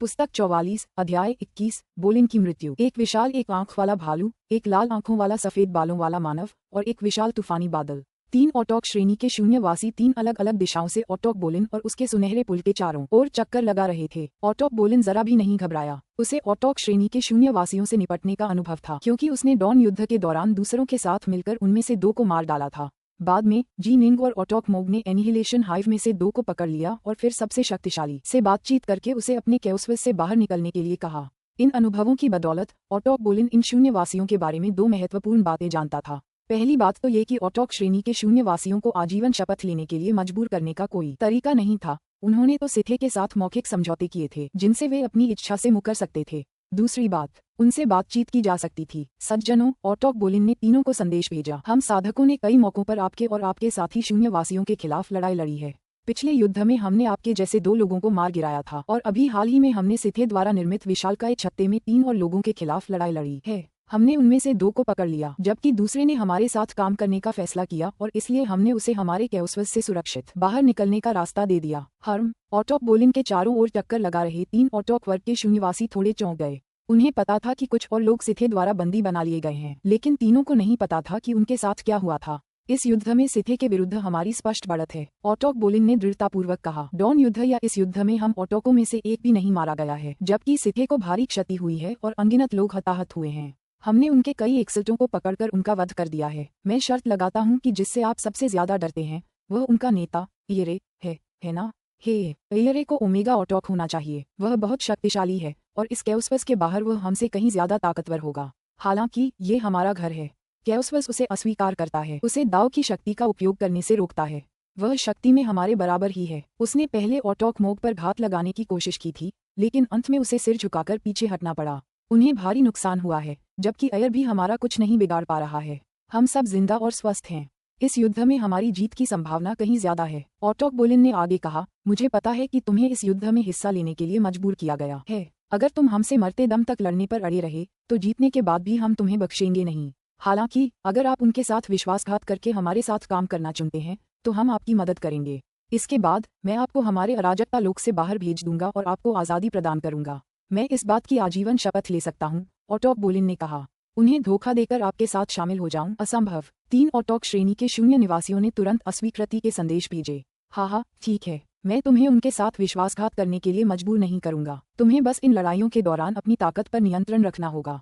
पुस्तक 44 अध्याय 21 बोलिन की मृत्यु। एक विशाल एक आंख वाला भालू, एक लाल आंखों वाला सफेद बालों वाला मानव और एक विशाल तूफानी बादल। 3 ऑटोक श्रेणी के शून्यवासी 3 अलग अलग दिशाओं से ऑटोक बोलिन और उसके सुनहरे पुल के चारों ओर चक्कर लगा रहे थे। ऑटोक बोलिन जरा भी नहीं घबराया। उसे ऑटोक श्रेणी के शून्यवासियों से निपटने का अनुभव था, क्योंकि उसने डॉन युद्ध के दौरान दूसरों के साथ मिलकर उनमें से 2 को मार डाला था। बाद में जी निंग और ऑटोक मोग ने एनिहिलेशन हाइव में से 2 को पकड़ लिया और फिर सबसे शक्तिशाली से बातचीत करके उसे अपने कैओस्विस से बाहर निकलने के लिए कहा। इन अनुभवों की बदौलत ऑटोक बोलिन इन शून्यवासियों के बारे में 2 महत्वपूर्ण बातें जानता था। पहली बात तो ये कि ऑटोक श्रेणी के शून्यवासियों को आजीवन शपथ लेने के लिए मजबूर करने का कोई तरीका नहीं था। उन्होंने तो सिथे के साथ मौखिक समझौते किए थे जिनसे वे अपनी इच्छा से मुकर सकते थे। दूसरी बात, उनसे बातचीत की जा सकती थी। सज्जनों, ऑटोक बोलिन ने तीनों को संदेश भेजा। हम साधकों ने कई मौकों पर आपके और आपके साथी शून्यवासियों के खिलाफ लड़ाई लड़ी है। पिछले युद्ध में हमने आपके जैसे 2 लोगों को मार गिराया था और अभी हाल ही में हमने सिथे द्वारा निर्मित विशालकाय छत्ते में 3 और लोगों के खिलाफ लड़ाई लड़ी है। हमने उनमें से 2 को पकड़ लिया, जबकि दूसरे ने हमारे साथ काम करने का फैसला किया और इसलिए हमने उसे हमारे कैओस्विस से सुरक्षित बाहर निकलने का रास्ता दे दिया। हर्म, ऑटोक बोलिन के चारों ओर चक्कर लगा रहे 3 ऑटोक वर्ग के शून्यवासी थोड़े चौंक गए। उन्हें पता था कि कुछ और लोग सिथे द्वारा बंदी बना लिए गए हैं, लेकिन तीनों को नहीं पता था कि उनके साथ क्या हुआ था। इस युद्ध में सिथे के विरुद्ध हमारी स्पष्ट बढ़त है, ऑटोक बोलिन ने दृढ़तापूर्वक कहा। डॉन युद्ध या इस युद्ध में हम ऑटोकों में से एक भी नहीं मारा गया है, जबकि सिथे को भारी क्षति हुई है और अनगिनत लोग हताहत हुए हैं। हमने उनके कई एक्सल्टों को पकड़कर उनका वध कर दिया है। मैं शर्त लगाता हूँ कि जिससे आप सबसे ज्यादा डरते हैं वह उनका नेता इयरे है ना? हे, इयरे को ओमेगा ऑटोक होना चाहिए। वह बहुत शक्तिशाली है और इस कैओस्विस के बाहर वह हमसे कहीं ज्यादा ताकतवर होगा। हालांकि ये हमारा घर है। कैओस्विस उसे अस्वीकार करता है, उसे दाव की शक्ति का उपयोग करने से रोकता है। वह शक्ति में हमारे बराबर ही है। उसने पहले ऑटोक मोग पर घात लगाने की कोशिश की थी, लेकिन अंत में उसे सिर झुकाकर पीछे हटना पड़ा। उन्हें भारी नुकसान हुआ है, जबकि अयर भी हमारा कुछ नहीं बिगाड़ पा रहा है। हम सब जिंदा और स्वस्थ हैं। इस युद्ध में हमारी जीत की संभावना कहीं ज्यादा है। ऑटोक बोलिन ने आगे कहा, मुझे पता है कि तुम्हें इस युद्ध में हिस्सा लेने के लिए मजबूर किया गया है। अगर तुम हमसे मरते दम तक लड़ने पर अड़े रहे तो जीतने के बाद भी हम तुम्हें बख्शेंगे नहीं। हालांकि अगर आप उनके साथ विश्वासघात करके हमारे साथ काम करना चुनते हैं तो हम आपकी मदद करेंगे। इसके बाद मैं आपको हमारे अराजकता लोक से बाहर भेज दूंगा और आपको आज़ादी प्रदान करूंगा। मैं इस बात की आजीवन शपथ ले सकता हूँ, ऑटोक बोलिन ने कहा। उन्हें धोखा देकर आपके साथ शामिल हो जाऊं असंभव। 3 ऑटोक श्रेणी के शून्य निवासियों ने तुरंत अस्वीकृति के संदेश भेजे। हाँ, ठीक है, मैं तुम्हें उनके साथ विश्वासघात करने के लिए मजबूर नहीं करूंगा। तुम्हें बस इन लड़ाइयों के दौरान अपनी ताकत पर नियंत्रण रखना होगा।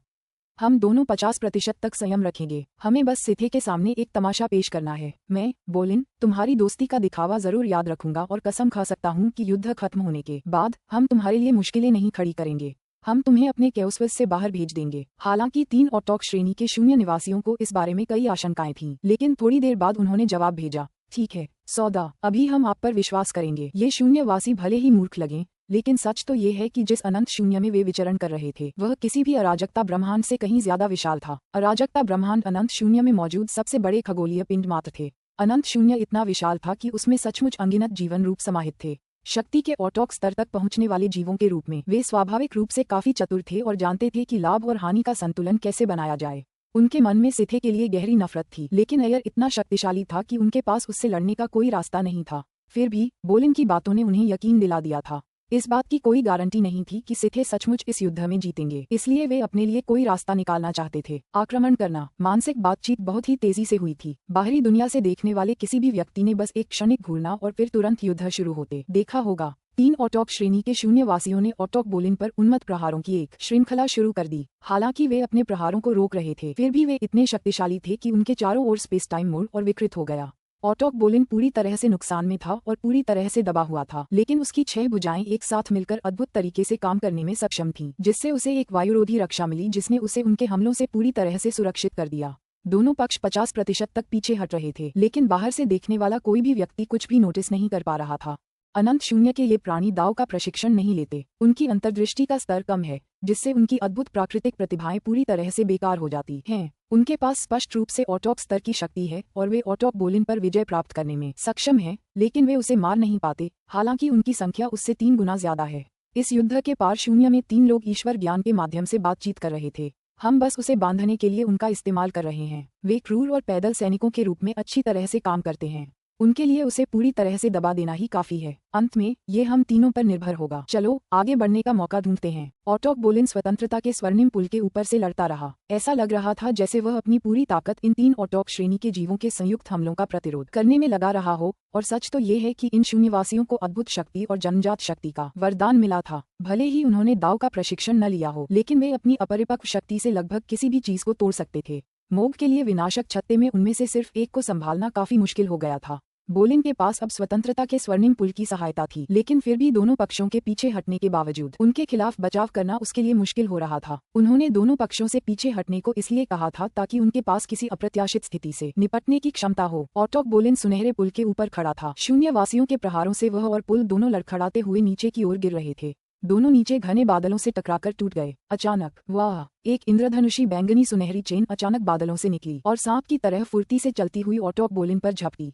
हम दोनों 50% तक संयम रखेंगे। हमें बस सिथे के सामने एक तमाशा पेश करना है। मैं, बोलिन, तुम्हारी दोस्ती का दिखावा जरूर याद रखूंगा और कसम खा सकता हूँ कि युद्ध खत्म होने के बाद हम तुम्हारे लिए मुश्किलें नहीं खड़ी करेंगे। हम तुम्हें अपने कैओस्विस से बाहर भेज देंगे। हालांकि 3 ऑटोक श्रेणी के शून्य निवासियों को इस बारे में कई आशंकाएं थीं, लेकिन थोड़ी देर बाद उन्होंने जवाब भेजा, ठीक है, सौदा, अभी हम आप पर विश्वास करेंगे। ये शून्यवासी भले ही मूर्ख लगें, लेकिन सच तो ये है कि जिस अनंत शून्य में वे विचरण कर रहे थे वह किसी भी अराजकता ब्रह्मांड से कहीं ज्यादा विशाल था। अराजकता ब्रह्मांड अनंत शून्य में मौजूद सबसे बड़े खगोलीय पिंड मात्र थे। अनंत शून्य इतना विशाल था कि उसमें सचमुच अनगिनत जीवन रूप समाहित थे। शक्ति के ऑटोक स्तर तक पहुंचने वाले जीवों के रूप में वे स्वाभाविक रूप से काफी चतुर थे और जानते थे कि लाभ और हानि का संतुलन कैसे बनाया जाए। उनके मन में सिथे के लिए गहरी नफरत थी, लेकिन अयर इतना शक्तिशाली था कि उनके पास उससे लड़ने का कोई रास्ता नहीं था। फिर भी बोलिन की बातों ने उन्हें यकीन दिला दिया था। इस बात की कोई गारंटी नहीं थी कि सिथे सचमुच इस युद्ध में जीतेंगे, इसलिए वे अपने लिए कोई रास्ता निकालना चाहते थे। आक्रमण करना। मानसिक बातचीत बहुत ही तेजी से हुई थी। बाहरी दुनिया से देखने वाले किसी भी व्यक्ति ने बस एक क्षणिक घूरना और फिर तुरंत युद्ध शुरू होते देखा होगा। 3 ऑटोक श्रेणी के शून्यवासियों ने ऑटोक बोलिन पर उन्मत्त प्रहारों की एक श्रृंखला शुरू कर दी। हालांकि वे अपने प्रहारों को रोक रहे थे, फिर भी वे इतने शक्तिशाली थे कि उनके चारों ओर स्पेस टाइम मोड़ और विकृत हो गया। ऑटोक बोलिन पूरी तरह से नुकसान में था और पूरी तरह से दबा हुआ था, लेकिन उसकी 6 भुजाएं एक साथ मिलकर अद्भुत तरीके से काम करने में सक्षम थीं, जिससे उसे एक वायुरोधी रक्षा मिली जिसने उसे उनके हमलों से पूरी तरह से सुरक्षित कर दिया। दोनों पक्ष 50% तक पीछे हट रहे थे, लेकिन बाहर से देखने वाला कोई भी व्यक्ति कुछ भी नोटिस नहीं कर पा रहा था। अनंत शून्य के ये प्राणी दाव का प्रशिक्षण नहीं लेते। उनकी अंतर्दृष्टि का स्तर कम है, जिससे उनकी अद्भुत प्राकृतिक प्रतिभाएं पूरी तरह से बेकार हो जाती हैं। उनके पास स्पष्ट रूप से ऑटोक स्तर की शक्ति है और वे ऑटोक बोलिन पर विजय प्राप्त करने में सक्षम हैं, लेकिन वे उसे मार नहीं पाते, हालांकि उनकी संख्या उससे 3 गुना ज्यादा है। इस युद्ध के पार शून्य में 3 लोग ईश्वर ज्ञान के माध्यम से बातचीत कर रहे थे। हम बस उसे बांधने के लिए उनका इस्तेमाल कर रहे हैं। वे क्रूर और पैदल सैनिकों के रूप में अच्छी तरह से काम करते हैं। उनके लिए उसे पूरी तरह से दबा देना ही काफी है। अंत में ये हम तीनों पर निर्भर होगा। चलो आगे बढ़ने का मौका ढूंढते हैं। ऑटोक बोलिन स्वतंत्रता के स्वर्णिम पुल के ऊपर से लड़ता रहा। ऐसा लग रहा था जैसे वह अपनी पूरी ताकत इन 3 ऑटोक श्रेणी के जीवों के संयुक्त हमलों का प्रतिरोध करने में लगा रहा हो। और सच तो ये है कि इन शून्यवासियों को अद्भुत शक्ति और जन्मजात शक्ति का वरदान मिला था। भले ही उन्होंने दाव का प्रशिक्षण न लिया हो, लेकिन वे अपनी अपरिपक्व शक्ति से लगभग किसी भी चीज को तोड़ सकते थे। मोग के लिए विनाशक छत्ते में उनमें से सिर्फ एक को संभालना काफी मुश्किल हो गया था। बोलिन के पास अब स्वतंत्रता के स्वर्णिम पुल की सहायता थी, लेकिन फिर भी दोनों पक्षों के पीछे हटने के बावजूद उनके खिलाफ बचाव करना उसके लिए मुश्किल हो रहा था। उन्होंने दोनों पक्षों से पीछे हटने को इसलिए कहा था ताकि उनके पास किसी अप्रत्याशित स्थिति से निपटने की क्षमता हो। ऑटोक बोलिन सुनहरे पुल के ऊपर खड़ा था। शून्यवासियों के प्रहारों से वह और पुल दोनों लड़खड़ाते हुए नीचे की ओर गिर रहे थे। दोनों नीचे घने बादलों से टकराकर टूट गए। अचानक वाह, एक इंद्रधनुषी बैंगनी सुनहरी चेन अचानक बादलों से निकली और सांप की तरह फुर्ती से चलती हुई ऑटोक बोलिन पर झपटी।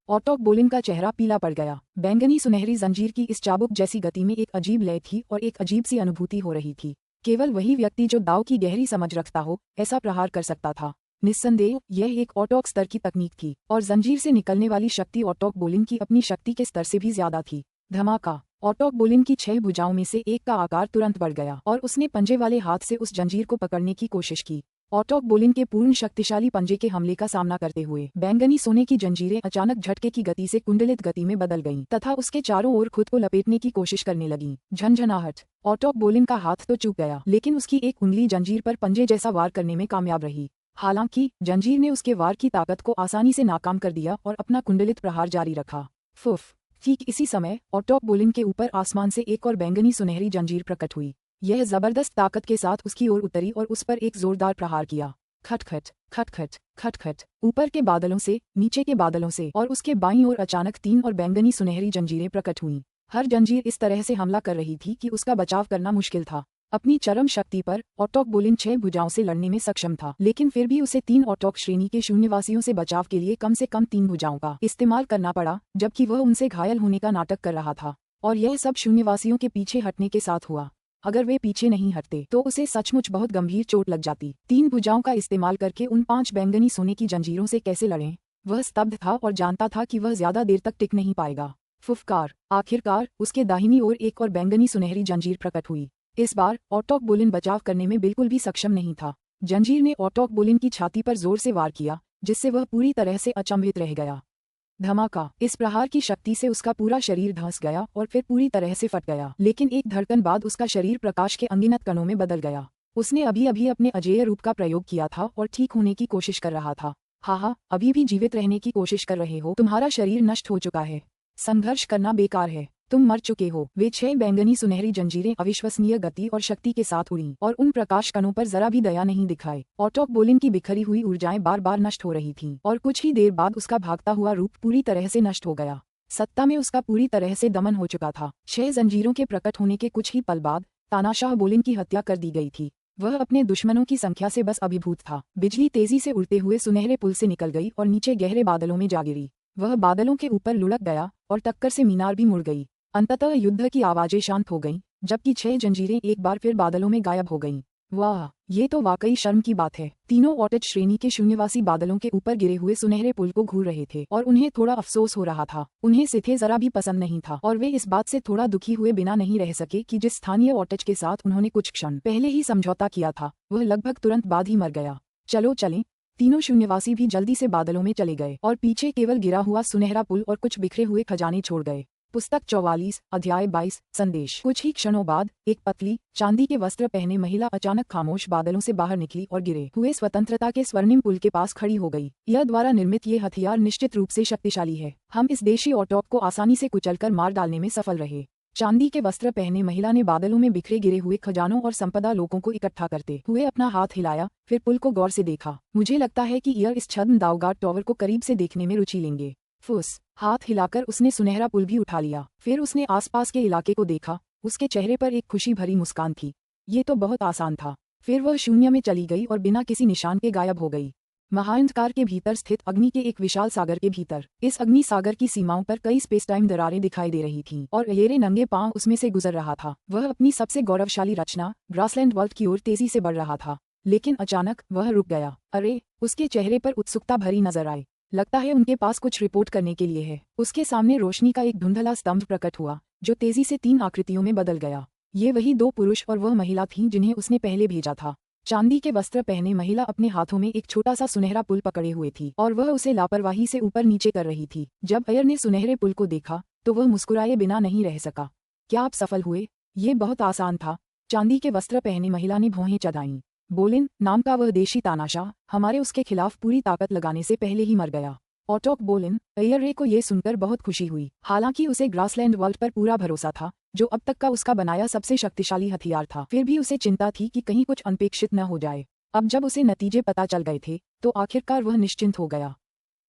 ऑटोक बोलिन का चेहरा पीला पड़ गया। बैंगनी सुनहरी जंजीर की इस चाबुक जैसी गति में एक अजीब लय थी और एक अजीब सी अनुभूति हो रही थी। केवल वही व्यक्ति जो दाव की गहरी समझ रखता हो ऐसा प्रहार कर सकता था। निस्संदेह यह एक ऑटोक स्तर की तकनीक थी और जंजीर से निकलने वाली शक्ति ऑटोक बोलिन की अपनी शक्ति के स्तर से भी ज्यादा थी। धमाका! ऑटोक बोलिन की 6 भुजाओं में से एक का आकार तुरंत बढ़ गया और उसने पंजे वाले हाथ से उस जंजीर को पकड़ने की कोशिश की। ऑटोक बोलिन के पूर्ण शक्तिशाली पंजे के हमले का सामना करते हुए बैंगनी सोने की जंजीरें अचानक झटके की गति से कुंडलित गति में बदल गईं तथा उसके चारों ओर खुद को लपेटने की कोशिश करने लगीं। झनझनाहट! ऑटोक बोलिन का हाथ तो चूक गया, लेकिन उसकी एक उंगली जंजीर पर पंजे जैसा वार करने में कामयाब रही। हालांकि जंजीर ने उसके वार की ताकत को आसानी से नाकाम कर दिया और अपना कुंडलित प्रहार जारी रखा। फुफ! ठीक इसी समय ऑटोक बोलिन के ऊपर आसमान से एक और बैंगनी सुनहरी जंजीर प्रकट हुई। यह जबरदस्त ताकत के साथ उसकी ओर उतरी और उस पर एक जोरदार प्रहार किया। खटखट खटखट खटखट! ऊपर के बादलों से, नीचे के बादलों से और उसके बाईं ओर अचानक 3 और बैंगनी सुनहरी जंजीरें प्रकट हुईं। हर जंजीर इस तरह से हमला कर रही थी कि उसका बचाव करना मुश्किल था। अपनी चरम शक्ति पर ऑटोक बोलिन 6 भुजाओं से लड़ने में सक्षम था, लेकिन फिर भी उसे 3 ऑटोक श्रेणी के शून्यवासियों से बचाव के लिए कम से कम 3 भुजाओं का इस्तेमाल करना पड़ा, जबकि वह उनसे घायल होने का नाटक कर रहा था। और यह सब शून्यवासियों के पीछे हटने के साथ हुआ। अगर वे पीछे नहीं हटते तो उसे सचमुच बहुत गंभीर चोट लग जाती। 3 भुजाओं का इस्तेमाल करके उन 5 बैंगनी सोने की जंजीरों से कैसे लड़ें? वह स्तब्ध था और जानता था कि वह ज्यादा देर तक टिक नहीं पाएगा। फुफकार! आखिरकार उसके दाहिनी ओर एक और बैंगनी सुनहरी जंजीर प्रकट हुई। इस बार ऑटोक बोलिन बचाव करने में बिल्कुल भी सक्षम नहीं था। जंजीर ने ऑटोक बोलिन की छाती पर जोर से वार किया, जिससे वह पूरी तरह से अचंभित रह गया। धमाका! इस प्रहार की शक्ति से उसका पूरा शरीर धंस गया और फिर पूरी तरह से फट गया, लेकिन एक धड़कन बाद उसका शरीर प्रकाश के अनगिनत कणों में बदल गया। उसने अभी अभी अपने अजेय रूप का प्रयोग किया था और ठीक होने की कोशिश कर रहा था। हाहा, अभी भी जीवित रहने की कोशिश कर रहे हो? तुम्हारा शरीर नष्ट हो चुका है। संघर्ष करना बेकार है, तुम मर चुके हो। वे 6 बैंगनी सुनहरी जंजीरें अविश्वसनीय गति और शक्ति के साथ उड़ीं और उन प्रकाश कणों पर जरा भी दया नहीं दिखाए। ऑटोक बोलिन की बिखरी हुई ऊर्जाएं बार बार नष्ट हो रही थीं और कुछ ही देर बाद उसका भागता हुआ रूप पूरी तरह से नष्ट हो गया। सत्ता में उसका पूरी तरह से दमन हो चुका था। 6 जंजीरों के प्रकट होने के कुछ ही पल बाद तानाशाह बोलिन की हत्या कर दी गई थी। वह अपने दुश्मनों की संख्या से बस अभिभूत था। बिजली तेजी से उड़ते हुए सुनहरे पुल से निकल गई और नीचे गहरे बादलों में जा गिरी। वह बादलों के ऊपर लुढ़क गया और टक्कर से मीनार भी मुड़ गई। अंततः युद्ध की आवाजें शांत हो गईं, जबकि 6 जंजीरें एक बार फिर बादलों में गायब हो गईं। वाह, ये तो वाकई शर्म की बात है। तीनों ऑटोक श्रेणी के शून्यवासी बादलों के ऊपर गिरे हुए सुनहरे पुल को घूर रहे थे और उन्हें थोड़ा अफसोस हो रहा था। उन्हें सिथे जरा भी पसंद नहीं था और वे इस बात से थोड़ा दुखी हुए बिना नहीं रह सके कि जिस स्थानीय ऑटोक के साथ उन्होंने कुछ क्षण पहले ही समझौता किया था, वह लगभग तुरंत बाद ही मर गया। चलो चलें। तीनों शून्यवासी भी जल्दी से बादलों में चले गए और पीछे केवल गिरा हुआ सुनहरा पुल और कुछ बिखरे हुए खजाने छोड़ गए। पुस्तक 44, अध्याय 22, संदेश। कुछ ही क्षणों बाद एक पतली, चांदी के वस्त्र पहने महिला अचानक खामोश बादलों से बाहर निकली और गिरे हुए स्वतंत्रता के स्वर्णिम पुल के पास खड़ी हो गई। यह द्वारा निर्मित ये हथियार निश्चित रूप से शक्तिशाली है। हम इस देशी ऑटोक को आसानी से कुचलकर मार डालने में सफल रहे। चांदी के वस्त्र पहने महिला ने बादलों में बिखरे गिरे हुए खजानों और संपदा लोगों को इकट्ठा करते हुए अपना हाथ हिलाया, फिर पुल को गौर से देखा। मुझे लगता है कि यह इस छद्म दावगाड टॉवर को करीब से देखने में रुचि लेंगे। फुस! हाथ हिलाकर उसने सुनहरा पुल भी उठा लिया। फिर उसने आसपास के इलाके को देखा। उसके चेहरे पर एक खुशी भरी मुस्कान थी। ये तो बहुत आसान था। फिर वह शून्य में चली गई और बिना किसी निशान के गायब हो गई। महाअंधकार के भीतर स्थित अग्नि के एक विशाल सागर के भीतर, इस अग्नि सागर की सीमाओं पर कई स्पेस टाइम दरारें दिखाई दे रही थीं और अयेरे नंगे पांव उसमें से गुजर रहा था। वह अपनी सबसे गौरवशाली रचना ग्रासलैंड वर्ल्ड की ओर तेजी से बढ़ रहा था, लेकिन अचानक वह रुक गया। अरे! उसके चेहरे पर उत्सुकता भरी नजर आई। लगता है उनके पास कुछ रिपोर्ट करने के लिए है। उसके सामने रोशनी का एक धुंधला स्तंभ प्रकट हुआ जो तेजी से 3 आकृतियों में बदल गया। ये वही 2 पुरुष और वह महिला थीं जिन्हें उसने पहले भेजा था। चांदी के वस्त्र पहने महिला अपने हाथों में एक छोटा सा सुनहरा पुल पकड़े हुए थी और वह उसे लापरवाही से ऊपर नीचे कर रही थी। जब अय्यर ने सुनहरे पुल को देखा तो वह मुस्कुराए बिना नहीं रह सका। क्या आप सफल हुए? ये बहुत आसान था। चांदी के वस्त्र पहने महिला ने भौहें चढ़ाईं। बोलिन नाम का वह देशी तानाशाह हमारे उसके खिलाफ पूरी ताकत लगाने से पहले ही मर गया। ऑटोक बोलिन अय्यर रे को ये सुनकर बहुत खुशी हुई। हालांकि उसे ग्रासलैंड वर्ल्ड पर पूरा भरोसा था जो अब तक का उसका बनाया सबसे शक्तिशाली हथियार था। फिर भी उसे चिंता थी कि कहीं कुछ अनपेक्षित न हो जाए। अब जब उसे नतीजे पता चल गए थे तो आखिरकार वह निश्चिंत हो गया।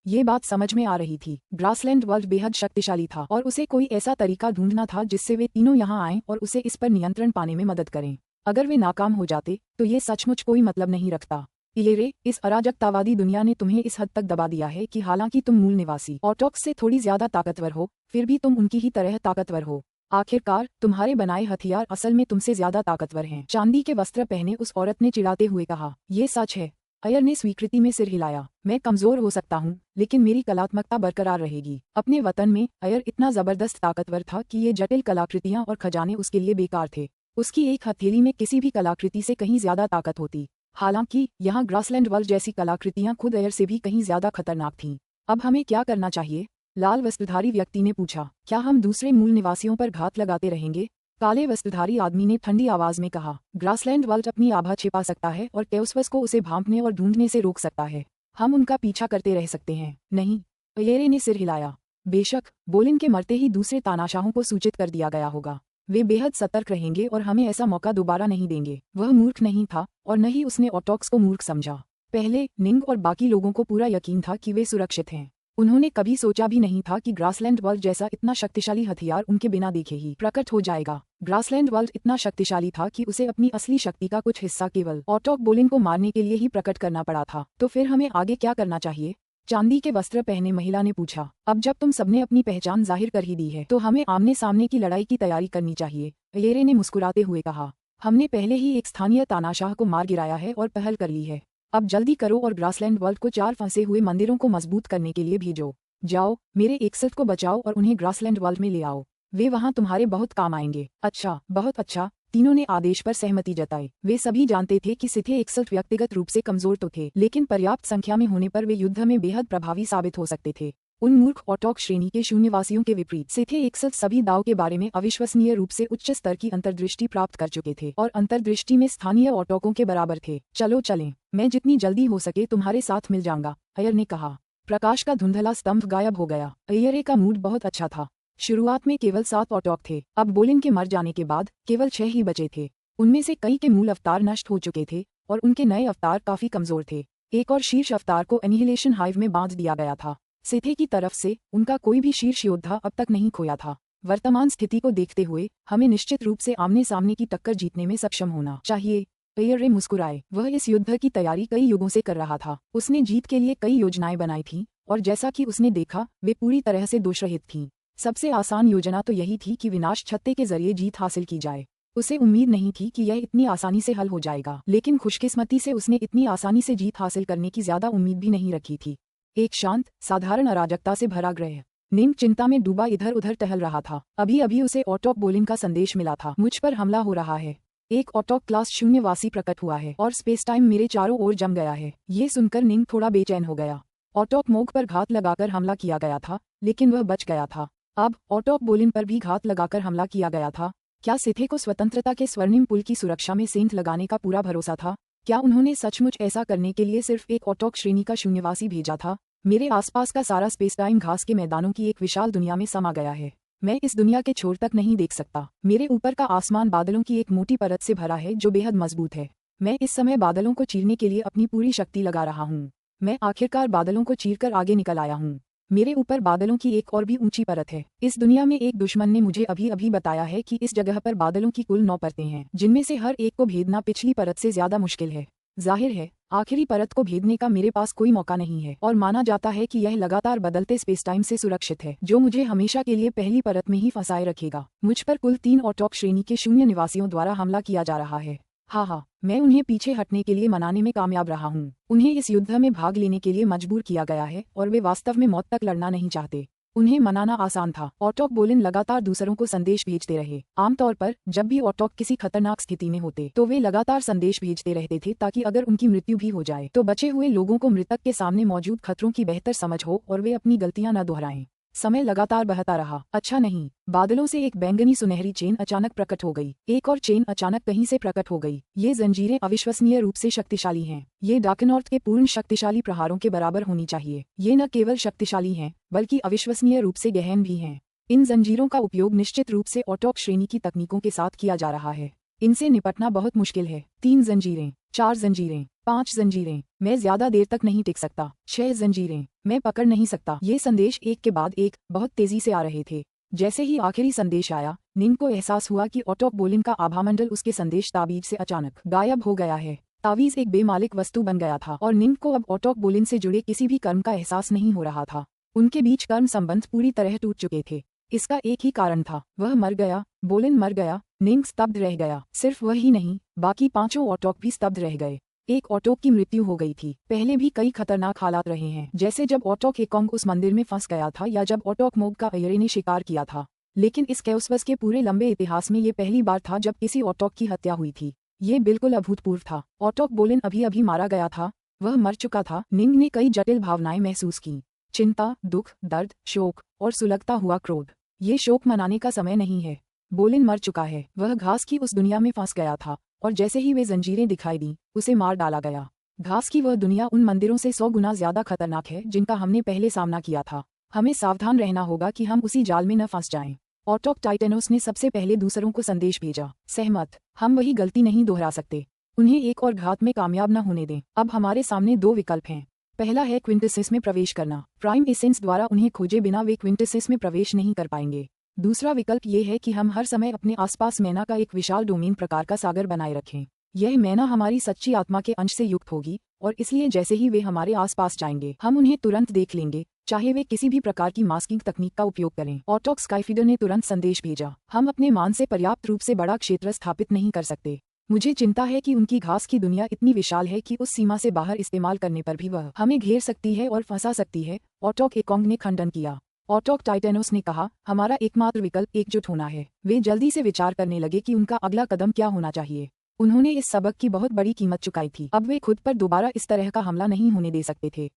ये बात समझ में आ रही थी। ग्रासलैंड वर्ल्ड बेहद शक्तिशाली था और उसे कोई ऐसा तरीका ढूंढना था जिससे वे तीनों यहाँ आएं और उसे इस पर नियंत्रण पाने में मदद करें। अगर वे नाकाम हो जाते तो ये सचमुच कोई मतलब नहीं रखता। इलेरे, इस अराजकतावादी दुनिया ने तुम्हें इस हद तक दबा दिया है कि हालांकि तुम मूल निवासी ऑटोक्स से थोड़ी ज्यादा ताकतवर हो फिर भी तुम उनकी ही तरह ताकतवर हो। आखिरकार तुम्हारे बनाए हथियार असल में तुमसे ज्यादा ताकतवर हैं। चांदी के वस्त्र पहने उस औरत ने चिढ़ाते हुए कहा। ये सच है। अय्यर ने स्वीकृति में सिर हिलाया। मैं कमजोर हो सकता हूँ लेकिन मेरी कलात्मकता बरकरार रहेगी। अपने वतन में अय्यर इतना जबरदस्त ताकतवर था कि ये जटिल कलाकृतियां और खजाने उसके लिए बेकार थे। उसकी एक हथेली में किसी भी कलाकृति से कहीं ज्यादा ताकत होती। हालांकि यहाँ ग्रासलैंड वर्ल्ड जैसी कलाकृतियां खुद अय्यर से भी कहीं ज्यादा खतरनाक थीं। अब हमें क्या करना चाहिए? लाल वस्त्रधारी व्यक्ति ने पूछा। क्या हम दूसरे मूल निवासियों पर घात लगाते रहेंगे? काले वस्त्रधारी आदमी ने ठंडी आवाज में कहा। ग्रासलैंड वर्ल्ड अपनी आभा छिपा सकता है और कैओसवस को उसे भांपने और ढूंढने से रोक सकता है। हम उनका पीछा करते रह सकते हैं। नहीं, अय्यर ने सिर हिलाया। बेशक, बोलिन के मरते ही दूसरे तानाशाहों को सूचित कर दिया गया होगा। वे बेहद सतर्क रहेंगे और हमें ऐसा मौका दोबारा नहीं देंगे। वह मूर्ख नहीं था और न ही उसने ऑटोक्स को मूर्ख समझा। पहले निंग और बाकी लोगों को पूरा यकीन था कि वे सुरक्षित हैं। उन्होंने कभी सोचा भी नहीं था कि ग्रासलैंड वर्ल्ड जैसा इतना शक्तिशाली हथियार उनके बिना देखे ही प्रकट हो जाएगा। ग्रासलैंड वर्ल्ड इतना शक्तिशाली था कि उसे अपनी असली शक्ति का कुछ हिस्सा केवल ऑटोक बोलिन को मारने के लिए ही प्रकट करना पड़ा था। तो फिर हमें आगे क्या करना चाहिए? चांदी के वस्त्र पहने महिला ने पूछा। अब जब तुम सबने अपनी पहचान जाहिर कर ही दी है तो हमें आमने सामने की लड़ाई की तैयारी करनी चाहिए। अय्यर ने मुस्कुराते हुए कहा। हमने पहले ही एक स्थानीय तानाशाह को मार गिराया है और पहल कर ली है। अब जल्दी करो और ग्रासलैंड वर्ल्ड को 4 फंसे हुए मंदिरों को मजबूत करने के लिए भेजो। जाओ, मेरे एकसठ को बचाओ और उन्हें ग्रासलैंड वर्ल्ड में ले आओ। वे वहाँ तुम्हारे बहुत काम आएंगे। अच्छा, बहुत अच्छा। तीनों ने आदेश पर सहमति जताई। वे सभी जानते थे कि सिथे एकसठ व्यक्तिगत रूप से कमजोर तो थे लेकिन पर्याप्त संख्या में होने पर वे युद्ध में बेहद प्रभावी साबित हो सकते थे। उन मूर्ख ऑटोक श्रेणी के शून्यवासियों के विपरीत सिथे एकसठ सभी दाव के बारे में अविश्वसनीय रूप से उच्च स्तर की अंतर्दृष्टि प्राप्त कर चुके थे और अंतर्दृष्टि में स्थानीय ऑटोकों के बराबर थे। चलो चलें, मैं जितनी जल्दी हो सके तुम्हारे साथ मिल जाऊंगा, अय्यर ने कहा। प्रकाश का धुंधला स्तंभ गायब हो गया। अय्यर का मूड बहुत अच्छा था। शुरुआत में केवल 7 ऑटोक थे। अब बोलिन के मर जाने के बाद केवल 6 ही बचे थे। उनमें से कई के मूल अवतार नष्ट हो चुके थे और उनके नए अवतार काफी कमजोर थे। एक और शीर्ष अवतार को एनिहिलेशन हाइव में बांध दिया गया था। सिथे की तरफ से उनका कोई भी शीर्ष योद्धा अब तक नहीं खोया था। वर्तमान स्थिति को देखते हुए हमें निश्चित रूप से आमने सामने की टक्कर जीतने में सक्षम होना चाहिए। अय्यर मुस्कुराए। वह इस युद्ध की तैयारी कई युगों से कर रहा था। उसने जीत के लिए कई योजनाएं बनाई थीं और जैसा कि उसने देखा वे पूरी तरह से दोषरहित थीं। सबसे आसान योजना तो यही थी कि विनाश छत्ते के जरिए जीत हासिल की जाए। उसे उम्मीद नहीं थी कि यह इतनी आसानी से हल हो जाएगा लेकिन खुशकिस्मती से उसने इतनी आसानी से जीत हासिल करने की ज्यादा उम्मीद भी नहीं रखी थी। एक शांत साधारण अराजकता से भरा ग्रह। निंग चिंता में डूबा इधर उधर टहल रहा था। अभी अभी उसे ऑटोक बोलिन का संदेश मिला था। मुझ पर हमला हो रहा है। एक ऑटोक क्लास शून्यवासी प्रकट हुआ है और स्पेस टाइम मेरे चारों ओर जम गया है। ये सुनकर निंग थोड़ा बेचैन हो गया। ऑटोक मोग पर घात लगाकर हमला किया गया था लेकिन वह बच गया था। अब ऑटोक बोलिन पर भी घात लगाकर हमला किया गया था। क्या सिथे को स्वतंत्रता के स्वर्णिम पुल की सुरक्षा में सेंध लगाने का पूरा भरोसा था? क्या उन्होंने सचमुच ऐसा करने के लिए सिर्फ एक ऑटोक श्रेणी का शून्यवासी भेजा था? मेरे आसपास का सारा स्पेस टाइम घास के मैदानों की एक विशाल दुनिया में समा गया है। मैं इस दुनिया के छोर तक नहीं देख सकता। मेरे ऊपर का आसमान बादलों की एक मोटी परत से भरा है जो बेहद मजबूत है। मैं इस समय बादलों को चीरने के लिए अपनी पूरी शक्ति लगा रहा हूँ। मैं आखिरकार बादलों को चीरकर आगे निकल आया हूँ। मेरे ऊपर बादलों की एक और भी ऊंची परत है। इस दुनिया में एक दुश्मन ने मुझे अभी अभी बताया है कि इस जगह पर बादलों की कुल 9 परतें हैं जिनमें से हर एक को भेदना पिछली परत से ज्यादा मुश्किल है। जाहिर है आखिरी परत को भेदने का मेरे पास कोई मौका नहीं है और माना जाता है कि यह लगातार बदलते स्पेस टाइम से सुरक्षित है जो मुझे हमेशा के लिए पहली परत में ही फंसाए रखेगा। मुझ पर कुल 3 ऑटोक श्रेणी के शून्य निवासियों द्वारा हमला किया जा रहा है। हाँ, मैं उन्हें पीछे हटने के लिए मनाने में कामयाब रहा हूँ। उन्हें इस युद्ध में भाग लेने के लिए मजबूर किया गया है और वे वास्तव में मौत तक लड़ना नहीं चाहते। उन्हें मनाना आसान था। ऑटोक बोलिन लगातार दूसरों को संदेश भेजते रहे। आमतौर पर जब भी ऑटोक किसी खतरनाक स्थिति में होते तो वे लगातार संदेश भेजते रहते थे ताकि अगर उनकी मृत्यु भी हो जाए तो बचे हुए लोगों को मृतक के सामने मौजूद खतरों की बेहतर समझ हो और वे अपनी गलतियां न दोहराएं। समय लगातार बहता रहा। अच्छा नहीं, बादलों से एक बैंगनी सुनहरी चेन अचानक प्रकट हो गई। एक और चेन अचानक कहीं से प्रकट हो गई। ये जंजीरें अविश्वसनीय रूप से शक्तिशाली हैं। ये डार्कनॉर्थ के पूर्ण शक्तिशाली प्रहारों के बराबर होनी चाहिए। ये न केवल शक्तिशाली हैं बल्कि अविश्वसनीय रूप से गहन भी हैं। इन जंजीरों का उपयोग निश्चित रूप से ऑटोक श्रेणी की तकनीकों के साथ किया जा रहा है। इनसे निपटना बहुत मुश्किल है। 3 जंजीरें, 4 जंजीरें, 5 जंजीरें, मैं ज्यादा देर तक नहीं टिक सकता। 6 जंजीरें, मैं पकड़ नहीं सकता। ये संदेश एक के बाद एक बहुत तेजी से आ रहे थे। जैसे ही आखिरी संदेश आया, निंग को एहसास हुआ कि ऑटोक बोलिन का आभामंडल उसके संदेश ताबीज से अचानक गायब हो गया है। तावीज एक बेमालिक वस्तु बन गया था और निंग को अब ऑटोक बोलिन से जुड़े किसी भी कर्म का एहसास नहीं हो रहा था। उनके बीच कर्म संबंध पूरी तरह टूट चुके थे। इसका एक ही कारण था, वह मर गया। बोलिन मर गया। निंग स्तब्ध रह गया। सिर्फ वह ही नहीं, बाकी 5 ऑटोक भी स्तब्ध रह गए। एक ऑटोक की मृत्यु हो गई थी। पहले भी कई खतरनाक हालात रहे हैं, जैसे जब ऑटोक एकोंग उस मंदिर में फंस गया था या जब ऑटोक मोग का अयरे ने शिकार किया था। लेकिन इस कैओसवस के पूरे लंबे इतिहास में ये पहली बार था जब किसी ऑटोक की हत्या हुई थी। ये बिल्कुल अभूतपूर्व था। ऑटोक बोलिन अभी अभी मारा गया था। वह मर चुका था। निंग ने कई जटिल भावनाएं महसूस की। चिंता, दुख, दर्द, शोक और सुलगता हुआ क्रोध। ये शोक मनाने का समय नहीं है। बोलिन मर चुका है। वह घास की उस दुनिया में फंस गया था और जैसे ही वे जंजीरें दिखाई दी, उसे मार डाला गया। घास की वह दुनिया उन मंदिरों से 100 गुना ज्यादा खतरनाक है जिनका हमने पहले सामना किया था। हमें सावधान रहना होगा कि हम उसी जाल में न फंस जाएं। ऑटोक टाइटेनोस ने सबसे पहले दूसरों को संदेश भेजा, सहमत, हम वही गलती नहीं दोहरा सकते। उन्हें एक और घात में कामयाब न होने दें। अब हमारे सामने 2 विकल्प हैं। पहला है क्विंटेसिस में प्रवेश करना। प्राइम एसेंस द्वारा उन्हें खोजे बिना वे क्विंटेसिस में प्रवेश नहीं कर पाएंगे। दूसरा विकल्प ये है कि हम हर समय अपने आसपास मैना का एक विशाल डोमेन प्रकार का सागर बनाए रखें। यह मैना हमारी सच्ची आत्मा के अंश से युक्त होगी और इसलिए जैसे ही वे हमारे आसपास जाएंगे हम उन्हें तुरंत देख लेंगे, चाहे वे किसी भी प्रकार की मास्किंग तकनीक का उपयोग करें। ऑटोक स्काईफीडर ने तुरंत संदेश भेजा, हम अपने मान से पर्याप्त रूप से बड़ा क्षेत्र स्थापित नहीं कर सकते। मुझे चिंता है कि उनकी घास की दुनिया इतनी विशाल है कि उस सीमा से बाहर इस्तेमाल करने पर भी वह हमें घेर सकती है और फंसा सकती है। ऑटोक एकोंग ने खंडन किया। ऑटोक टाइटेनोस ने कहा, हमारा एकमात्र विकल्प एकजुट होना है। वे जल्दी से विचार करने लगे कि उनका अगला कदम क्या होना चाहिए। उन्होंने इस सबक की बहुत बड़ी कीमत चुकाई थी। अब वे खुद पर दोबारा इस तरह का हमला नहीं होने दे सकते थे।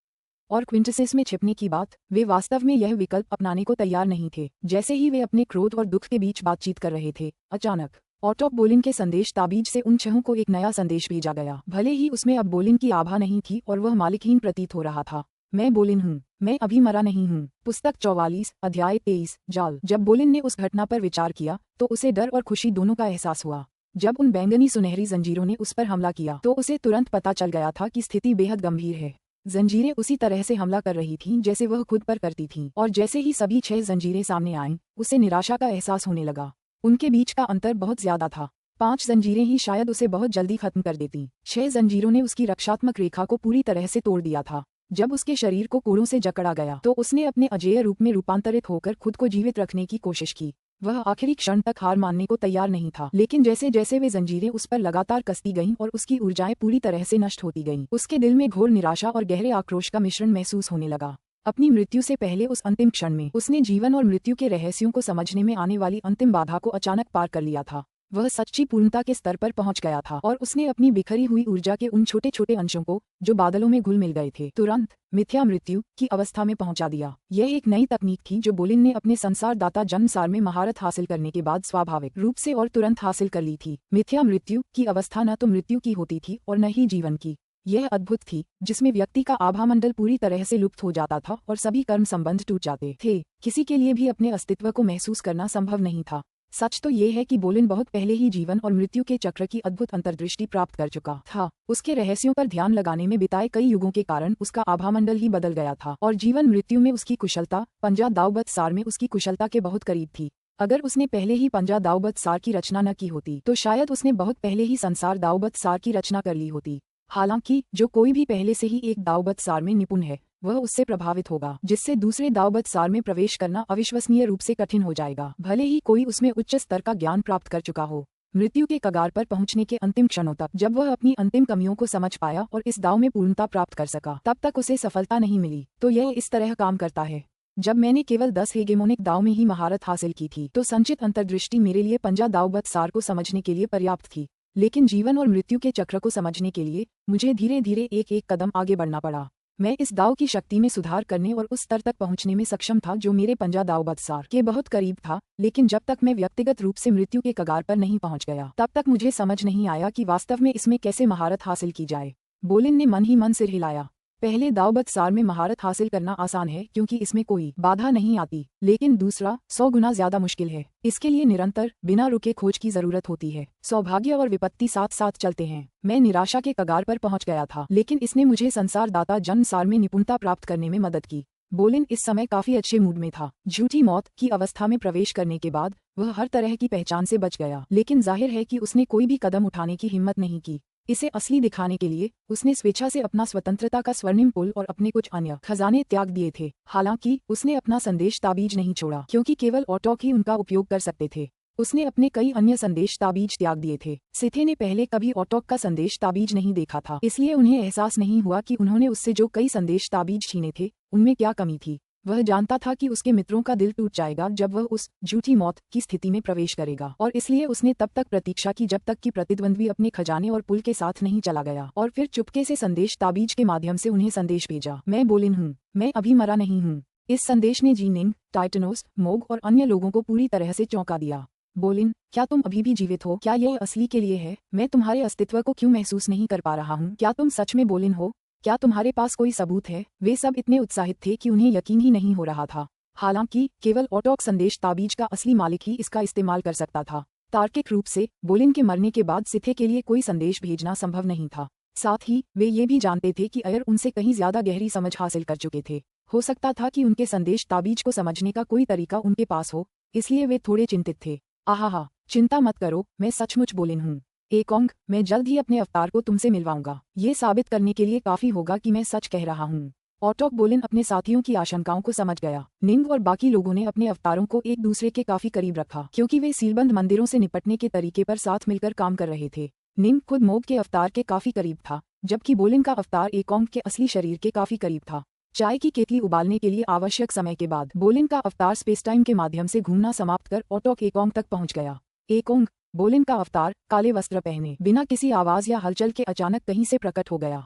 और क्विंटेसिस में छिपने की बात, वे वास्तव में यह विकल्प अपनाने को तैयार नहीं थे। जैसे ही वे अपने क्रोध और दुख के बीच बातचीत कर रहे थे, अचानक ऑटोक बोलिन के संदेश ताबीज से उन 6 को एक नया संदेश भेजा गया। भले ही उसमें अब बोलिन की आभा नहीं थी और वह मालिकहीन प्रतीत हो रहा था। मैं बोलिन हूँ, मैं अभी मरा नहीं हूँ। पुस्तक 44, अध्याय 23, जाल। जब बोलिन ने उस घटना पर विचार किया तो उसे डर और खुशी दोनों का एहसास हुआ। जब उन बैंगनी सुनहरी जंजीरों ने उस पर हमला किया तो उसे तुरंत पता चल गया था कि स्थिति बेहद गंभीर है। जंजीरें उसी तरह से हमला कर रही थीं जैसे वह खुद पर करती थीं, और जैसे ही सभी 6 जंजीरें सामने आईं, उसे निराशा का एहसास होने लगा। उनके बीच का अंतर बहुत ज्यादा था। 5 जंजीरें ही शायद उसे बहुत जल्दी खत्म कर देती। 6 जंजीरों ने उसकी रक्षात्मक रेखा को पूरी तरह से तोड़ दिया था। जब उसके शरीर को कोड़ों से जकड़ा गया तो उसने अपने अजेय रूप में रूपांतरित होकर खुद को जीवित रखने की कोशिश की। वह आखिरी क्षण तक हार मानने को तैयार नहीं था, लेकिन जैसे जैसे वे जंजीरें उस पर लगातार कसती गईं और उसकी ऊर्जाएं पूरी तरह से नष्ट होती गईं, उसके दिल में घोर निराशा और गहरे आक्रोश का मिश्रण महसूस होने लगा। अपनी मृत्यु से पहले उस अंतिम क्षण में उसने जीवन और मृत्यु के रहस्यों को समझने में आने वाली अंतिम बाधा को अचानक पार कर लिया था। वह सच्ची पूर्णता के स्तर पर पहुंच गया था और उसने अपनी बिखरी हुई ऊर्जा के उन छोटे छोटे अंशों को, जो बादलों में घुल मिल गए थे, तुरंत मिथ्या मृत्यु की अवस्था में पहुंचा दिया। यह एक नई तकनीक थी जो बोलिन ने अपने संसारदाता जन्मसार में महारत हासिल करने के बाद स्वाभाविक रूप से और तुरंत हासिल कर ली थी। मिथ्या मृत्यु की अवस्था न तो मृत्यु की होती थी और न ही जीवन की। यह अद्भुत थी, जिसमें व्यक्ति का आभामंडल पूरी तरह से लुप्त हो जाता था और सभी कर्म संबंध टूट जाते थे। किसी के लिए भी अपने अस्तित्व को महसूस करना संभव नहीं था। सच तो ये है कि बोलिन बहुत पहले ही जीवन और मृत्यु के चक्र की अद्भुत अंतर्दृष्टि प्राप्त कर चुका था। उसके रहस्यों पर ध्यान लगाने में बिताए कई युगों के कारण उसका आभामंडल ही बदल गया था और जीवन मृत्यु में उसकी कुशलता पंजा दावबत सार में उसकी कुशलता के बहुत करीब थी। अगर उसने पहले ही पंजा दावबत सार की रचना न की होती तो शायद उसने बहुत पहले ही संसार दावबत सार की रचना कर ली होती। हालांकि जो कोई भी पहले से ही एक दावबत सार में निपुण है, वह उससे प्रभावित होगा, जिससे दूसरे दावबत सार में प्रवेश करना अविश्वसनीय रूप से कठिन हो जाएगा, भले ही कोई उसमें उच्च स्तर का ज्ञान प्राप्त कर चुका हो। मृत्यु के कगार पर पहुंचने के अंतिम क्षणों तक। जब वह अपनी अंतिम कमियों को समझ पाया और इस दाव में पूर्णता प्राप्त कर सका, तब तक उसे सफलता नहीं मिली। तो यह इस तरह काम करता है। जब मैंने केवल 10 हेगेमोनिक दाव में ही महारत हासिल की थी, तो संचित अंतर्दृष्टि मेरे लिए पंजा दावबत सार को समझने के लिए पर्याप्त थी। लेकिन जीवन और मृत्यु के चक्र को समझने के लिए मुझे धीरे धीरे एक एक कदम आगे बढ़ना पड़ा। मैं इस दाव की शक्ति में सुधार करने और उस स्तर तक पहुंचने में सक्षम था जो मेरे पंजा दावबत सार के बहुत करीब था। लेकिन जब तक मैं व्यक्तिगत रूप से मृत्यु के कगार पर नहीं पहुंच गया, तब तक मुझे समझ नहीं आया कि वास्तव में इसमें कैसे महारत हासिल की जाए। बोलिन ने मन ही मन सिर हिलाया। पहले दावबत सार में महारत हासिल करना आसान है क्योंकि इसमें कोई बाधा नहीं आती, लेकिन दूसरा 100 गुना ज्यादा मुश्किल है। इसके लिए निरंतर बिना रुके खोज की जरूरत होती है। सौभाग्य और विपत्ति साथ साथ चलते हैं। मैं निराशा के कगार पर पहुंच गया था, लेकिन इसने मुझे संसार दाता जन्म सार में निपुणता प्राप्त करने में मदद की। बोलिन इस समय काफी अच्छे मूड में था। झूठी मौत की अवस्था में प्रवेश करने के बाद वह हर तरह की पहचान से बच गया, लेकिन जाहिर है कि उसने कोई भी कदम उठाने की हिम्मत नहीं की। इसे असली दिखाने के लिए उसने स्वेच्छा से अपना स्वतंत्रता का स्वर्णिम पुल और अपने कुछ अन्य खजाने त्याग दिए थे। हालांकि उसने अपना संदेश ताबीज नहीं छोड़ा, क्योंकि केवल ऑटोक ही उनका उपयोग कर सकते थे। उसने अपने कई अन्य संदेश ताबीज त्याग दिए थे। सिथे ने पहले कभी ऑटोक का संदेश ताबीज नहीं देखा था, इसलिए उन्हें एहसास नहीं हुआ कि उन्होंने उससे जो कई संदेश ताबीज छीने थे उनमें क्या कमी थी। वह जानता था कि उसके मित्रों का दिल टूट जाएगा जब वह उस झूठी मौत की स्थिति में प्रवेश करेगा, और इसलिए उसने तब तक प्रतीक्षा की जब तक कि प्रतिद्वंद्वी अपने खजाने और पुल के साथ नहीं चला गया, और फिर चुपके से संदेश ताबीज के माध्यम से उन्हें संदेश भेजा। मैं बोलिन हूँ, मैं अभी मरा नहीं हूँ। इस संदेश ने जीनिंग, टाइटनोस, मोग और अन्य लोगों को पूरी तरह से चौंका दिया। बोलिन, क्या तुम अभी भी जीवित हो? क्या यह असली के लिए है? मैं तुम्हारे अस्तित्व को क्यों महसूस नहीं कर पा रहा हूँ? क्या तुम सच में बोलिन हो? क्या तुम्हारे पास कोई सबूत है? वे सब इतने उत्साहित थे कि उन्हें यकीन ही नहीं हो रहा था। हालांकि केवल ऑटोक संदेश ताबीज का असली मालिक ही इसका इस्तेमाल कर सकता था। तार्किक रूप से बोलिन के मरने के बाद सिथे के लिए कोई संदेश भेजना संभव नहीं था। साथ ही वे ये भी जानते थे कि अयर उनसे कहीं ज्यादा गहरी समझ हासिल कर चुके थे। हो सकता था कि उनके संदेश ताबीज को समझने का कोई तरीका उनके पास हो, इसलिए वे थोड़े चिंतित थे। आहा, चिंता मत करो, मैं सचमुच बोलिन हूँ। एकोंग, मैं जल्द ही अपने अवतार को तुमसे मिलवाऊंगा। ये साबित करने के लिए काफी होगा कि मैं सच कह रहा हूँ। ऑटोक बोलिन अपने साथियों की आशंकाओं को समझ गया। निंग और बाकी लोगों ने अपने अवतारों को एक दूसरे के काफी करीब रखा, क्योंकि वे सीलबंद मंदिरों से निपटने के तरीके पर साथ मिलकर काम कर रहे थे। निंग खुद मोग के अवतार के काफी करीब था, जबकि बोलिन का अवतार एकोंग के असली शरीर के काफी करीब था। चाय की केतली उबालने के लिए आवश्यक समय के बाद बोलिन का अवतार स्पेस टाइम के माध्यम से घूमना समाप्त कर ऑटोक एकोंग तक पहुंच गया। एकोंग, बोलिन का अवतार, काले वस्त्र पहने बिना किसी आवाज या हलचल के अचानक कहीं से प्रकट हो गया।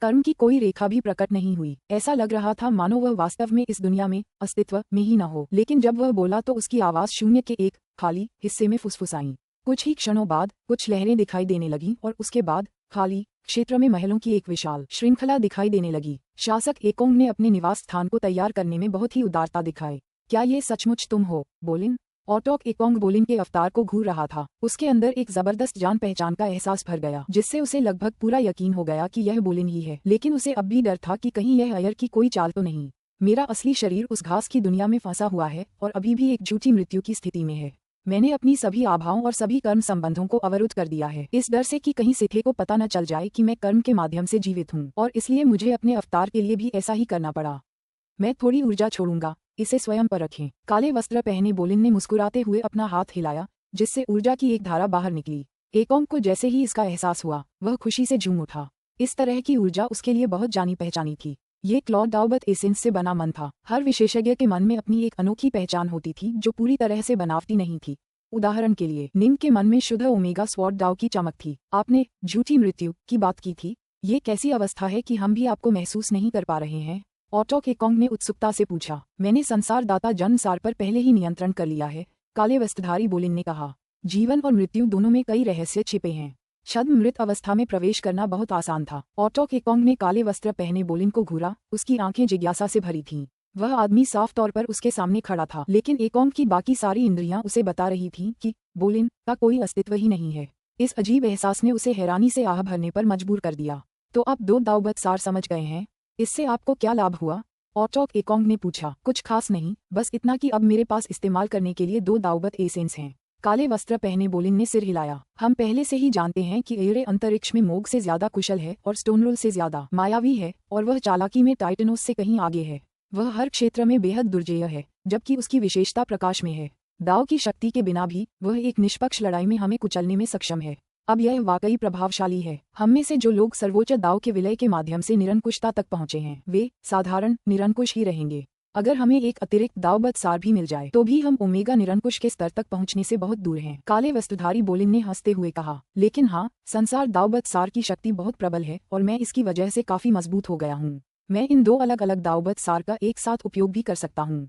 कर्म की कोई रेखा भी प्रकट नहीं हुई। ऐसा लग रहा था मानो वह वास्तव में इस दुनिया में अस्तित्व में ही न हो। लेकिन जब वह बोला तो उसकी आवाज शून्य के एक खाली हिस्से में फुसफुसाई। कुछ ही क्षणों बाद कुछ लहरें दिखाई देने लगीं और उसके बाद खाली क्षेत्र में महलों की एक विशाल श्रृंखला दिखाई देने लगी। शासक एकोंग ने अपने निवास स्थान को तैयार करने में बहुत ही उदारता दिखाई। क्या ये सचमुच तुम हो, बोलिन? ऑटोक एकोंग बोलिन के अवतार को घूर रहा था। उसके अंदर एक जबरदस्त जान पहचान का एहसास भर गया, जिससे उसे लगभग पूरा यकीन हो गया कि यह बोलिन ही है। लेकिन उसे अब भी डर था कि कहीं यह अयर की कोई चाल तो नहीं। मेरा असली शरीर उस घास की दुनिया में फंसा हुआ है और अभी भी एक झूठी मृत्यु की स्थिति में है। मैंने अपनी सभी आभाओं और सभी कर्म संबंधों को अवरुद्ध कर दिया है, इस डर से कि कहीं सिथे को पता न चल जाए कि मैं कर्म के माध्यम से जीवित हूँ, और इसलिए मुझे अपने अवतार के लिए भी ऐसा ही करना पड़ा। मैं थोड़ी ऊर्जा छोड़ूंगा, इसे स्वयं पर रखें। काले वस्त्र पहने बोलिन ने मुस्कुराते हुए अपना हाथ हिलाया, जिससे ऊर्जा की एक धारा बाहर निकली। एकोंग को जैसे ही इसका एहसास हुआ, वह खुशी से झूम उठा। इस तरह की ऊर्जा उसके लिए बहुत जानी पहचानी थी। ये क्लॉड दावबत एसेंस से बना मन था। हर विशेषज्ञ के मन में अपनी एक अनोखी पहचान होती थी जो पूरी तरह से बनावटी नहीं थी। उदाहरण के लिए निंग के मन में शुद्ध ओमेगा स्वॉर्ड दाव की चमक थी। आपने झूठी मृत्यु की बात की थी। ये कैसी अवस्था है कि हम भी आपको महसूस नहीं कर पा रहे हैं? ऑटोक एकोंग ने उत्सुकता से पूछा। मैंने संसार दाता जन्मसार पर पहले ही नियंत्रण कर लिया है, काले वस्त्रधारी बोलिन ने कहा। जीवन और मृत्यु दोनों में कई रहस्य छिपे हैं। छद्म मृत अवस्था में प्रवेश करना बहुत आसान था। ऑटोक एकोंग ने काले वस्त्र पहने बोलिन को घूरा। उसकी आंखें जिज्ञासा से भरी थीं। वह आदमी साफ तौर पर उसके सामने खड़ा था, लेकिन एकोंग की बाकी सारी इंद्रियां उसे बता रही थीं कि बोलिन का कोई अस्तित्व ही नहीं है। इस अजीब एहसास ने उसे हैरानी से आह भरने पर मजबूर कर दिया। तो आप दो दावबत सार समझ गए हैं? इससे आपको क्या लाभ हुआ? ऑटोक एकोंग ने पूछा। कुछ खास नहीं, बस इतना कि अब मेरे पास इस्तेमाल करने के लिए दो दावबत एसेंस हैं। काले वस्त्र पहने बोलिन ने सिर हिलाया। हम पहले से ही जानते हैं कि एरे अंतरिक्ष में मोग से ज्यादा कुशल है और स्टोनरोल से ज्यादा मायावी है, और वह चालाकी में टाइटनोस से कहीं आगे है। वह हर क्षेत्र में बेहद दुर्जेय है, जबकि उसकी विशेषता प्रकाश में है। दाव की शक्ति के बिना भी वह एक निष्पक्ष लड़ाई में हमें कुचलने में सक्षम है। अब यह वाकई प्रभावशाली है। हम में से जो लोग सर्वोच्च दाव के विलय के माध्यम से निरंकुशता तक पहुंचे हैं वे साधारण निरंकुश ही रहेंगे। अगर हमें एक अतिरिक्त दावबद्ध सार भी मिल जाए तो भी हम ओमेगा निरंकुश के स्तर तक पहुंचने से बहुत दूर हैं। काले वस्त्रधारी बोलिन ने हंसते हुए कहा, लेकिन हाँ, संसार दावबद्ध सार की शक्ति बहुत प्रबल है और मैं इसकी वजह से काफी मजबूत हो गया हूँ। मैं इन दो अलग अलग दावबद्ध सार का एक साथ उपयोग भी कर सकता हूँ।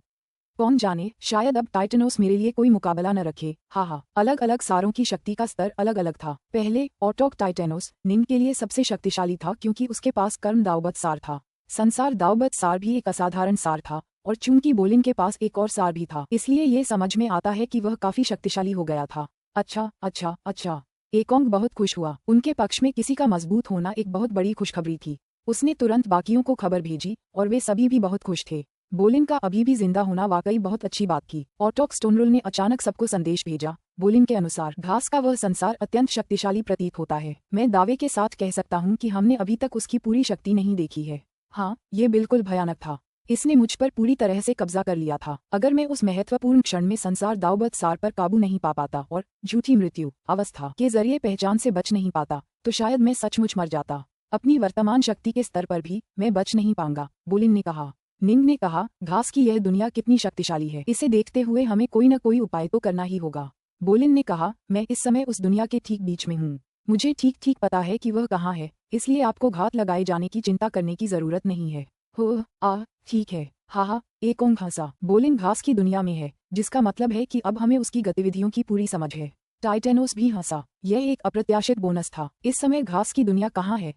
कौन जाने, शायद अब टाइटेनोस मेरे लिए कोई मुकाबला न रखे। हा, अलग अलग सारों की शक्ति का स्तर अलग अलग था। पहले ऑटोक टाइटेनोस निम्न के लिए सबसे शक्तिशाली था क्योंकि उसके पास कर्म दावबद्ध सार था। संसार दावबद्ध सार भी एक असाधारण सार था और चूंकि बोलिन के पास एक और सार भी था इसलिए ये समझ में आता है कि वह काफी शक्तिशाली हो गया था। अच्छा। एकोंग बहुत खुश हुआ। उनके पक्ष में किसी का मजबूत होना एक बहुत बड़ी खुशखबरी थी। उसने तुरंत बाकियों को खबर भेजी और वे सभी भी बहुत खुश थे। बोलिन का अभी भी जिंदा होना वाकई बहुत अच्छी बात थी। ऑटोक स्टोनरुल ने अचानक सबको संदेश भेजा। बोलिन के अनुसार घास का वह संसार अत्यंत शक्तिशाली प्रतीत होता है। मैं दावे के साथ कह सकता हूँ कि हमने अभी तक उसकी पूरी शक्ति नहीं देखी है। हाँ, ये बिल्कुल भयानक था। इसने मुझ पर पूरी तरह से कब्जा कर लिया था। अगर मैं उस महत्वपूर्ण क्षण में संसार दावबद्ध सार पर काबू नहीं पा पाता और झूठी मृत्यु अवस्था के जरिए पहचान से बच नहीं पाता तो शायद मैं सचमुच मर जाता। अपनी वर्तमान शक्ति के स्तर पर भी मैं बच नहीं पाऊंगा, बोलिन ने कहा। निंग ने कहा, घास की यह दुनिया कितनी शक्तिशाली है, इसे देखते हुए हमें कोई न कोई उपाय तो करना ही होगा। बोलिन ने कहा, मैं इस समय उस दुनिया के ठीक बीच में हूँ। मुझे ठीक पता है कि वह कहाँ है, इसलिए आपको घात लगाए जाने की चिंता करने की जरूरत नहीं है। हो ठीक है। हा, एकोंग हंसा। बोलिन घास की दुनिया में है, जिसका मतलब है कि अब हमें उसकी गतिविधियों की पूरी समझ है। टाइटेनोस भी हंसा। यह एक अप्रत्याशित बोनस था। इस समय घास की दुनिया कहाँ है?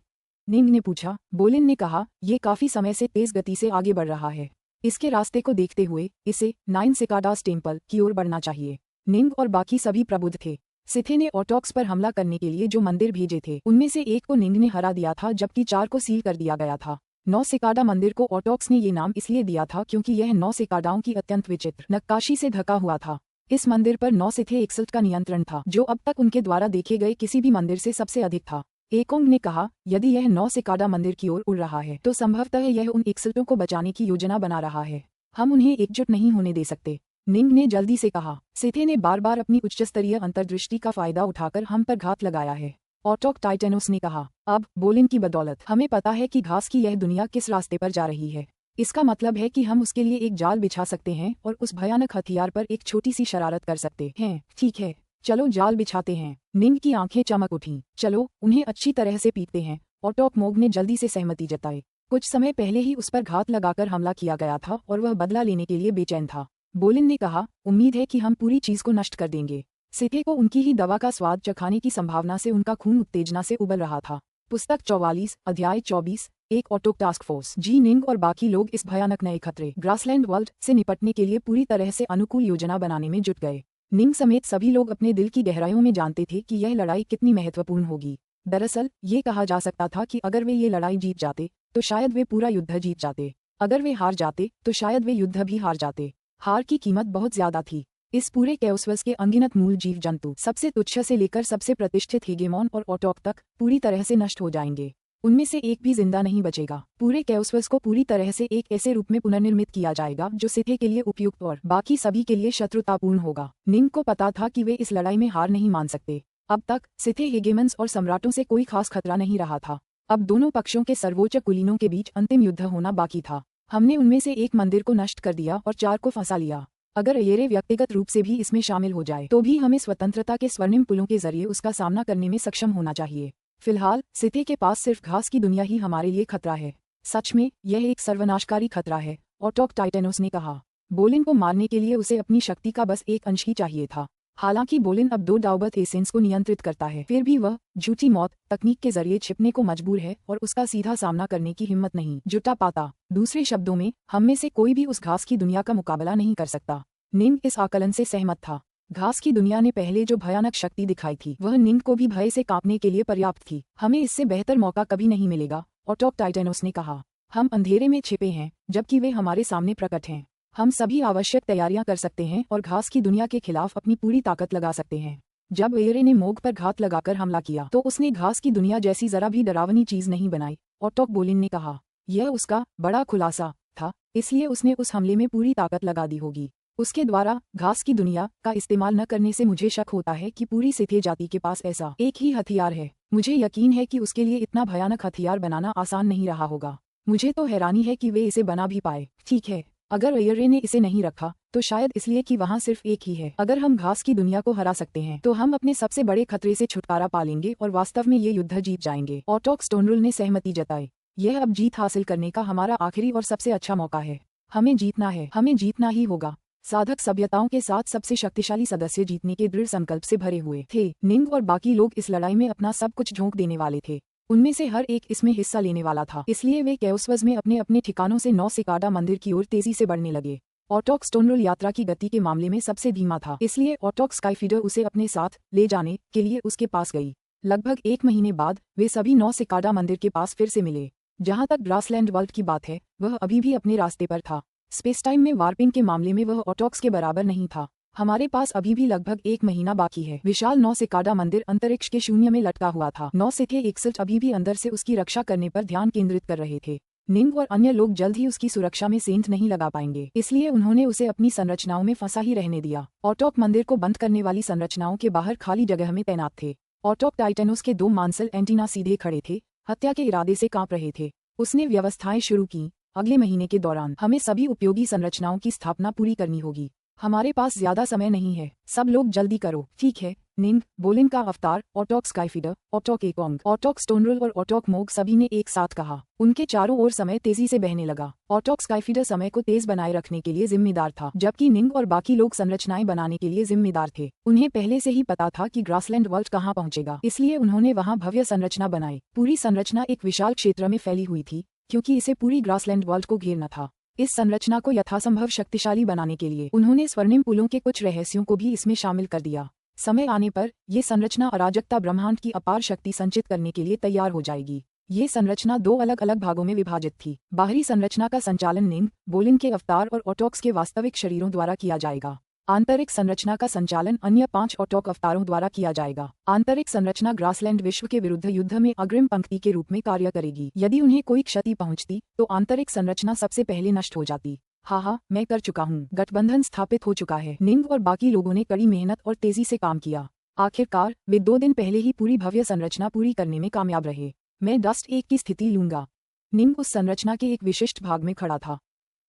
निंग ने पूछा। बोलिन ने कहा, ये काफी समय से तेज गति से आगे बढ़ रहा है। इसके रास्ते को देखते हुए इसे 9 सिकाडास टेम्पल की ओर बढ़ना चाहिए। निंग और बाकी सभी प्रबुद्ध थे। सिथे ने ऑटोक्स पर हमला करने के लिए जो मंदिर भेजे थे उनमें से एक को निंग ने हरा दिया था जबकि 4 को सील कर दिया गया था। 9 सिकाडा मंदिर को ऑटोक्स ने ये नाम इसलिए दिया था क्योंकि यह 9 सिकाडाओं की अत्यंत विचित्र नक्काशी से ढका हुआ था। इस मंदिर पर 9 सिथे एक्सल्ट का नियंत्रण था जो अब तक उनके द्वारा देखे गए किसी भी मंदिर से सबसे अधिक था। एकोंग ने कहा, यदि यह 9 सिकाडा मंदिर की ओर उड़ रहा है तो संभवतः यह उन एक्सल्टों को बचाने की योजना बना रहा है। हम उन्हें एकजुट नहीं होने दे सकते। निंग ने जल्दी से कहा। सिथे ने बार बार अपनी उच्चस्तरीय अंतर्दृष्टि का फायदा उठाकर हम पर घात लगाया है। ऑटोक टाइटेनोस ने कहा, अब बोलिन की बदौलत हमें पता है कि घास की यह दुनिया किस रास्ते पर जा रही है। इसका मतलब है कि हम उसके लिए एक जाल बिछा सकते हैं और उस भयानक हथियार पर एक छोटी सी शरारत कर सकते हैं। ठीक है, चलो जाल बिछाते हैं। निंग की आंखें चमक उठीं। चलो उन्हें अच्छी तरह से पीटते हैं। ऑटोक मोग ने जल्दी से सहमति जताई। कुछ समय पहले ही उस पर घात लगाकर हमला किया गया था और वह बदला लेने के लिए बेचैन था। बोलिन ने कहा, उम्मीद है कि हम पूरी चीज को नष्ट कर देंगे। सिथे को उनकी ही दवा का स्वाद चखाने की संभावना से उनका खून उत्तेजना से उबल रहा था। पुस्तक 44 अध्याय 24 एक ऑटोक टास्क फोर्स। जी निंग और बाकी लोग इस भयानक नए खतरे ग्रासलैंड वर्ल्ड से निपटने के लिए पूरी तरह से अनुकूल योजना बनाने में जुट गए। निंग समेत सभी लोग अपने दिल की गहराइयों में जानते थे कि यह लड़ाई कितनी महत्वपूर्ण होगी। दरअसल ये कहा जा सकता था कि अगर वे ये लड़ाई जीत जाते तो शायद वे पूरा युद्ध जीत जाते। अगर वे हार जाते तो शायद वे युद्ध भी हार जाते। हार की कीमत बहुत ज्यादा थी। इस पूरे कैओसवर्स के अनगिनत मूल जीव जंतु सबसे तुच्छ से लेकर सबसे प्रतिष्ठित हेगेमॉन और ऑटोक तक पूरी तरह से नष्ट हो जाएंगे। उनमें से एक भी जिंदा नहीं बचेगा। पूरे कैओसवर्स को पूरी तरह से एक ऐसे रूप में पुनर्निर्मित किया जाएगा जो सिथे के लिए उपयुक्त और बाकी सभी के लिए शत्रुतापूर्ण होगा। निंग को पता था कि वे इस लड़ाई में हार नहीं मान सकते। अब तक सिथे हेगेमन्स और सम्राटों से कोई खास खतरा नहीं रहा था। अब दोनों पक्षों के सर्वोच्च कुलीनों के बीच अंतिम युद्ध होना बाकी था। हमने उनमें से एक मंदिर को नष्ट कर दिया और 4 को फंसा लिया। अगर येरे व्यक्तिगत रूप से भी इसमें शामिल हो जाए तो भी हमें स्वतंत्रता के स्वर्णिम पुलों के जरिए उसका सामना करने में सक्षम होना चाहिए। फिलहाल सिथे के पास सिर्फ घास की दुनिया ही हमारे लिए खतरा है। सच में यह एक सर्वनाशकारी खतरा है, ऑटोक टाइटेनोस ने कहा। बोलिन को मारने के लिए उसे अपनी शक्ति का बस एक अंश ही चाहिए था। हालांकि बोलिन अब 2 दावबद्ध एसेंस को नियंत्रित करता है, फिर भी वह झूठी मौत तकनीक के जरिए छिपने को मजबूर है और उसका सीधा सामना करने की हिम्मत नहीं जुटा पाता। दूसरे शब्दों में, हम में से कोई भी उस घास की दुनिया का मुकाबला नहीं कर सकता। निंग इस आकलन से सहमत था। घास की दुनिया ने पहले जो भयानक शक्ति दिखाई थी वह निंग को भी भय से कांपने के लिए पर्याप्त थी। हमें इससे बेहतर मौका कभी नहीं मिलेगा, ऑटोक टाइटेनोस ने कहा। हम अंधेरे में छिपे हैं जबकि वे हमारे सामने प्रकट हैं। हम सभी आवश्यक तैयारियां कर सकते हैं और घास की दुनिया के खिलाफ अपनी पूरी ताकत लगा सकते हैं। जब येरे ने मोग पर घात लगाकर हमला किया तो उसने घास की दुनिया जैसी जरा भी डरावनी चीज नहीं बनाई, ऑटोक बोलिन ने कहा। यह उसका बड़ा खुलासा था, इसलिए उसने उस हमले में पूरी ताकत लगा दी होगी। उसके द्वारा घास की दुनिया का इस्तेमाल न करने से मुझे शक होता है कि पूरी सिथे जाति के पास ऐसा एक ही हथियार है। मुझे यकीन है कि उसके लिए इतना भयानक हथियार बनाना आसान नहीं रहा होगा। मुझे तो हैरानी है कि वे इसे बना भी पाए। ठीक है, अगर एयरे ने इसे नहीं रखा तो शायद इसलिए कि वहाँ सिर्फ एक ही है। अगर हम घास की दुनिया को हरा सकते हैं तो हम अपने सबसे बड़े खतरे से छुटकारा पा लेंगे और वास्तव में ये युद्ध जीत जाएंगे। ऑटोक स्टोनरुल ने सहमति जताई। यह अब जीत हासिल करने का हमारा आखिरी और सबसे अच्छा मौका है। हमें जीतना है, हमें जीतना ही होगा। साधक सभ्यताओं के साथ सबसे शक्तिशाली सदस्य जीतने के दृढ़ संकल्प से भरे हुए थे। निंग और बाकी लोग इस लड़ाई में अपना सब कुछ झोंक देने वाले थे। उनमें से हर एक इसमें हिस्सा लेने वाला था। इसलिए वे कैओसवज में अपने अपने ठिकानों से 9 सिकाडा मंदिर की ओर तेजी से बढ़ने लगे। ऑटोक स्टोनरुल यात्रा की गति के मामले में सबसे धीमा था, इसलिए ऑटोक स्काईफीडर उसे अपने साथ ले जाने के लिए उसके पास गई। लगभग 1 महीने बाद वे सभी 9 सिकाडा मंदिर के पास फिर से मिले। जहां तक ग्रासलैंड वर्ल्ड की बात है, वह अभी भी अपने रास्ते पर था। स्पेस टाइम में वार्पिंग के मामले में वह ऑटोक्स के बराबर नहीं था। हमारे पास अभी भी लगभग 1 महीना बाकी है। विशाल 9 सिकाडा मंदिर अंतरिक्ष के शून्य में लटका हुआ था। 9 सिथे 61 अभी भी अंदर से उसकी रक्षा करने पर ध्यान केंद्रित कर रहे थे। निंग और अन्य लोग जल्द ही उसकी सुरक्षा में सेंध नहीं लगा पाएंगे, इसलिए उन्होंने उसे अपनी संरचनाओं में फंसा ही रहने दिया। ऑटोक मंदिर को बंद करने वाली संरचनाओं के बाहर खाली जगह में तैनात थे। ऑटोक टाइटेनोस के 2 मांसल एंटीना सीधे खड़े थे, हत्या के इरादे से कांप रहे थे। उसने व्यवस्थाएं शुरू की। अगले महीने के दौरान हमें सभी उपयोगी संरचनाओं की स्थापना पूरी करनी होगी। हमारे पास ज्यादा समय नहीं है, सब लोग जल्दी करो। ठीक है। निंग, बोलिन का अवतार, ऑटोक स्काईफीडर, ऑटोक एकोंग, ऑटोक स्टोनरुल और ऑटोक मोग सभी ने एक साथ कहा। उनके चारों ओर समय तेजी से बहने लगा। ऑटोक स्काईफीडर समय को तेज बनाए रखने के लिए जिम्मेदार था, जबकि निंग और बाकी लोग संरचनाएं बनाने के लिए जिम्मेदार थे। उन्हें पहले से ही पता था कि ग्रासलैंड वर्ल्ड कहाँ पहुंचेगा, इसलिए उन्होंने वहाँ भव्य संरचना बनाई। पूरी संरचना एक विशाल क्षेत्र में फैली हुई थी, क्योंकि इसे पूरी ग्रासलैंड वर्ल्ड को घेरना था। इस संरचना को यथासंभव शक्तिशाली बनाने के लिए उन्होंने स्वर्णिम पुलों के कुछ रहस्यों को भी इसमें शामिल कर दिया। समय आने पर ये संरचना अराजकता ब्रह्मांड की अपार शक्ति संचित करने के लिए तैयार हो जाएगी। ये संरचना 2 अलग अलग भागों में विभाजित थी। बाहरी संरचना का संचालन निंग, बोलिन के अवतार और ऑटोक्स के वास्तविक शरीरों द्वारा किया जाएगा। आंतरिक संरचना का संचालन अन्य 5 ऑटोक अवतारों द्वारा किया जाएगा। आंतरिक संरचना ग्रासलैंड विश्व के विरुद्ध युद्ध में अग्रिम पंक्ति के रूप में कार्य करेगी। यदि उन्हें कोई क्षति पहुंचती तो आंतरिक संरचना सबसे पहले नष्ट हो जाती। हाँ, मैं कर चुका हूँ। गठबंधन स्थापित हो चुका है। निंग और बाकी लोगों ने कड़ी मेहनत और तेजी से काम किया। आखिरकार वे 2 दिन पहले ही पूरी भव्य संरचना पूरी करने में कामयाब रहे। मैं डस्ट 1 की स्थिति लूंगा। निंग उस संरचना के एक विशिष्ट भाग में खड़ा था।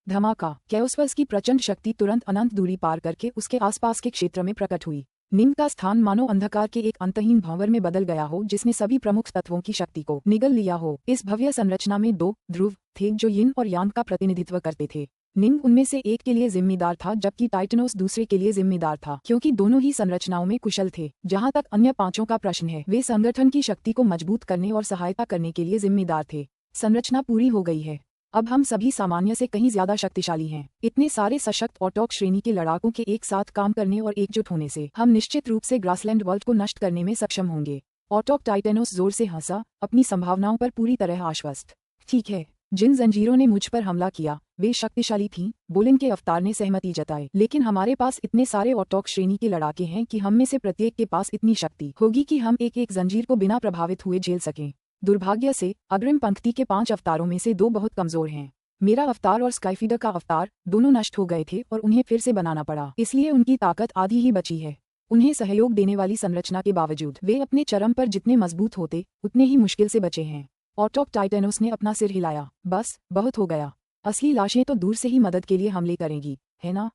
धमाका! कैओसवर्स की प्रचंड शक्ति तुरंत अनंत दूरी पार करके उसके आसपास के क्षेत्र में प्रकट हुई। निंग का स्थान मानो अंधकार के एक अंतहीन भंवर में बदल गया हो, जिसने सभी प्रमुख तत्वों की शक्ति को निगल लिया हो। इस भव्य संरचना में 2 ध्रुव थे जो यिन और यांग का प्रतिनिधित्व करते थे। निंग उनमें से एक के लिए जिम्मेदार था, जबकि टाइटनोस दूसरे के लिए जिम्मेदार था, क्योंकि दोनों ही संरचनाओं में कुशल थे। जहां तक अन्य 5 का प्रश्न है, वे संगठन की शक्ति को मजबूत करने और सहायता करने के लिए जिम्मेदार थे। संरचना पूरी हो गई है। अब हम सभी सामान्य से कहीं ज्यादा शक्तिशाली हैं। इतने सारे सशक्त ऑटोक श्रेणी के लड़ाकों के एक साथ काम करने और एकजुट होने से हम निश्चित रूप से ग्रासलैंड वर्ल्ड को नष्ट करने में सक्षम होंगे। ऑटोक टाइटेनोस जोर से हंसा, अपनी संभावनाओं पर पूरी तरह आश्वस्त। ठीक है, जिन जंजीरों ने मुझ पर हमला किया वे शक्तिशाली थीं, बोलिन के अवतार ने सहमति जताई। लेकिन हमारे पास इतने सारे ऑटोक श्रेणी के लड़ाके हैं कि हम में से प्रत्येक के पास इतनी शक्ति होगी कि हम एक एक जंजीर को बिना प्रभावित हुए झेल सकें। दुर्भाग्य से अग्रिम पंक्ति के 5 अवतारों में से 2 बहुत कमजोर हैं। मेरा अवतार और स्काईफीडर का अवतार दोनों नष्ट हो गए थे और उन्हें फिर से बनाना पड़ा, इसलिए उनकी ताकत आधी ही बची है। उन्हें सहयोग देने वाली संरचना के बावजूद वे अपने चरम पर जितने मजबूत होते उतने ही मुश्किल से बचे हैं। ऑटोक टाइटेनोस ने अपना सिर हिलाया। बस, बहुत हो गया। असली लाशें तो दूर से ही मदद के लिए हमले करेंगी, है ना?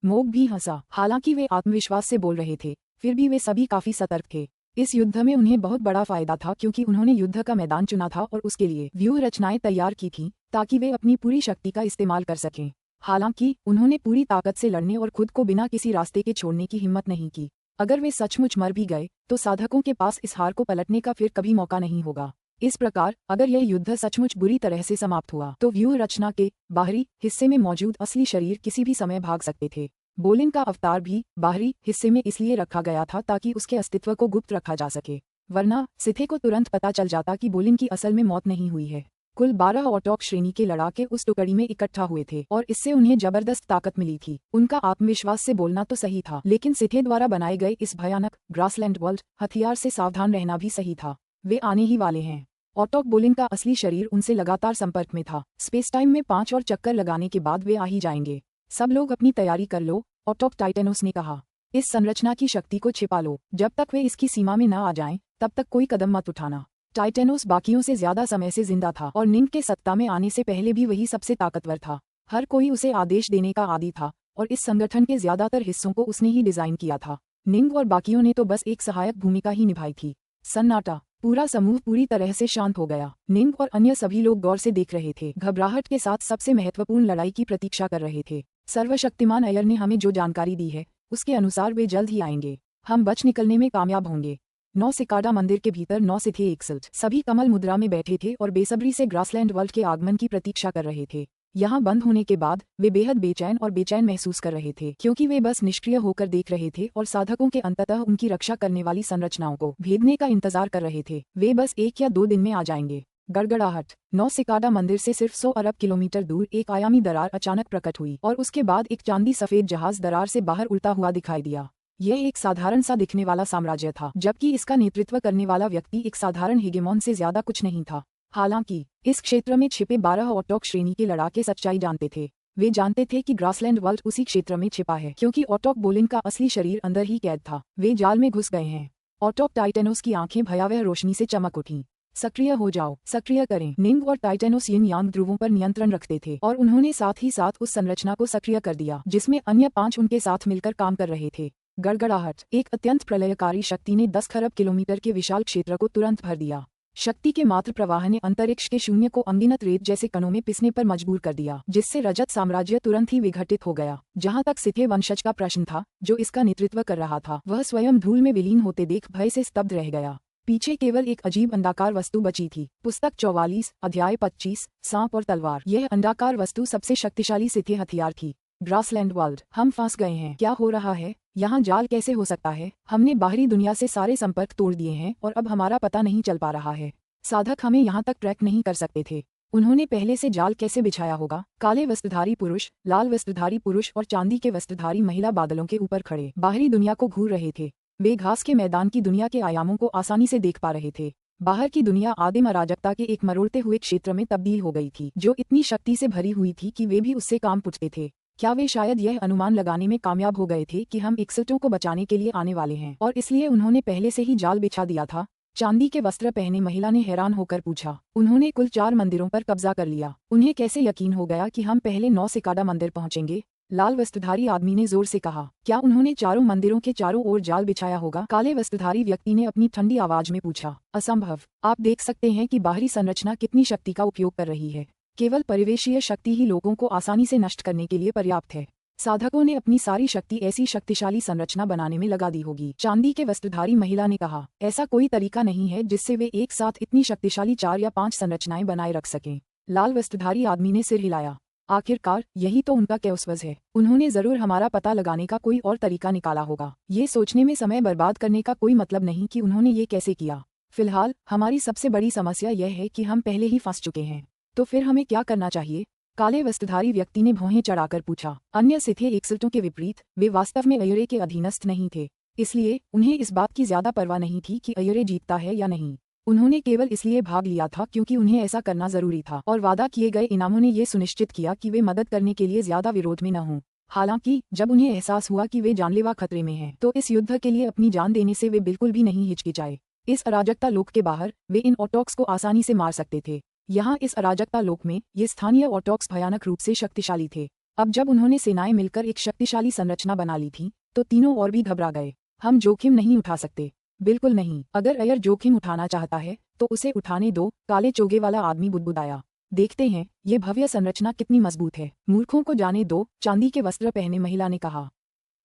मोग भी हंसा। हालांकि वे आत्मविश्वास से बोल रहे थे, फिर भी वे सभी काफी सतर्क थे। इस युद्ध में उन्हें बहुत बड़ा फायदा था, क्योंकि उन्होंने युद्ध का मैदान चुना था और उसके लिए व्यूह रचनाएं तैयार की थीं, ताकि वे अपनी पूरी शक्ति का इस्तेमाल कर सकें। हालांकि उन्होंने पूरी ताकत से लड़ने और खुद को बिना किसी रास्ते के छोड़ने की हिम्मत नहीं की। अगर वे सचमुच मर भी गए तो साधकों के पास इस हार को पलटने का फिर कभी मौका नहीं होगा। इस प्रकार अगर यह युद्ध सचमुच बुरी तरह से समाप्त हुआ तो व्यूह रचना के बाहरी हिस्से में मौजूद असली शरीर किसी भी समय भाग सकते थे। बोलिन का अवतार भी बाहरी हिस्से में इसलिए रखा गया था ताकि उसके अस्तित्व को गुप्त रखा जा सके, वरना सिथे को तुरंत पता चल जाता कि बोलिन की असल में मौत नहीं हुई है। कुल 12 ऑटोक श्रेणी के लड़ाके उस टुकड़ी में इकट्ठा हुए थे और इससे उन्हें जबरदस्त ताकत मिली थी। उनका आत्मविश्वास से बोलना तो सही था, लेकिन सिथे द्वारा बनाए गए इस भयानक ग्रासलैंड वर्ल्ड हथियार से सावधान रहना भी सही था। वे आने ही वाले हैं। ऑटोक बोलिन का असली शरीर उनसे लगातार संपर्क में था। स्पेस टाइम में 5 और चक्कर लगाने के बाद वे आ ही जाएंगे। सब लोग अपनी तैयारी कर लो, ऑटोक टाइटेनोस ने कहा। इस संरचना की शक्ति को छिपा लो, जब तक वे इसकी सीमा में न आ जाएं, तब तक कोई कदम मत उठाना। टाइटेनोस बाकियों से ज्यादा समय से जिंदा था और निंग के सत्ता में आने से पहले भी वही सबसे ताकतवर था। हर कोई उसे आदेश देने का आदी था और इस संगठन के ज्यादातर हिस्सों को उसने ही डिजाइन किया था। निंग और बाकियों ने तो बस एक सहायक भूमिका ही निभाई थी। सन्नाटा, पूरा समूह पूरी तरह से शांत हो गया। निंग और अन्य सभी लोग गौर से देख रहे थे, घबराहट के साथ सबसे महत्वपूर्ण लड़ाई की प्रतीक्षा कर रहे थे। सर्वशक्तिमान अयर ने हमें जो जानकारी दी है उसके अनुसार वे जल्द ही आएंगे। हम बच निकलने में कामयाब होंगे। 9 सिकाडा मंदिर के भीतर 9 से थे एक्सल्ट। सभी कमल मुद्रा में बैठे थे और बेसब्री से ग्रासलैंड वर्ल्ड के आगमन की प्रतीक्षा कर रहे थे। यहाँ बंद होने के बाद वे बेहद बेचैन महसूस कर रहे थे, क्योंकि वे बस निष्क्रिय होकर देख रहे थे और साधकों के अंततः उनकी रक्षा करने वाली संरचनाओं को भेदने का इंतजार कर रहे थे। वे बस 1 या 2 दिन में आ जाएंगे। गड़गड़ाहट। 9 सिकाडा मंदिर से सिर्फ 100 अरब किलोमीटर दूर एक आयामी दरार अचानक प्रकट हुई और उसके बाद एक चांदी सफेद जहाज दरार से बाहर उड़ता हुआ दिखाई दिया। यह एक साधारण सा दिखने वाला साम्राज्य था, जबकि इसका नेतृत्व करने वाला व्यक्ति एक साधारण हेगेमॉन से ज्यादा कुछ नहीं था। हालांकि इस क्षेत्र में छिपे 12 ऑटोक श्रेणी के लड़ाके सच्चाई जानते थे। वे जानते थे कि ग्रासलैंड वर्ल्ड उसी क्षेत्र में छिपा है, क्योंकि ऑटोक बोलिन का असली शरीर अंदर ही कैद था। वे जाल में घुस गए हैं। ऑटोक टाइटेनोस की आंखें भयावह रोशनी से चमक उठीं। सक्रिय हो जाओ, सक्रिय करें। निंग और टाइटेनोस यिन यांग ध्रुवों पर नियंत्रण रखते थे और उन्होंने साथ ही साथ उस संरचना को सक्रिय कर दिया जिसमें अन्य 5 उनके साथ मिलकर काम कर रहे थे। गड़गड़ाहट। एक अत्यंत प्रलयकारी शक्ति ने 10 खरब किलोमीटर के विशाल क्षेत्र को तुरंत भर दिया। शक्ति के मात्र प्रवाह ने अंतरिक्ष के शून्य को अनगिनत रेत जैसे कणों में पिसने पर मजबूर कर दिया, जिससे रजत साम्राज्य तुरंत ही विघटित हो गया। जहां तक सिथे वंशज का प्रश्न था, जो इसका नेतृत्व कर रहा था, वह स्वयं धूल में विलीन होते देख भय से स्तब्ध रह गया। पीछे केवल एक अजीब अंडाकार वस्तु बची थी। पुस्तक 44, अध्याय 25, सांप और तलवार। यह अंडाकार वस्तु सबसे शक्तिशाली सिथे हथियार थी। ग्रासलैंड वर्ल्ड, हम फंस गए हैं। क्या हो रहा है? यहाँ जाल कैसे हो सकता है? हमने बाहरी दुनिया से सारे संपर्क तोड़ दिए हैं और अब हमारा पता नहीं चल पा रहा है। साधक हमें यहाँ तक ट्रैक नहीं कर सकते थे। उन्होंने पहले से जाल कैसे बिछाया होगा? काले वस्त्रधारी पुरुष, लाल वस्त्रधारी पुरुष और चांदी के वस्त्रधारी महिला बादलों के ऊपर खड़े बाहरी दुनिया को घूर रहे थे। वे घास के मैदान की दुनिया के आयामों को आसानी से देख पा रहे थे। बाहर की दुनिया आदिम अराजकता के एक मरोड़ते हुए क्षेत्र में तब्दील हो गई थी, जो इतनी शक्ति से भरी हुई थी कि वे भी उससे काम पूछते थे। क्या वे शायद यह अनुमान लगाने में कामयाब हो गए थे कि हम एक्सल्टों को बचाने के लिए आने वाले हैं और इसलिए उन्होंने पहले से ही जाल बिछा दिया था? चांदी के वस्त्र पहने महिला ने हैरान होकर पूछा। उन्होंने कुल 4 मंदिरों पर कब्जा कर लिया। उन्हें कैसे यकीन हो गया कि हम पहले 9 सिकाडा मंदिर पहुंचेंगे? लाल वस्त्रधारी आदमी ने जोर से कहा। क्या उन्होंने चारों मंदिरों के चारों ओर जाल बिछाया होगा? काले वस्त्रधारी व्यक्ति ने अपनी ठंडी आवाज में पूछा। असंभव। आप देख सकते हैं कि बाहरी संरचना कितनी शक्ति का उपयोग कर रही है। केवल परिवेशीय शक्ति ही लोगों को आसानी से नष्ट करने के लिए पर्याप्त है। साधकों ने अपनी सारी शक्ति ऐसी शक्तिशाली संरचना बनाने में लगा दी होगी। चांदी के वस्त्रधारी महिला ने कहा। ऐसा कोई तरीका नहीं है जिससे वे एक साथ इतनी शक्तिशाली 4 या 5 संरचनाएं बनाए रख सकें। लाल वस्त्रधारी आदमी ने सिर हिलाया। आखिरकार यही तो उनका क्योसवज है। उन्होंने जरूर हमारा पता लगाने का कोई और तरीका निकाला होगा। ये सोचने में समय बर्बाद करने का कोई मतलब नहीं कि उन्होंने ये कैसे किया। फिलहाल हमारी सबसे बड़ी समस्या यह है कि हम पहले ही फंस चुके हैं। तो फिर हमें क्या करना चाहिए? काले वस्त्रधारी व्यक्ति ने भौहें चढ़ाकर पूछा। अन्य सिथे एक्सल्टों के विपरीत वे वास्तव में अयरे के अधीनस्थ नहीं थे, इसलिए उन्हें इस बात की ज्यादा परवाह नहीं थी कि अयरे जीतता है या नहीं। उन्होंने केवल इसलिए भाग लिया था क्योंकि उन्हें ऐसा करना जरूरी था और वादा किए गए इनामों ने ये सुनिश्चित किया कि वे मदद करने के लिए ज्यादा विरोध में न हों। हालांकि जब उन्हें एहसास हुआ कि वे जानलेवा खतरे में हैं, तो इस युद्ध के लिए अपनी जान देने से वे बिल्कुल भी नहीं हिचकिचाए। इस अराजकता लोक के बाहर वे इन ऑटोक्स को आसानी से मार सकते थे। यहाँ इस अराजकता लोक में ये स्थानीय ऑटोक्स भयानक रूप से शक्तिशाली थे। अब जब उन्होंने सेनाएं मिलकर एक शक्तिशाली संरचना बना ली थी, तो तीनों और भी घबरा गए। हम जोखिम नहीं उठा सकते। बिल्कुल नहीं। अगर अयर जोखिम उठाना चाहता है तो उसे उठाने दो, काले चोगे वाला आदमी बुदबुदाया। देखते हैं ये भव्य संरचना कितनी मजबूत है। मूर्खों को जाने दो, चांदी के वस्त्र पहने महिला ने कहा।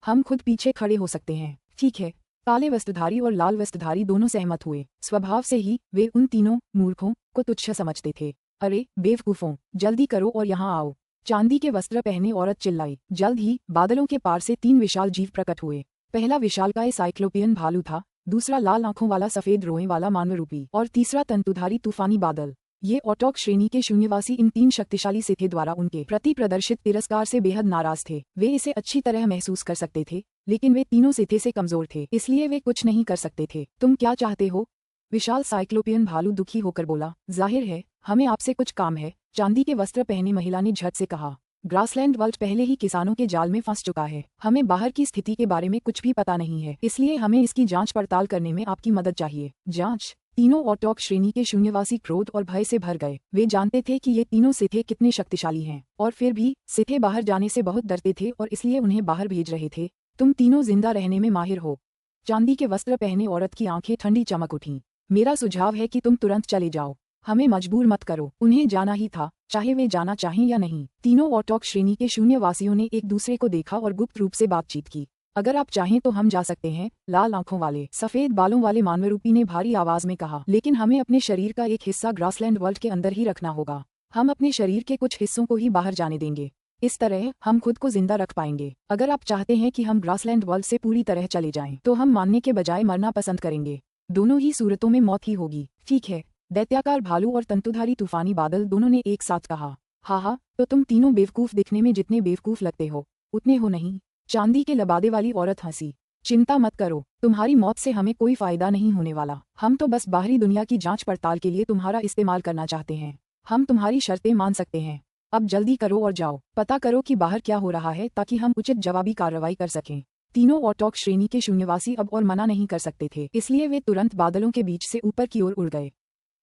हम खुद पीछे खड़े हो सकते हैं। ठीक है। काले वस्त्रधारी और लाल वस्त्रधारी दोनों सहमत हुए। स्वभाव से ही वे उन तीनों मूर्खों को तुच्छ समझते थे। अरे बेवकूफों, जल्दी करो और यहाँ आओ। चांदी के वस्त्र पहने औरत चिल्लाई। जल्द ही बादलों के पार से 3 विशाल जीव प्रकट हुए। पहला विशालकाय साइक्लोपियन भालू था, दूसरा लाल आंखों वाला सफेद रोएं वाला मानवरूपी और तीसरा तंतुधारी तूफानी बादल। ये ऑटोक श्रेणी के शून्यवासी इन 3 शक्तिशाली सिथे द्वारा उनके प्रति प्रदर्शित तिरस्कार से बेहद नाराज थे। वे इसे अच्छी तरह महसूस कर सकते थे, लेकिन वे तीनों सिथे से कमजोर थे, इसलिए वे कुछ नहीं कर सकते थे। तुम क्या चाहते हो? विशाल साइक्लोपियन भालू दुखी होकर बोला। जाहिर है हमें आपसे कुछ काम है, चांदी के वस्त्र पहने महिला ने झट से कहा। ग्रासलैंड वर्ल्ड पहले ही किसानों के जाल में फंस चुका है। हमें बाहर की स्थिति के बारे में कुछ भी पता नहीं है, इसलिए हमें इसकी जांच पड़ताल करने में आपकी मदद चाहिए। जांच। तीनों ऑटोक श्रेणी के शून्यवासी क्रोध और भय से भर गए। वे जानते थे कि ये तीनों सिथे कितने शक्तिशाली हैं, और फिर भी सिथे बाहर जाने से बहुत डरते थे और इसलिए उन्हें बाहर भेज रहे थे। तुम तीनों जिंदा रहने में माहिर हो। चांदी के वस्त्र पहने औरत की आंखें ठंडी चमक उठीं। मेरा सुझाव है कि तुम तुरंत चले जाओ। हमें मजबूर मत करो। उन्हें जाना ही था, चाहे वे जाना चाहें या नहीं। तीनों ऑटोक श्रेणी के शून्यवासियों ने एक दूसरे को देखा और गुप्त रूप से बातचीत की। अगर आप चाहें तो हम जा सकते हैं, लाल आंखों वाले सफेद बालों वाले मानवरूपी ने भारी आवाज में कहा। लेकिन हमें अपने शरीर का एक हिस्सा ग्रासलैंड वर्ल्ड के अंदर ही रखना होगा। हम अपने शरीर के कुछ हिस्सों को ही बाहर जाने देंगे। इस तरह हम खुद को जिंदा रख पाएंगे। अगर आप चाहते हैं कि हम ग्रासलैंड वर्ल्ड से पूरी तरह चले जाएं, तो हम मानने के बजाय मरना पसंद करेंगे। दोनों ही सूरतों में मौत ही होगी। ठीक है, दैत्याकार भालू और तंतुधारी तूफानी बादल दोनों ने एक साथ कहा। हाँ, तो तुम तीनों बेवकूफ दिखने में जितने बेवकूफ लगते हो उतने हो नहीं। चांदी के लबादे वाली औरत हंसी। चिंता मत करो, तुम्हारी मौत से हमें कोई फायदा नहीं होने वाला। हम तो बस बाहरी दुनिया की जांच पड़ताल के लिए तुम्हारा इस्तेमाल करना चाहते हैं। हम तुम्हारी शर्तें मान सकते हैं। अब जल्दी करो और जाओ, पता करो कि बाहर क्या हो रहा है ताकि हम उचित जवाबी कार्रवाई कर सकें। तीनों ऑटोक श्रेणी के शून्यवासी अब और मना नहीं कर सकते थे, इसलिए वे तुरंत बादलों के बीच से ऊपर की ओर उड़ गए।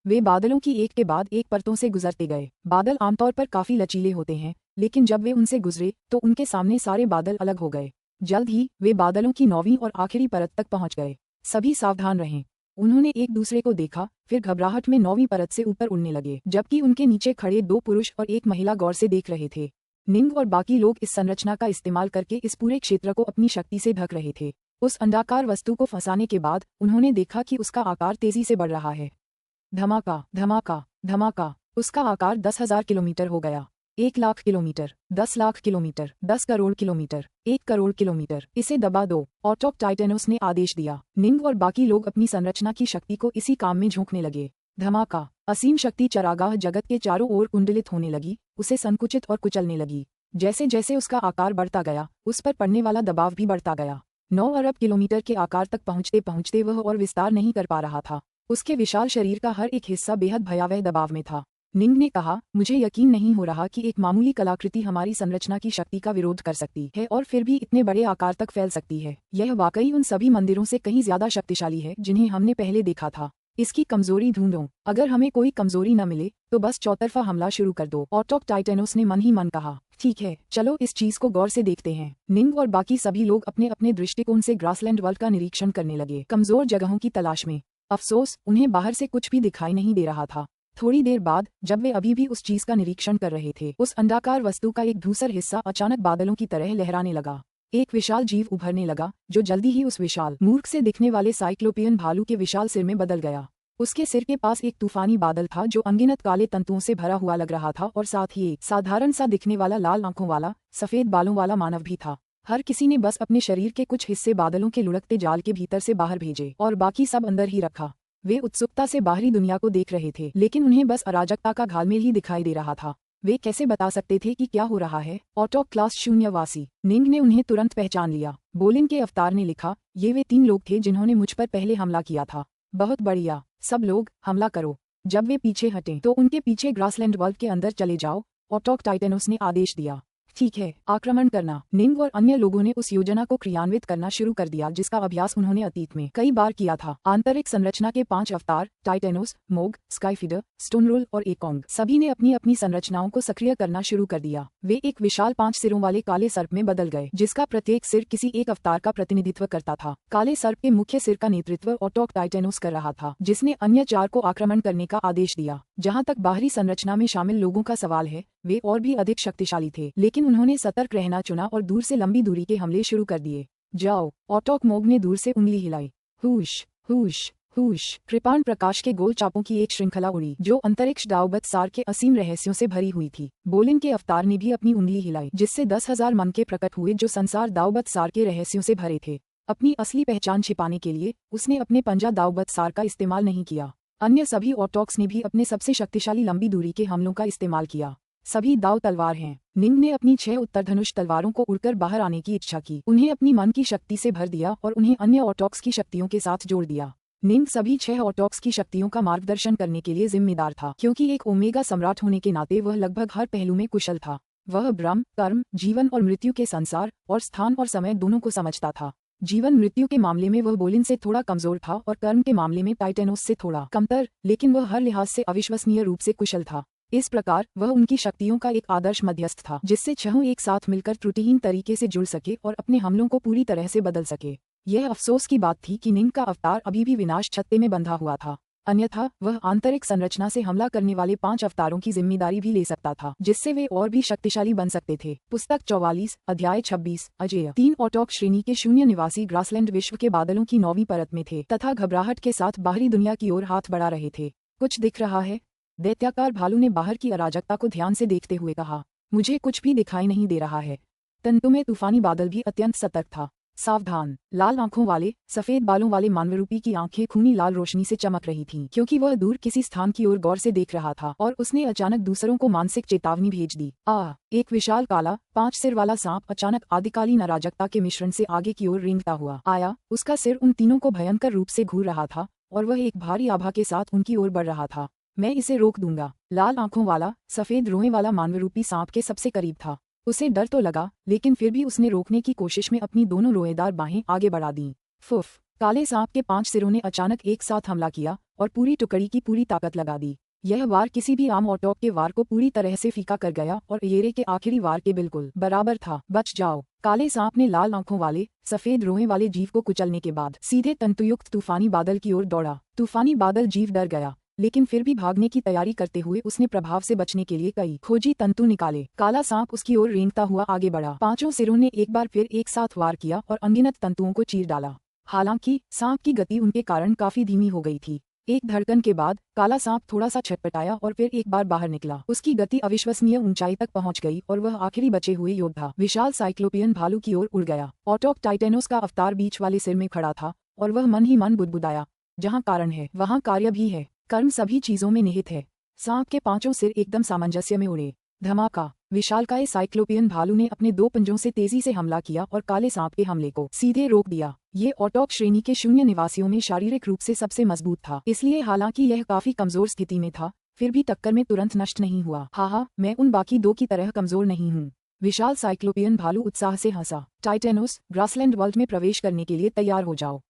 वे बादलों की एक के बाद एक परतों से गुजरते गए। बादल आमतौर पर काफी लचीले होते हैं, लेकिन जब वे उनसे गुजरे तो उनके सामने सारे बादल अलग हो गए। जल्द ही वे बादलों की 9वीं और आखिरी परत तक पहुंच गए। सभी सावधान रहें। उन्होंने एक दूसरे को देखा, फिर घबराहट में 9वीं परत से ऊपर उड़ने लगे, जबकि उनके नीचे खड़े 2 पुरुष और एक महिला गौर से देख रहे थे। निंग और बाकी लोग इस संरचना का इस्तेमाल करके इस पूरे क्षेत्र को अपनी शक्ति से ढक रहे थे। उस अंडाकार वस्तु को फंसाने के बाद उन्होंने देखा कि उसका आकार तेजी से बढ़ रहा है। धमाका, धमाका, धमाका। उसका आकार 10,000 किलोमीटर हो गया। 1 lakh kilometre, 10 lakh kilometre, 10 crore kilometre, 1 crore kilometre. इसे दबा दो, ऑटोक टाइटेनोस ने आदेश दिया। निंग और बाकी लोग अपनी संरचना की शक्ति को इसी काम में झोंकने लगे। धमाका। असीम शक्ति चरागाह जगत के चारों ओर कुंडलित होने लगी, उसे संकुचित और कुचलने लगी। जैसे जैसे उसका आकार बढ़ता गया, उस पर पड़ने वाला दबाव भी बढ़ता गया। 9 अरब किलोमीटर के आकार तक पहुंचते पहुंचते वह और विस्तार नहीं कर पा रहा था। उसके विशाल शरीर का हर एक हिस्सा बेहद भयावह दबाव में था। निंग ने कहा, मुझे यकीन नहीं हो रहा कि एक मामूली कलाकृति हमारी संरचना की शक्ति का विरोध कर सकती है और फिर भी इतने बड़े आकार तक फैल सकती है। यह वाकई उन सभी मंदिरों से कहीं ज्यादा शक्तिशाली है जिन्हें हमने पहले देखा था। इसकी कमजोरी ढूंढो। अगर हमें कोई कमजोरी न मिले तो बस चौतरफा हमला शुरू कर दो, ऑटोक टाइटेनोस ने मन ही मन कहा। ठीक है, चलो इस चीज को गौर से देखते हैं। निंग और बाकी सभी लोग अपने अपने दृष्टिकोण से ग्रासलैंड वर्ल्ड का निरीक्षण करने लगे, कमजोर जगहों की तलाश में। अफसोस, उन्हें बाहर से कुछ भी दिखाई नहीं दे रहा था। थोड़ी देर बाद, जब वे अभी भी उस चीज का निरीक्षण कर रहे थे, उस अंडाकार वस्तु का एक धूसर हिस्सा अचानक बादलों की तरह लहराने लगा। एक विशाल जीव उभरने लगा, जो जल्दी ही उस विशाल मूर्ख से दिखने वाले साइक्लोपियन भालू के विशाल सिर में बदल गया। उसके सिर के पास एक तूफानी बादल था जो अनगिनत काले तंतुओं से भरा हुआ लग रहा था, और साथ ही एक साधारण सा दिखने वाला लाल आंखों वाला सफेद बालों वाला मानव भी था। हर किसी ने बस अपने शरीर के कुछ हिस्से बादलों के लुढ़कते जाल के भीतर से बाहर भेजे और बाकी सब अंदर ही रखा। वे उत्सुकता से बाहरी दुनिया को देख रहे थे, लेकिन उन्हें बस अराजकता का घालमेल ही दिखाई दे रहा था। वे कैसे बता सकते थे कि क्या हो रहा है? ऑटोक क्लास शून्यवासी। निंग ने उन्हें तुरंत पहचान लिया। बोलिन के अवतार ने लिखा, ये वे 3 लोग थे जिन्होंने मुझ पर पहले हमला किया था। बहुत बढ़िया, सब लोग हमला करो। जब वे पीछे हटे तो उनके पीछे ग्रासलैंड वर्ल्ड के अंदर चले जाओ, ऑटोक टाइटेनोस ने आदेश दिया। ठीक है, आक्रमण करना। निंग और अन्य लोगों ने उस योजना को क्रियान्वित करना शुरू कर दिया जिसका अभ्यास उन्होंने अतीत में कई बार किया था। आंतरिक संरचना के 5 अवतार, टाइटेनोस, मोग, स्काईफीडर, स्टोनरूल और एकोंग, सभी ने अपनी अपनी संरचनाओं को सक्रिय करना शुरू कर दिया। वे एक विशाल 5 सिरों वाले काले सर्प में बदल गए, जिसका प्रत्येक सिर किसी एक अवतार का प्रतिनिधित्व करता था। काले सर्प के मुख्य सिर का नेतृत्व ऑटोक टाइटेनोस कर रहा था, जिसने अन्य 4 को आक्रमण करने का आदेश दिया। जहाँ तक बाहरी संरचना में शामिल लोगों का सवाल है, वे और भी अधिक शक्तिशाली थे, लेकिन उन्होंने सतर्क रहना चुना और दूर से लंबी दूरी के हमले शुरू कर दिए। जाओ, ऑटोक मोग ने दूर से उंगली हिलाई। हुश हुश हुश। कृपाण प्रकाश के गोल चापों की एक श्रृंखला उड़ी जो अंतरिक्ष दाऊबत सार के असीम रहस्यों से भरी हुई थी। बोलिन के अवतार ने भी अपनी उंगली हिलाई, जिससे 10,000 मन के प्रकट हुए जो संसार दाऊबत सार के रहस्यों से भरे थे। अपनी असली पहचान छिपाने के लिए उसने अपने पंजा दाऊबत सार का इस्तेमाल नहीं किया। अन्य सभी ऑटोक्स ने भी अपने सबसे शक्तिशाली लंबी दूरी के हमलों का इस्तेमाल किया। सभी दाव तलवार हैं। निंग ने अपनी 6 उत्तरधनुष तलवारों को उड़कर बाहर आने की इच्छा की, उन्हें अपनी मन की शक्ति से भर दिया और उन्हें अन्य ऑटोक्स की शक्तियों के साथ जोड़ दिया। निंग सभी 6 ऑटोक्स की शक्तियों का मार्गदर्शन करने के लिए जिम्मेदार था, क्योंकि एक ओमेगा सम्राट होने के नाते वह लगभग हर पहलू में कुशल था। वह ब्रह्म, कर्म, जीवन और मृत्यु के संसार और स्थान और समय दोनों को समझता था। जीवन मृत्यु के मामले में वह बोलिन से थोड़ा कमजोर था और कर्म के मामले में टाइटेनोस से थोड़ा कमतर, लेकिन वह हर लिहाज से अविश्वसनीय रूप से कुशल था। इस प्रकार वह उनकी शक्तियों का एक आदर्श मध्यस्थ था, जिससे छहों एक साथ मिलकर त्रुटिहीन तरीके से जुड़ सके और अपने हमलों को पूरी तरह से बदल सके। यह अफसोस की बात थी कि निंग का अवतार अभी भी विनाश छत्ते में बंधा हुआ था, अन्यथा वह आंतरिक संरचना से हमला करने वाले 5 अवतारों की जिम्मेदारी भी ले सकता था, जिससे वे और भी शक्तिशाली बन सकते थे। पुस्तक 44, अध्याय 26। अजेय 3 ऑटोक श्रेणी के शून्य निवासी ग्रासलैंड विश्व के बादलों की 9वीं परत में थे तथा घबराहट के साथ बाहरी दुनिया की ओर हाथ बढ़ा रहे थे। कुछ दिख रहा है? दैत्याकार भालू ने बाहर की अराजकता को ध्यान से देखते हुए कहा। मुझे कुछ भी दिखाई नहीं दे रहा है। तंतु में तूफानी बादल भी अत्यंत सतर्क था। सावधान! लाल आंखों वाले, सफेद बालों वाले मानवरूपी की आंखें खूनी लाल रोशनी से चमक रही थीं, क्योंकि वह दूर किसी स्थान की ओर गौर से देख रहा था और उसने अचानक दूसरों को मानसिक चेतावनी भेज दी। एक विशाल काला 5 सिर वाला सांप अचानक आदिकालीन अराजकता के मिश्रण से आगे की ओर रेंगता हुआ आया। उसका सिर उन तीनों को भयंकर रूप से घूर रहा था और वह एक भारी आभा के साथ उनकी ओर बढ़ रहा था। मैं इसे रोक दूंगा। लाल आंखों वाला, सफेद रोए वाला मानवरूपी सांप के सबसे करीब था। उसे डर तो लगा, लेकिन फिर भी उसने रोकने की कोशिश में अपनी दोनों रोएदार बाहें आगे बढ़ा दीं। फुफ! काले सांप के 5 सिरों ने अचानक एक साथ हमला किया और पूरी टुकड़ी की पूरी ताकत लगा दी। यह वार किसी भी आम ऑटोक के वार को पूरी तरह से फीका कर गया और येरे के आखिरी वार के बिल्कुल बराबर था। बच जाओ! काले सांप ने लाल आंखों वाले, सफेद रोए वाले जीव को कुचलने के बाद सीधे तंतुयुक्त तूफानी बादल की ओर दौड़ा। तूफानी बादल जीव डर गया, लेकिन फिर भी भागने की तैयारी करते हुए उसने प्रभाव से बचने के लिए कई खोजी तंतु निकाले। काला सांप उसकी ओर रेंगता हुआ आगे बढ़ा। 5 सिरों ने एक बार फिर एक साथ वार किया और अनगिनत तंतुओं को चीर डाला। हालांकि सांप की गति उनके कारण काफी धीमी हो गई थी। एक धड़कन के बाद काला सांप थोड़ा सा छटपटाया और फिर एक बार बाहर निकला। उसकी गति अविश्वसनीय ऊंचाई तक पहुंच गई और वह आखिरी बचे हुए योद्धा विशाल साइक्लोपियन भालू की ओर उड़ गया। ऑटोक टाइटेनोस का अवतार बीच वाले सिर में खड़ा था और वह मन ही मन बुदबुदाया, जहाँ कारण है वहाँ कार्य भी है। कर्म सभी चीजों में निहित है। सांप के 5 सिर एकदम सामंजस्य में उड़े। धमाका! विशालकाय साइक्लोपियन भालू ने अपने 2 पंजों से तेजी से हमला किया और काले सांप के हमले को सीधे रोक दिया। ये ऑटोक श्रेणी के शून्य निवासियों में शारीरिक रूप से सबसे मजबूत था, इसलिए हालांकि यह काफी कमजोर स्थिति में था, फिर भी टक्कर में तुरंत नष्ट नहीं हुआ। हाहा, मैं उन बाकी 2 की तरह कमजोर नहीं हूँ। विशाल साइक्लोपियन भालू उत्साह से हंसा। टाइटेनोस, ग्रासलैंड वर्ल्ड में प्रवेश करने के लिए तैयार हो जाओ।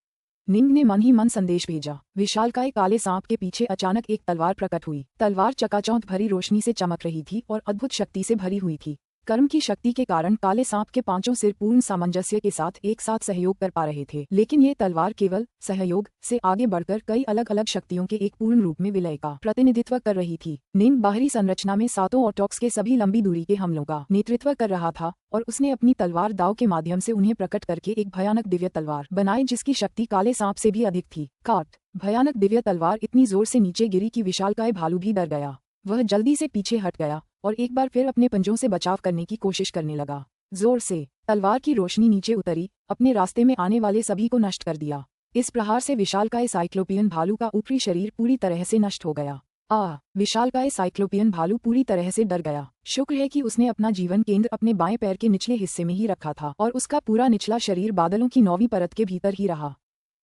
निंग ने मन ही मन संदेश भेजा। विशालकाय काले सांप के पीछे अचानक एक तलवार प्रकट हुई। तलवार चकाचौंध भरी रोशनी से चमक रही थी और अद्भुत शक्ति से भरी हुई थी। कर्म की शक्ति के कारण काले सांप के 5 सिर पूर्ण सामंजस्य के साथ एक साथ सहयोग कर पा रहे थे, लेकिन ये तलवार केवल सहयोग से आगे बढ़कर कई अलग अलग शक्तियों के एक पूर्ण रूप में विलय का प्रतिनिधित्व कर रही थी। निंग बाहरी संरचना में 7 ऑटोक्स के सभी लंबी दूरी के हमलों का नेतृत्व कर रहा था और उसने अपनी तलवार दाव के माध्यम से उन्हें प्रकट करके एक भयानक दिव्य तलवार बनाई, जिसकी शक्ति काले सांप से भी अधिक थी। काट! भयानक दिव्य तलवार इतनी जोर से नीचे गिरी कि विशालकाय भालू भी डर गया। वह जल्दी से पीछे हट गया और एक बार फिर अपने पंजों से बचाव करने की कोशिश करने लगा। जोर से तलवार की रोशनी नीचे उतरी, अपने रास्ते में आने वाले सभी को नष्ट कर दिया। इस प्रहार से विशालकाय साइक्लोपियन भालू का ऊपरी शरीर पूरी तरह से नष्ट हो गया। विशालकाय साइक्लोपियन भालू पूरी तरह से डर गया। शुक्र है कि उसने अपना जीवन केंद्र अपने बाएं पैर के निचले हिस्से में ही रखा था और उसका पूरा निचला शरीर बादलों की 9वीं परत के भीतर ही रहा।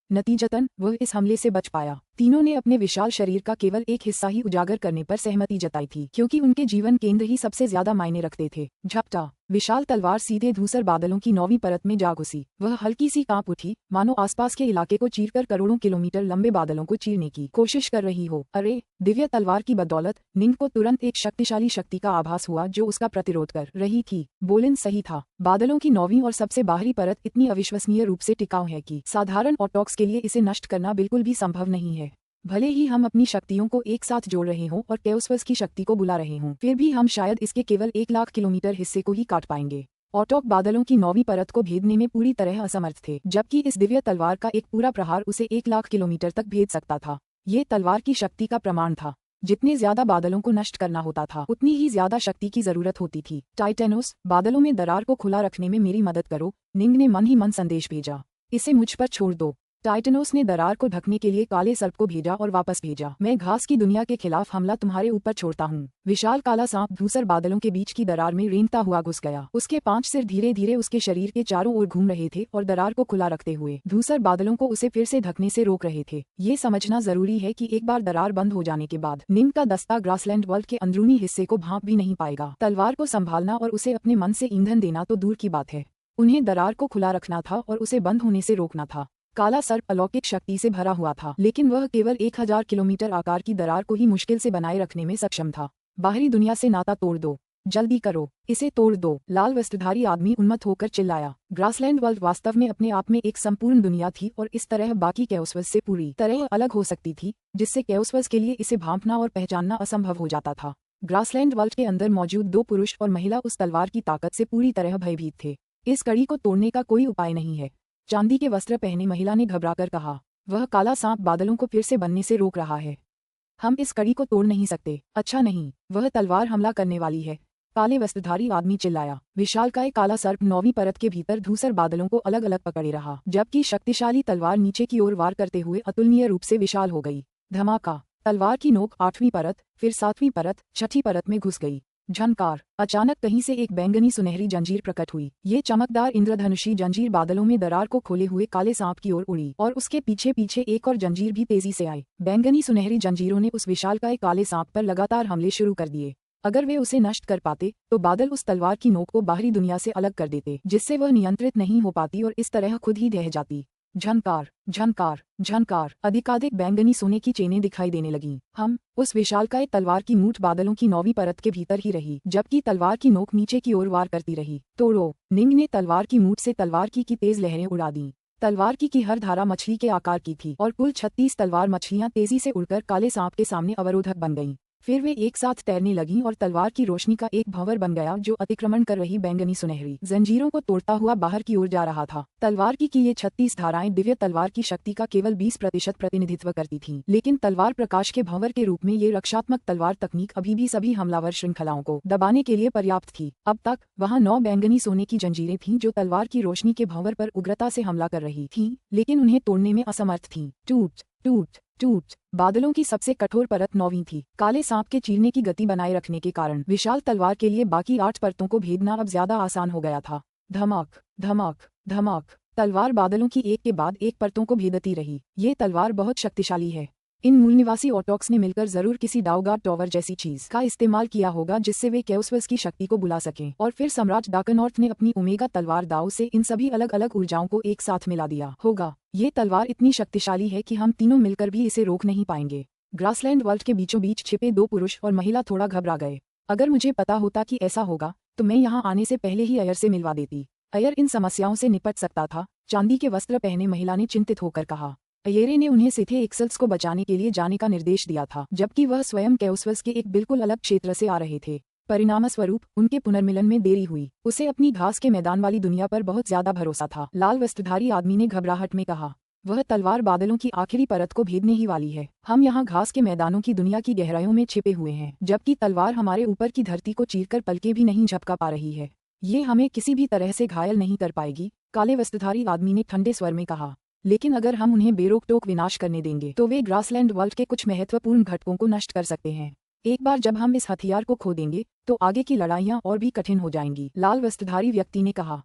नतीजतन वह इस हमले से बच पाया। तीनों ने अपने विशाल शरीर का केवल एक हिस्सा ही उजागर करने पर सहमति जताई थी, क्योंकि उनके जीवन केंद्र ही सबसे ज्यादा मायने रखते थे। झपटा! विशाल तलवार सीधे धूसर बादलों की 9वीं परत में जा घुसी। वह हल्की सी कांप उठी, मानो आसपास के इलाके को चीरकर करोड़ों किलोमीटर लंबे बादलों को चीरने की कोशिश कर रही हो। अरे! दिव्य तलवार की बदौलत निंग को तुरंत एक शक्तिशाली शक्ति का आभास हुआ जो उसका प्रतिरोध कर रही थी। बोलिन सही था। बादलों की 9वीं और सबसे बाहरी परत इतनी अविश्वसनीय रूप से टिकाऊ है कि साधारण ऑटोक्स के लिए इसे नष्ट करना बिल्कुल भी संभव नहीं है। भले ही हम अपनी शक्तियों को एक साथ जोड़ रहे हों और केओस्वर्स की शक्ति को बुला रहे हों, फिर भी हम शायद इसके केवल 1 लाख किलोमीटर हिस्से को ही काट पाएंगे। ऑटोक बादलों की 9वीं परत को भेदने में पूरी तरह असमर्थ थे, जबकि इस दिव्य तलवार का एक पूरा प्रहार उसे 1 लाख किलोमीटर तक भेद सकता था। ये तलवार की शक्ति का प्रमाण था। जितने ज्यादा बादलों को नष्ट करना होता था, उतनी ही ज्यादा शक्ति की जरूरत होती थी। टाइटेनोस, बादलों में दरार को खुला रखने में मेरी मदद करो। निंग ने मन ही मन संदेश भेजा। इसे मुझ पर छोड़ दो। टाइटनोस ने दरार को ढकने के लिए काले सर्प को भेजा और वापस भेजा। मैं घास की दुनिया के खिलाफ हमला तुम्हारे ऊपर छोड़ता हूँ। विशाल काला सांप धूसर बादलों के बीच की दरार में रेंगता हुआ घुस गया। उसके 5 सिर धीरे धीरे उसके शरीर के चारों ओर घूम रहे थे और दरार को खुला रखते हुए धूसर बादलों को उसे फिर से ढकने से रोक रहे थे। ये समझना जरूरी है कि एक बार दरार बंद हो जाने के बाद नीम का दस्ता ग्रासलैंड वर्ल्ड के अंदरूनी हिस्से को भांप भी नहीं पाएगा। तलवार को संभालना और उसे अपने मन से ईंधन देना तो दूर की बात है, उन्हें दरार को खुला रखना था और उसे बंद होने से रोकना था। काला सर्प अलौकिक शक्ति से भरा हुआ था, लेकिन वह केवल 1000 किलोमीटर आकार की दरार को ही मुश्किल से बनाए रखने में सक्षम था। बाहरी दुनिया से नाता तोड़ दो, जल्दी करो, इसे तोड़ दो, लाल वस्त्रधारी आदमी उन्मत्त होकर चिल्लाया। ग्रासलैंड वर्ल्ड वास्तव में अपने आप में एक संपूर्ण दुनिया थी और इस तरह बाकी कैओसवर्स से पूरी तरह अलग हो सकती थी, जिससे कैओसवर्स के लिए इसे भांपना और पहचानना असंभव हो जाता था। ग्रासलैंड वर्ल्ड के अंदर मौजूद 2 पुरुष और महिला उस तलवार की ताकत से पूरी तरह भयभीत थे। इस कड़ी को तोड़ने का कोई उपाय नहीं है, चांदी के वस्त्र पहने महिला ने घबराकर कहा। वह काला सांप बादलों को फिर से बनने से रोक रहा है। हम इस कड़ी को तोड़ नहीं सकते। अच्छा नहीं, वह तलवार हमला करने वाली है, काले वस्त्रधारी आदमी चिल्लाया। विशालकाय काला सर्प 9वीं परत के भीतर धूसर बादलों को अलग अलग पकड़े रहा, जबकि शक्तिशाली तलवार नीचे की ओर वार करते हुए अतुलनीय रूप से विशाल हो गई। धमाका, तलवार की नोक 8वीं परत, फिर 7वीं परत, 6ठी परत में घुस गई। झनकार, अचानक कहीं से एक बैंगनी सुनहरी जंजीर प्रकट हुई। ये चमकदार इंद्रधनुषी जंजीर बादलों में दरार को खोले हुए काले सांप की ओर उड़ी और उसके पीछे पीछे एक और जंजीर भी तेजी से आई। बैंगनी सुनहरी जंजीरों ने उस विशालकाय काले सांप पर लगातार हमले शुरू कर दिए। अगर वे उसे नष्ट कर पाते तो बादल उस तलवार की नोक को बाहरी दुनिया से अलग कर देते, जिससे वह नियंत्रित नहीं हो पाती और इस तरह खुद ही ढह जाती। झनकार, झनकार, झनकार, अधिकाधिक बैंगनी सोने की चेनें दिखाई देने लगीं। उस विशालकाय तलवार की मूठ बादलों की 9वीं परत के भीतर ही रही, जबकि तलवार की नोक नीचे की ओर वार करती रही। तोड़ो, निंग ने तलवार की मूठ से तलवार की तेज लहरें उड़ा दी। तलवार की हर धारा मछली के आकार की थी और कुल 36 तलवार मछलियां तेजी से उड़कर काले सांप के सामने अवरोधक बन गईं। फिर वे एक साथ तैरने लगीं और तलवार की रोशनी का एक भंवर बन गया जो अतिक्रमण कर रही बैंगनी सुनहरी जंजीरों को तोड़ता हुआ बाहर की ओर जा रहा था। तलवार की ये 36 धाराएं दिव्य तलवार की शक्ति का केवल 20% प्रतिनिधित्व करती थीं, लेकिन तलवार प्रकाश के भंवर के रूप में ये रक्षात्मक तलवार तकनीक अभी भी सभी हमलावर श्रृंखलाओं को दबाने के लिए पर्याप्त थी। अब तक वहाँ 9 बैंगनी सोने की जंजीरें थीं जो तलवार की रोशनी के भंवर पर उग्रता से हमला कर रही थीं, लेकिन उन्हें तोड़ने में असमर्थ थीं। टूट टूट टूट, बादलों की सबसे कठोर परत 9वीं थी। काले सांप के चीरने की गति बनाए रखने के कारण विशाल तलवार के लिए बाकी 8 परतों को भेदना अब ज्यादा आसान हो गया था। धमाक धमाक धमाक, तलवार बादलों की एक के बाद एक परतों को भेदती रही। ये तलवार बहुत शक्तिशाली है। इन मूल निवासी ऑटोक्स ने मिलकर जरूर किसी डाउगार्ड टॉवर जैसी चीज का इस्तेमाल किया होगा जिससे वे कैओसवर्स की शक्ति को बुला सकें, और फिर सम्राट डार्कनॉर्थ ने अपनी ओमेगा तलवार दाव से इन सभी अलग अलग ऊर्जाओं को एक साथ मिला दिया होगा। ये तलवार इतनी शक्तिशाली है कि हम तीनों मिलकर भी इसे रोक नहीं पाएंगे। ग्रासलैंड वर्ल्ड के बीचों बीच छिपे 2 पुरुष और महिला थोड़ा घबरा गए। अगर मुझे पता होता कि ऐसा होगा तो मैं यहाँ आने से पहले ही अयर से मिलवा देती। अयर इन समस्याओं से निपट सकता था, चांदी के वस्त्र पहने महिला ने चिंतित होकर कहा। अयेरे ने उन्हें सिथे एक्सल्स को बचाने के लिए जाने का निर्देश दिया था, जबकि वह स्वयं कैओसवर्स के एक बिल्कुल अलग क्षेत्र से आ रहे थे। परिणामस्वरूप उनके पुनर्मिलन में देरी हुई। उसे अपनी घास के मैदान वाली दुनिया पर बहुत ज्यादा भरोसा था। लाल वस्त्रधारी आदमी ने घबराहट में कहा। वह तलवार बादलों की आखिरी परत को भेदने ही वाली है। हम यहाँ घास के मैदानों की दुनिया की गहराइयों में छिपे हुए हैं, जबकि तलवार हमारे ऊपर की धरती को चीरकर पलके भी नहीं झपका पा रही है। ये हमें किसी भी तरह से घायल नहीं कर पाएगी, काले वस्त्रधारी आदमी ने ठंडे स्वर में कहा। लेकिन अगर हम उन्हें बेरोक टोक विनाश करने देंगे तो वे ग्रासलैंड वर्ल्ड के कुछ महत्वपूर्ण घटकों को नष्ट कर सकते हैं। एक बार जब हम इस हथियार को खो देंगे तो आगे की लड़ाइयाँ और भी कठिन हो जाएंगी। लाल वस्त्रधारी व्यक्ति ने कहा।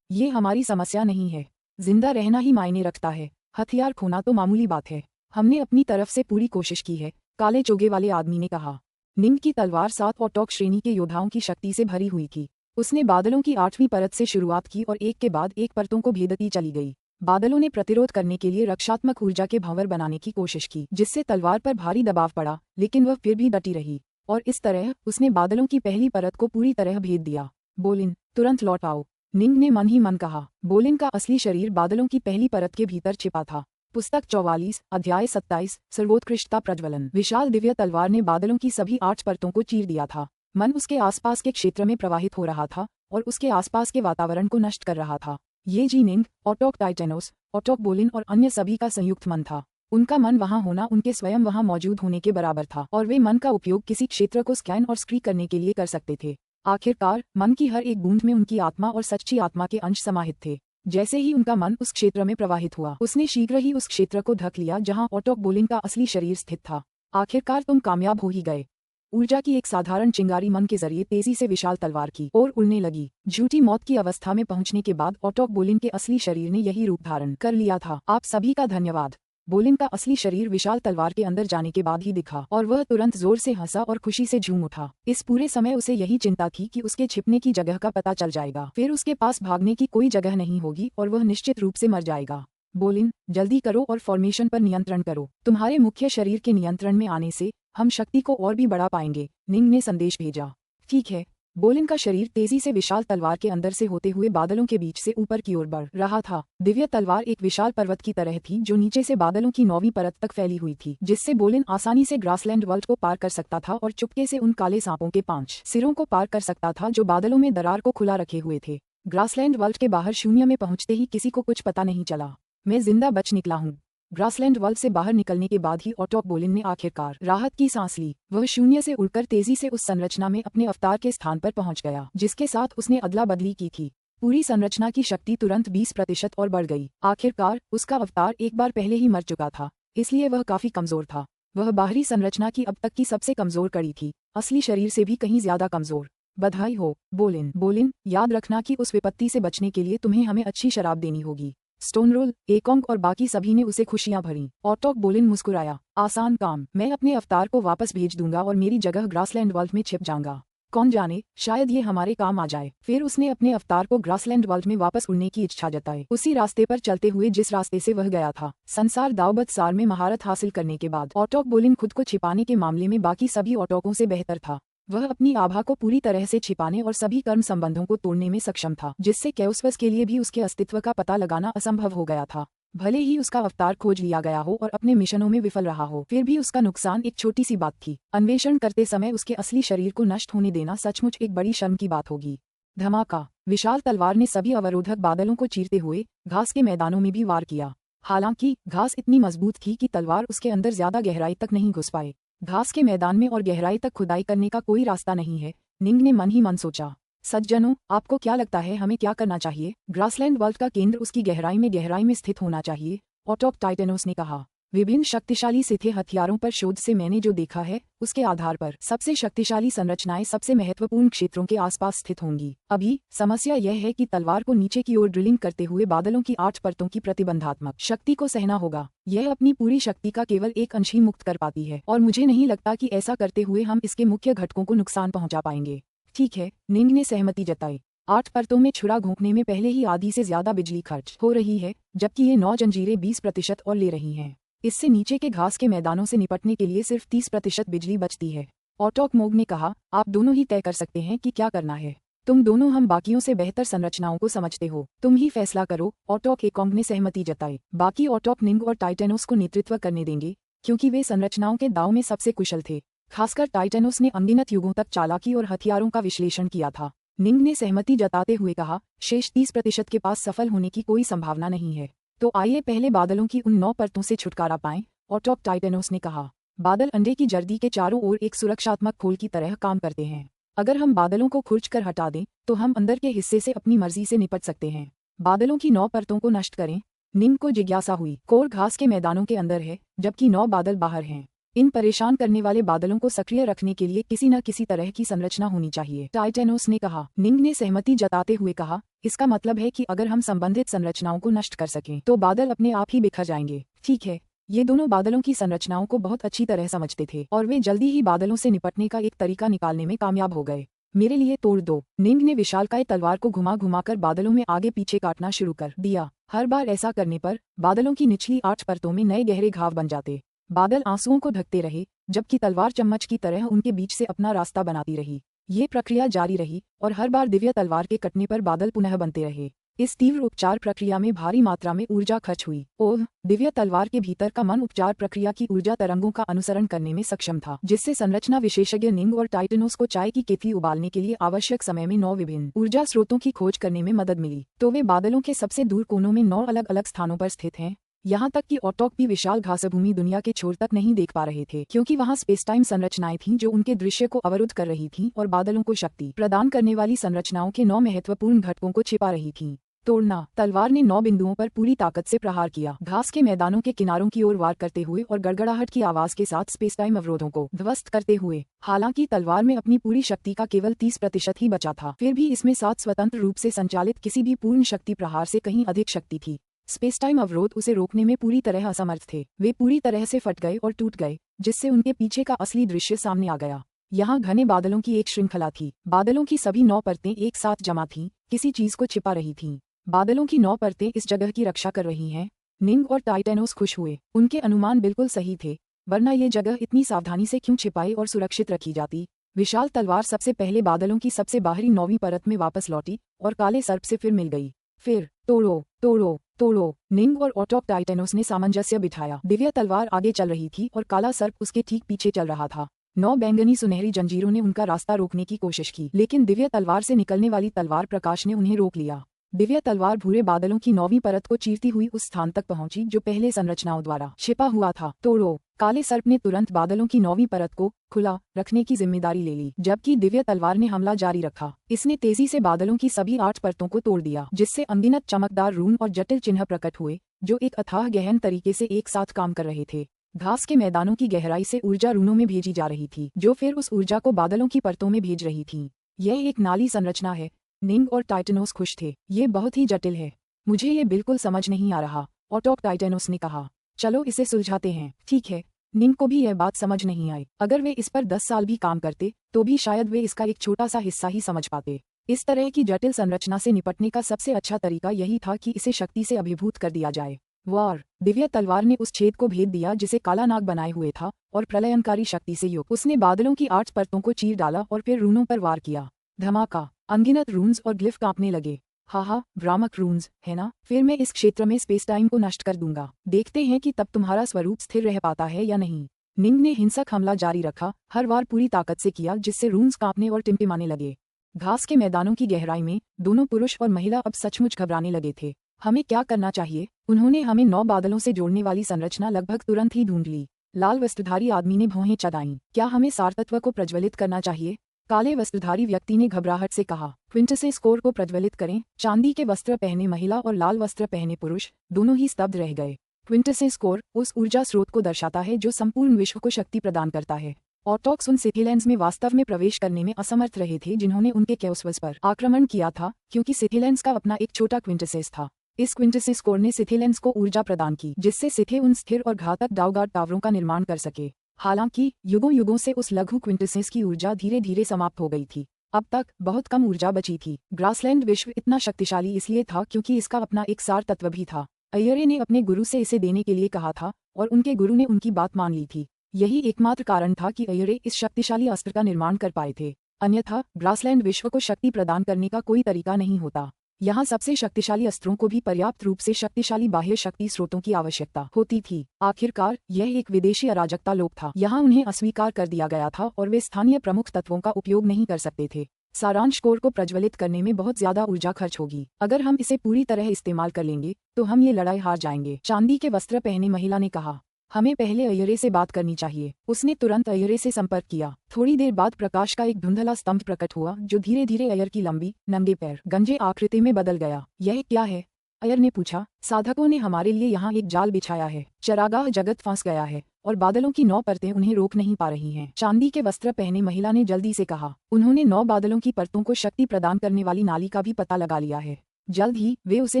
ये हमारी समस्या नहीं है, जिंदा रहना ही मायने रखता है, हथियार खोना तो मामूली बात है। हमने अपनी तरफ से पूरी कोशिश की है, काले चोगे वाले आदमी ने कहा। निंग की तलवार 7 ऑटोक श्रेणी के योद्धाओं की शक्ति से भरी हुई थी। उसने बादलों की 8वीं परत से शुरुआत की और एक के बाद एक परतों को भेदती चली गई। बादलों ने प्रतिरोध करने के लिए रक्षात्मक ऊर्जा के भंवर बनाने की कोशिश की, जिससे तलवार पर भारी दबाव पड़ा, लेकिन वह फिर भी डटी रही और इस तरह उसने बादलों की पहली परत को पूरी तरह भेद दिया। बोलिन, तुरंत लौट आओ, निंग ने मन ही मन कहा। बोलिन का असली शरीर बादलों की पहली परत के भीतर छिपा था। पुस्तक 44, अध्याय 27, सर्वोत्कृष्टता प्रज्वलन। विशाल दिव्य तलवार ने बादलों की सभी 8 परतों को चीर दिया था। मन उसके आसपास के क्षेत्र में प्रवाहित हो रहा था और उसके आसपास के वातावरण को नष्ट कर रहा था। ये जीनिंग, ऑटोक टाइटेनोस, ऑटोक बोलिन और अन्य सभी का संयुक्त मन था। उनका मन वहां होना उनके स्वयं वहां मौजूद होने के बराबर था और वे मन का उपयोग किसी क्षेत्र को स्कैन और स्क्री करने के लिए कर सकते थे। आखिरकार मन की हर एक बूंद में उनकी आत्मा और सच्ची आत्मा के अंश समाहित थे। जैसे ही उनका मन उस क्षेत्र में प्रवाहित हुआ, उसने शीघ्र ही उस क्षेत्र को ढक लिया जहां ऑटोक बोलिन का असली शरीर स्थित था। आखिरकार तुम कामयाब हो ही गए। ऊर्जा की एक साधारण चिंगारी मन के जरिए तेजी से विशाल तलवार की ओर उड़ने लगी। झूठी मौत की अवस्था में पहुंचने के बाद ऑटोक बोलिन के असली शरीर ने यही रूप धारण कर लिया था। आप सभी का धन्यवाद। बोलिन का असली शरीर विशाल तलवार के अंदर जाने के बाद ही दिखा और वह तुरंत जोर से हंसा और खुशी से झूम उठा। इस पूरे समय उसे यही चिंता थी कि उसके छिपने की जगह का पता चल जाएगा, फिर उसके पास भागने की कोई जगह नहीं होगी और वह निश्चित रूप से मर जाएगा। बोलिन, जल्दी करो और फॉर्मेशन पर नियंत्रण करो। तुम्हारे मुख्य शरीर के नियंत्रण में आने से हम शक्ति को और भी बढ़ा पाएंगे, निंग ने संदेश भेजा। ठीक है। बोलिन का शरीर तेजी से विशाल तलवार के अंदर से होते हुए बादलों के बीच से ऊपर की ओर बढ़ रहा था। दिव्य तलवार एक विशाल पर्वत की तरह थी जो नीचे से बादलों की 9वीं परत तक फैली हुई थी, जिससे बोलिन आसानी से ग्रासलैंड वर्ल्ड को पार कर सकता था और चुपके से उन काले सांपों के 5 सिरों को पार कर सकता था जो बादलों में दरार को खुला रखे हुए थे। ग्रासलैंड वर्ल्ड के बाहर शून्य में पहुंचते ही किसी को कुछ पता नहीं चला। मैं जिंदा बच निकला हूँ। ग्रासलैंड वर्ल्ड से बाहर निकलने के बाद ही ऑटोक बोलिन ने आखिरकार राहत की सांस ली। वह शून्य से उड़कर तेजी से उस संरचना में अपने अवतार के स्थान पर पहुंच गया जिसके साथ उसने अदला बदली की थी। पूरी संरचना की शक्ति तुरंत 20% और बढ़ गई। आखिरकार उसका अवतार एक बार पहले ही मर चुका था, इसलिए वह काफी कमजोर था। वह बाहरी संरचना की अब तक की सबसे कमजोर कड़ी थी, असली शरीर से भी कहीं ज्यादा कमजोर। बधाई हो बोलिन। बोलिन, याद रखना कि उस विपत्ति से बचने के लिए तुम्हें हमें अच्छी शराब देनी होगी। स्टोनरोल, एकोंग और बाकी सभी ने उसे खुशियां भरी। ऑटोक बोलिन मुस्कुराया। आसान काम, मैं अपने अवतार को वापस भेज दूंगा और मेरी जगह ग्रासलैंड वर्ल्ड में छिप जाऊंगा। कौन जाने, शायद ये हमारे काम आ जाए। फिर उसने अपने अवतार को ग्रासलैंड वर्ल्ड में वापस उड़ने की इच्छा जताई, उसी रास्ते पर चलते हुए जिस रास्ते से वह गया था। संसार दावबद सार में महारत हासिल करने के बाद ऑटोक बोलिन खुद को छिपाने के मामले में बाकी सभी ऑटोकों से बेहतर था। वह अपनी आभा को पूरी तरह से छिपाने और सभी कर्म संबंधों को तोड़ने में सक्षम था, जिससे कैओस्वर्स के लिए भी उसके अस्तित्व का पता लगाना असंभव हो गया था। भले ही उसका अवतार खोज लिया गया हो और अपने मिशनों में विफल रहा हो, फिर भी उसका नुकसान एक छोटी सी बात थी। अन्वेषण करते समय उसके असली शरीर को नष्ट होने देना सचमुच एक बड़ी शर्म की बात होगी। धमाका, विशाल तलवार ने सभी अवरोधक बादलों को चीरते हुए घास के मैदानों में भी वार किया। हालांकि घास इतनी मजबूत थी कि तलवार उसके अंदर ज्यादा गहराई तक नहीं घुस पाए। घास के मैदान में और गहराई तक खुदाई करने का कोई रास्ता नहीं है, निंग ने मन ही मन सोचा। सज्जनों, आपको क्या लगता है हमें क्या करना चाहिए? ग्रासलैंड वर्ल्ड का केंद्र उसकी गहराई में स्थित होना चाहिए, ऑटोक टाइटेनोस ने कहा। विभिन्न शक्तिशाली सिथे हथियारों पर शोध से मैंने जो देखा है, उसके आधार पर सबसे शक्तिशाली संरचनाएं सबसे महत्वपूर्ण क्षेत्रों के आसपास स्थित होंगी। अभी समस्या यह है कि तलवार को नीचे की ओर ड्रिलिंग करते हुए बादलों की 8 परतों की प्रतिबंधात्मक शक्ति को सहना होगा। यह अपनी पूरी शक्ति का केवल एक अंश ही मुक्त कर पाती है और मुझे नहीं लगता कि ऐसा करते हुए हम इसके मुख्य घटकों को नुकसान पहुंचा पाएंगे। ठीक है, निंग ने सहमति जताई। 8 परतों में छुरा घोंपने में पहले ही आधी से ज्यादा बिजली खर्च हो रही है, जबकि ये 9 जंजीरें 20% और ले रही हैं। इससे नीचे के घास के मैदानों से निपटने के लिए सिर्फ 30% बिजली बचती है। ऑटोक मोग ने कहा, आप दोनों ही तय कर सकते हैं कि क्या करना है। तुम दोनों हम बाकियों से बेहतर संरचनाओं को समझते हो, तुम ही फैसला करो। ऑटोक एकोंग ने सहमति जताई। बाकी ऑटोक निंग और टाइटेनोस को नेतृत्व करने देंगे, क्योंकि वे संरचनाओं के दांव में सबसे कुशल थे। खासकर टाइटेनोस ने अनगिनत युगों तक चालाकी और हथियारों का विश्लेषण किया था। निंग ने सहमति जताते हुए कहा, शेष 30% के पास सफल होने की कोई संभावना नहीं है। तो आइए पहले बादलों की उन 9 परतों से छुटकारा पाएं, ऑटोक टाइटेनोस ने कहा। बादल अंडे की जर्दी के चारों ओर एक सुरक्षात्मक खोल की तरह काम करते हैं। अगर हम बादलों को खुरचकर हटा दें, तो हम अंदर के हिस्से से अपनी मर्जी से निपट सकते हैं। बादलों की 9 परतों को नष्ट करें। निंग को जिज्ञासा हुई। कोर घास के मैदानों के अंदर है, जबकि 9 बादल बाहर हैं। इन परेशान करने वाले बादलों को सक्रिय रखने के लिए किसी न किसी तरह की संरचना होनी चाहिए, टाइटेनोस ने कहा। निंग ने सहमति जताते हुए कहा, इसका मतलब है कि अगर हम संबंधित संरचनाओं को नष्ट कर सकें, तो बादल अपने आप ही बिखर जाएंगे। ठीक है। ये दोनों बादलों की संरचनाओं को बहुत अच्छी तरह समझते थे और वे जल्दी ही बादलों से निपटने का एक तरीका निकालने में कामयाब हो गए। मेरे लिए तोड़ दो। निंग ने विशालकाय तलवार को घुमा घुमाकर बादलों में आगे पीछे काटना शुरू कर दिया। हर बार ऐसा करने पर बादलों की निचली 8 परतों में नए गहरे घाव बन जाते। बादल आंसुओं को ढकते रहे, जबकि तलवार चम्मच की तरह उनके बीच से अपना रास्ता बनाती रही। ये प्रक्रिया जारी रही और हर बार दिव्य तलवार के कटने पर बादल पुनः बनते रहे। इस तीव्र उपचार प्रक्रिया में भारी मात्रा में ऊर्जा खर्च हुई। ओह, दिव्य तलवार के भीतर का मन उपचार प्रक्रिया की ऊर्जा तरंगों का अनुसरण करने में सक्षम था, जिससे संरचना विशेषज्ञ निंग और टाइटेनोस को चाय की केतली उबालने के लिए आवश्यक समय में 9 विभिन्न ऊर्जा स्रोतों की खोज करने में मदद मिली। तो वे बादलों के सबसे दूर कोनों में 9 अलग अलग स्थानों पर स्थित हैं। यहाँ तक कि ऑटोक भी विशाल घासभूमि दुनिया के छोर तक नहीं देख पा रहे थे, क्योंकि वहाँ स्पेस-टाइम संरचनाएं थीं जो उनके दृश्य को अवरुद्ध कर रही थीं और बादलों को शक्ति प्रदान करने वाली संरचनाओं के 9 महत्वपूर्ण घटकों को छिपा रही थीं। तोड़ना। तलवार ने 9 बिंदुओं पर पूरी ताकत से प्रहार किया, घास के मैदानों के किनारों की ओर वार करते हुए और गड़गड़ाहट की आवाज के साथ स्पेस टाइम अवरोधों को ध्वस्त करते हुए। हालांकि तलवार में अपनी पूरी शक्ति का केवल 30% ही बचा था, फिर भी इसमें 7 स्वतंत्र रूप से संचालित किसी भी पूर्ण शक्ति प्रहार से कहीं अधिक शक्ति थी। स्पेस टाइम अवरोध उसे रोकने में पूरी तरह असमर्थ थे। वे पूरी तरह से फट गए और टूट गए, जिससे उनके पीछे का असली दृश्य सामने आ गया। यहाँ घने बादलों की एक श्रृंखला थी। बादलों की सभी 9 परतें एक साथ जमा थीं, किसी चीज को छिपा रही थीं। बादलों की 9 परतें इस जगह की रक्षा कर रही हैं। निंग और टाइटेनोस खुश हुए। उनके अनुमान बिल्कुल सही थे, वरना ये जगह इतनी सावधानी से क्यों छिपाई और सुरक्षित रखी जाती। विशाल तलवार सबसे पहले बादलों की सबसे बाहरी 9वीं परत में वापस लौटी और काले सर्प से फिर मिल गई। फिर तोड़ो तोड़ो तोड़ो, निंग और ऑटोक टाइटेनोस ने सामंजस्य बिठाया। दिव्य तलवार आगे चल रही थी और काला सर्प उसके ठीक पीछे चल रहा था। 9 बैंगनी सुनहरी जंजीरों ने उनका रास्ता रोकने की कोशिश की, लेकिन दिव्य तलवार से निकलने वाली तलवार प्रकाश ने उन्हें रोक लिया। दिव्य तलवार भूरे बादलों की 9वीं परत को चीरती हुई उस स्थान तक पहुंची जो पहले संरचनाओं द्वारा छिपा हुआ था। तोड़ो। काले सर्प ने तुरंत बादलों की 9वीं परत को खुला रखने की जिम्मेदारी ले ली, जबकि दिव्य तलवार ने हमला जारी रखा। इसने तेजी से बादलों की सभी 8 परतों को तोड़ दिया, जिससे अनगिनत चमकदार रून और जटिल चिन्ह प्रकट हुए, जो एक अथाह गहन तरीके से एक साथ काम कर रहे थे। घास के मैदानों की गहराई से ऊर्जा रूनों में भेजी जा रही थी, जो फिर उस ऊर्जा को बादलों की परतों में भेज रही थी। यह एक नाली संरचना है। निंग और टाइटेनोस खुश थे। ये बहुत ही जटिल है, मुझे ये बिल्कुल समझ नहीं आ रहा, ऑटोक टाइटेनोस ने कहा। चलो इसे सुलझाते हैं। ठीक है। निंग को भी यह बात समझ नहीं आई। अगर वे इस पर 10 साल भी काम करते तो भी शायद वे इसका एक छोटा सा हिस्सा ही समझ पाते। इस तरह की जटिल संरचना से निपटने का सबसे अच्छा तरीका यही था कि इसे शक्ति से अभिभूत कर दिया जाए। वार। दिव्य तलवार ने उस छेद को भेद दिया जिसे काला नाग बनाए हुए था, और प्रलयनकारी शक्ति से युक्त उसने बादलों की 8 परतों को चीर डाला और फिर रूनों पर वार किया। धमाका। अनगिनत रून्स और ग्लिफ कांपने लगे। हा भ्रामक रून्स, है ना? फिर मैं इस क्षेत्र में स्पेस टाइम को नष्ट कर दूंगा। देखते हैं कि तब तुम्हारा स्वरूप स्थिर रह पाता है या नहीं। निंग ने हिंसक हमला जारी रखा, हर वार पूरी ताकत से किया, जिससे रून्स कांपने और टिमटिमाने लगे। घास के मैदानों की गहराई में दोनों पुरुष और महिला अब सचमुच घबराने लगे थे। हमें क्या करना चाहिए? उन्होंने हमें 9 बादलों से जोड़ने वाली संरचना लगभग तुरंत ही ढूंढ ली। लाल वस्त्रधारी आदमी ने भौहें चढ़ाईं। क्या हमें सारतत्व को प्रज्वलित करना चाहिए? काले वस्त्रधारी व्यक्ति ने घबराहट से कहा। क्विंटसेंस कोर को प्रज्वलित करें। चांदी के वस्त्र पहने महिला और लाल वस्त्र पहने पुरुष दोनों ही स्तब्ध रह गए। क्विंटसेंस कोर उस ऊर्जा स्रोत को दर्शाता है जो संपूर्ण विश्व को शक्ति प्रदान करता है। ऑटोक्स उन सिथिलेंस में वास्तव में प्रवेश करने में असमर्थ रहे थे जिन्होंने उनके कैओसवस पर आक्रमण किया था, क्योंकि सिथिलेंस का अपना एक छोटा क्विंटसेंस था। इस क्विंटसेंस कोर ने सिथिलेंस को ऊर्जा प्रदान की, जिससे सिथे उन स्थिर और घातक डाउगार्ड टावरों का निर्माण कर सके। हालांकि युगों युगों से उस लघु क्विंटसेंस की ऊर्जा धीरे धीरे समाप्त हो गई थी। अब तक बहुत कम ऊर्जा बची थी। ग्रासलैंड विश्व इतना शक्तिशाली इसलिए था क्योंकि इसका अपना एक सार तत्व भी था। अयरे ने अपने गुरु से इसे देने के लिए कहा था और उनके गुरु ने उनकी बात मान ली थी। यही एकमात्र कारण था कि अयरे इस शक्तिशाली अस्त्र का निर्माण कर पाए थे। अन्यथा ग्रासलैंड विश्व को शक्ति प्रदान करने का कोई तरीका नहीं होता। यहाँ सबसे शक्तिशाली अस्त्रों को भी पर्याप्त रूप से शक्तिशाली बाह्य शक्ति स्रोतों की आवश्यकता होती थी। आखिरकार यह एक विदेशी अराजकता लोक था। यहाँ उन्हें अस्वीकार कर दिया गया था और वे स्थानीय प्रमुख तत्वों का उपयोग नहीं कर सकते थे। सारांश कोर को प्रज्वलित करने में बहुत ज्यादा ऊर्जा खर्च होगी। अगर हम इसे पूरी तरह इस्तेमाल कर लेंगे तो हम ये लड़ाई हार जाएंगे। चांदी के वस्त्र पहने महिला ने कहा। हमें पहले अयरे से बात करनी चाहिए। उसने तुरंत अयरे से संपर्क किया। थोड़ी देर बाद प्रकाश का एक धुंधला स्तंभ प्रकट हुआ जो धीरे धीरे अयर की लंबी नंगे पैर गंजे आकृति में बदल गया। यह क्या है? अयर ने पूछा। साधकों ने हमारे लिए यहाँ एक जाल बिछाया है। चरागाह जगत फंस गया है और बादलों की 9 परतें उन्हें रोक नहीं पा रही हैं। चांदी के वस्त्र पहने महिला ने जल्दी से कहा। उन्होंने 9 बादलों की परतों को शक्ति प्रदान करने वाली नाली का भी पता लगा लिया है। जल्द ही वे उसे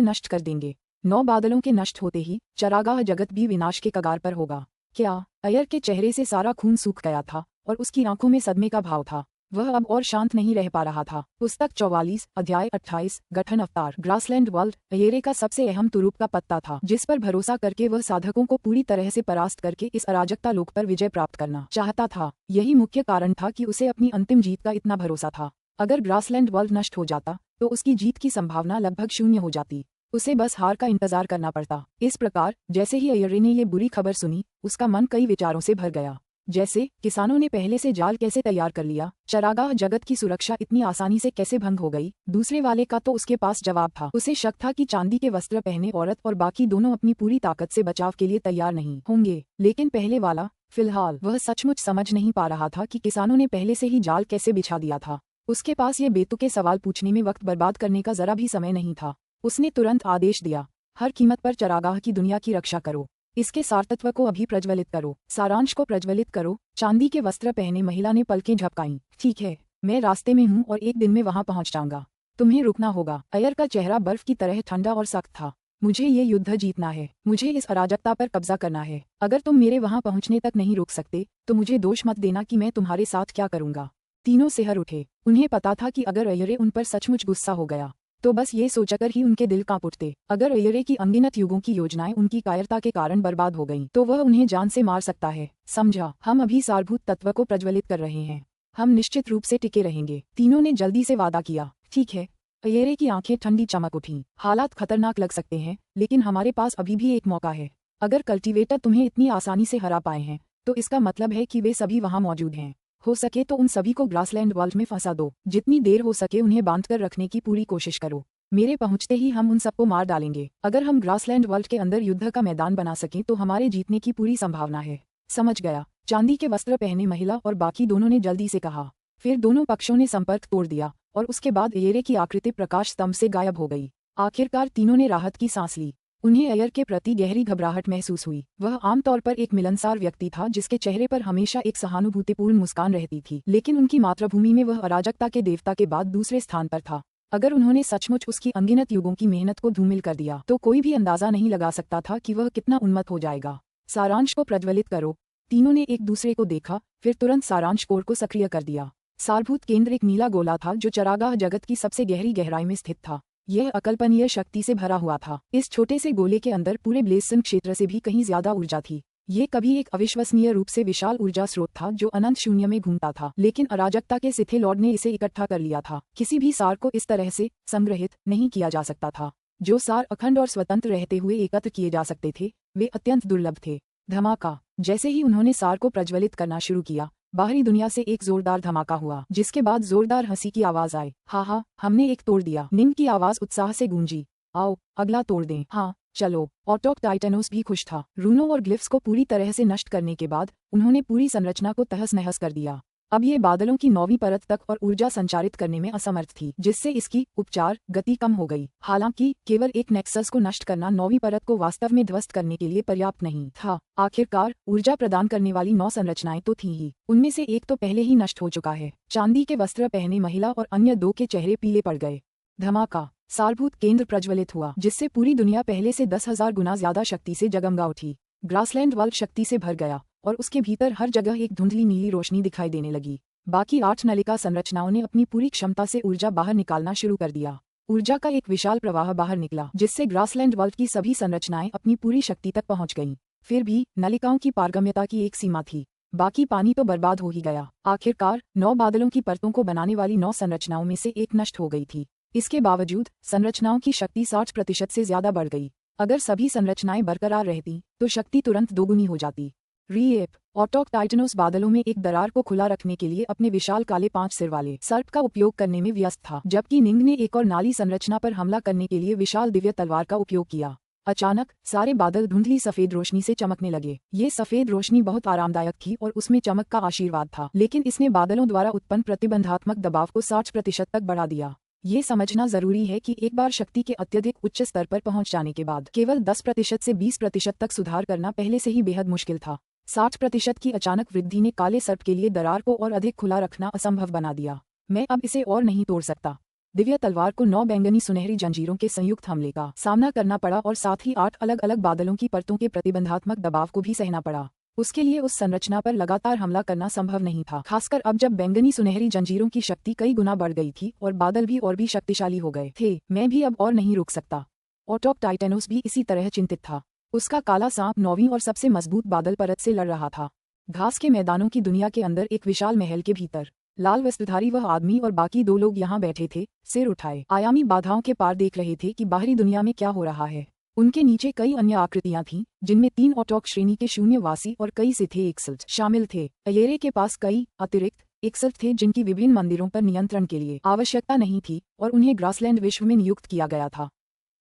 नष्ट कर देंगे। 9 बादलों के नष्ट होते ही चरागाह जगत भी विनाश के कगार पर होगा। क्या? अयर के चेहरे से सारा खून सूख गया था और उसकी आंखों में सदमे का भाव था। वह अब और शांत नहीं रह पा रहा था। पुस्तक 44 अध्याय 28 गठन अवतार। ग्रासलैंड वर्ल्ड अयरे का सबसे अहम तुरूप का पत्ता था, जिस पर भरोसा करके वह साधकों को पूरी तरह से परास्त करके इस अराजकता लोक पर विजय प्राप्त करना चाहता था। यही मुख्य कारण था कि उसे अपनी अंतिम जीत का इतना भरोसा था। अगर ग्रासलैंड वर्ल्ड नष्ट हो जाता तो उसकी जीत की संभावना लगभग शून्य हो जाती। उसे बस हार का इंतजार करना पड़ता। इस प्रकार जैसे ही अयरे ने ये बुरी खबर सुनी, उसका मन कई विचारों से भर गया। जैसे किसानों ने पहले से जाल कैसे तैयार कर लिया, चरागाह जगत की सुरक्षा इतनी आसानी से कैसे भंग हो गई। दूसरे वाले का तो उसके पास जवाब था। उसे शक था कि चांदी के वस्त्र पहने औरत और बाकी दोनों अपनी पूरी ताकत से बचाव के लिए तैयार नहीं होंगे। लेकिन पहले वाला, फिलहाल वह सचमुच समझ नहीं पा रहा था कि किसानों ने पहले से ही जाल कैसे बिछा दिया था। उसके पास ये बेतुके सवाल पूछने में वक्त बर्बाद करने का जरा भी समय नहीं था। उसने तुरंत आदेश दिया, हर कीमत पर चरागाह की दुनिया की रक्षा करो। इसके सारतत्व को अभी प्रज्वलित करो, सारांश को प्रज्वलित करो। चांदी के वस्त्र पहने महिला ने पलकें झपकाईं। ठीक है, मैं रास्ते में हूँ और एक दिन में वहां पहुंच जाऊंगा। तुम्हें रुकना होगा। अय्यर का चेहरा बर्फ की तरह ठंडा और सख्त था। मुझे ये युद्ध जीतना है, मुझे इस अराजकता पर कब्जा करना है। अगर तुम मेरे वहां पहुंचने तक नहीं रुक सकते तो मुझे दोष मत देना कि मैं तुम्हारे साथ क्या करूंगा। तीनों सिहर उठे। उन्हें पता था कि अगर अय्यरे उन पर सचमुच गुस्सा हो गया तो बस ये सोचकर ही उनके दिल कांप उठते। अगर अय्यरे की अनगिनत युगों की योजनाएं उनकी कायरता के कारण बर्बाद हो गईं, तो वह उन्हें जान से मार सकता है। समझा, हम अभी सारभूत तत्व को प्रज्वलित कर रहे हैं, हम निश्चित रूप से टिके रहेंगे। तीनों ने जल्दी से वादा किया। ठीक है। अय्यरे की आंखें ठंडी चमक उठीं। हालात खतरनाक लग सकते हैं, लेकिन हमारे पास अभी भी एक मौका है। अगर कल्टीवेटर तुम्हें इतनी आसानी से हरा पाए हैं तो इसका मतलब है कि वे सभी वहां मौजूद हैं। हो सके तो उन सभी को ग्रासलैंड वर्ल्ड में फंसा दो। जितनी देर हो सके उन्हें बांधकर रखने की पूरी कोशिश करो। मेरे पहुंचते ही हम उन सबको मार डालेंगे। अगर हम ग्रासलैंड वर्ल्ड के अंदर युद्ध का मैदान बना सकें तो हमारे जीतने की पूरी संभावना है। समझ गया, चांदी के वस्त्र पहने महिला और बाकी दोनों ने जल्दी से कहा। फिर दोनों पक्षों ने संपर्क तोड़ दिया और उसके बाद अय्यरे की आकृति प्रकाश स्तंभ से गायब हो गई। आखिरकार तीनों ने राहत की सांस ली। उन्हें अय्यर के प्रति गहरी घबराहट महसूस हुई। वह आमतौर पर एक मिलनसार व्यक्ति था जिसके चेहरे पर हमेशा एक सहानुभूतिपूर्ण मुस्कान रहती थी, लेकिन उनकी मातृभूमि में वह अराजकता के देवता के बाद दूसरे स्थान पर था। अगर उन्होंने सचमुच उसकी अनगिनत युगों की मेहनत को धूमिल कर दिया तो कोई भी अंदाजा नहीं लगा सकता था कि वह कितना उन्मत्त हो जाएगा। सारांश को प्रज्वलित करो। तीनों ने एक दूसरे को देखा, फिर तुरंत सारांश कोर को सक्रिय कर दिया। सारभूत केंद्र एक नीला गोला था जो चरागाह जगत की सबसे गहरी गहराई में स्थित था। यह अकल्पनीय शक्ति से भरा हुआ था। इस छोटे से गोले के अंदर पूरे ब्लेसन क्षेत्र से भी कहीं ज्यादा ऊर्जा थी। ये कभी एक अविश्वसनीय रूप से विशाल ऊर्जा स्रोत था जो अनंत शून्य में घूमता था, लेकिन अराजकता के सिथे लॉर्ड ने इसे इकट्ठा कर लिया था। किसी भी सार को इस तरह से संग्रहित नहीं किया जा सकता था। जो सार अखंड और स्वतंत्र रहते हुए एकत्र किए जा सकते थे वे अत्यंत दुर्लभ थे। धमाका। जैसे ही उन्होंने सार को प्रज्वलित करना शुरू किया, बाहरी दुनिया से एक जोरदार धमाका हुआ, जिसके बाद जोरदार हंसी की आवाज आई। हा, हमने एक तोड़ दिया। निम की आवाज उत्साह से गूंजी। आओ अगला तोड़ दें। हाँ चलो। ऑटोक टाइटेनोस भी खुश था। रूनों और ग्लिफ्स को पूरी तरह से नष्ट करने के बाद उन्होंने पूरी संरचना को तहस नहस कर दिया। अब ये बादलों की 9वीं परत तक और ऊर्जा संचारित करने में असमर्थ थी, जिससे इसकी उपचार गति कम हो गई। हालांकि केवल एक नेक्सस को नष्ट करना 9वीं परत को वास्तव में ध्वस्त करने के लिए पर्याप्त नहीं था। आखिरकार ऊर्जा प्रदान करने वाली 9 संरचनाएं तो थीं ही, उनमें से एक तो पहले ही नष्ट हो चुका है। चांदी के वस्त्र पहने महिला और अन्य 2 के चेहरे पीले पड़ गए। धमाका। सारभूत केंद्र प्रज्वलित हुआ, जिससे पूरी दुनिया पहले से 10,000 गुना ज्यादा शक्ति से जगमगा उठी। ग्रासलैंड वर्ल्ड शक्ति से भर गया और उसके भीतर हर जगह एक धुंधली नीली रोशनी दिखाई देने लगी। बाकी 8 नलिका संरचनाओं ने अपनी पूरी क्षमता से ऊर्जा बाहर निकालना शुरू कर दिया। ऊर्जा का एक विशाल प्रवाह बाहर निकला, जिससे ग्रासलैंड वर्ल्ड की सभी संरचनाएं अपनी पूरी शक्ति तक पहुंच गईं। फिर भी नलिकाओं की पारगम्यता की एक सीमा थी। बाकी पानी तो बर्बाद हो ही गया। आखिरकार 9 बादलों की परतों को बनाने वाली 9 संरचनाओं में से एक नष्ट हो गई थी। इसके बावजूद संरचनाओं की शक्ति 60% से ज्यादा बढ़ गई। अगर सभी संरचनाएं बरकरार रहती तो शक्ति तुरंत दोगुनी हो जाती। रीएप। ऑटोक टाइटेनोस बादलों में एक दरार को खुला रखने के लिए अपने विशाल काले 5 सिर वाले सर्प का उपयोग करने में व्यस्त था, जबकि निंग ने एक और नाली संरचना पर हमला करने के लिए विशाल दिव्य तलवार का उपयोग किया। अचानक सारे बादल धुंधली सफेद रोशनी से चमकने लगे। ये सफेद रोशनी बहुत आरामदायक थी और उसमें चमक का आशीर्वाद था, लेकिन इसने बादलों द्वारा उत्पन्न प्रतिबंधात्मक दबाव को 60% तक बढ़ा दिया। ये समझना जरूरी है कि एक बार शक्ति के अत्यधिक उच्च स्तर पर पहुंच जाने के बाद केवल 10% से 20% तक सुधार करना पहले से ही बेहद मुश्किल था। 60% की अचानक वृद्धि ने काले सर्प के लिए दरार को और अधिक खुला रखना असंभव बना दिया। मैं अब इसे और नहीं तोड़ सकता। दिव्य तलवार को 9 बैंगनी सुनहरी जंजीरों के संयुक्त हमले का सामना करना पड़ा और साथ ही 8 अलग अलग बादलों की परतों के प्रतिबंधात्मक दबाव को भी सहना पड़ा। उसके लिए उस संरचना पर लगातार हमला करना संभव नहीं था, खासकर अब जब बैंगनी सुनहरी जंजीरों की शक्ति कई गुना बढ़ गई थी और बादल भी और भी शक्तिशाली हो गए थे। मैं भी अब और नहीं रुक सकता। ऑटोक टाइटेनोस भी इसी तरह चिंतित था। उसका काला सांप 9वीं और सबसे मजबूत बादल परत से लड़ रहा था। घास के मैदानों की दुनिया के अंदर एक विशाल महल के भीतर लाल वस्त्रधारी वह आदमी और बाकी 2 लोग यहाँ बैठे थे, सिर उठाए, आयामी बाधाओं के पार देख रहे थे कि बाहरी दुनिया में क्या हो रहा है। उनके नीचे कई अन्य आकृतियां थीं, जिनमें 3 ऑटोक श्रेणी के शून्यवासी और कई सिथे एक्सल्ट शामिल थे। अय्यरे के पास कई अतिरिक्त एक्सल्ट थे जिनकी विभिन्न मंदिरों पर नियंत्रण के लिए आवश्यकता नहीं थी और उन्हें ग्रासलैंड विश्व में नियुक्त किया गया था।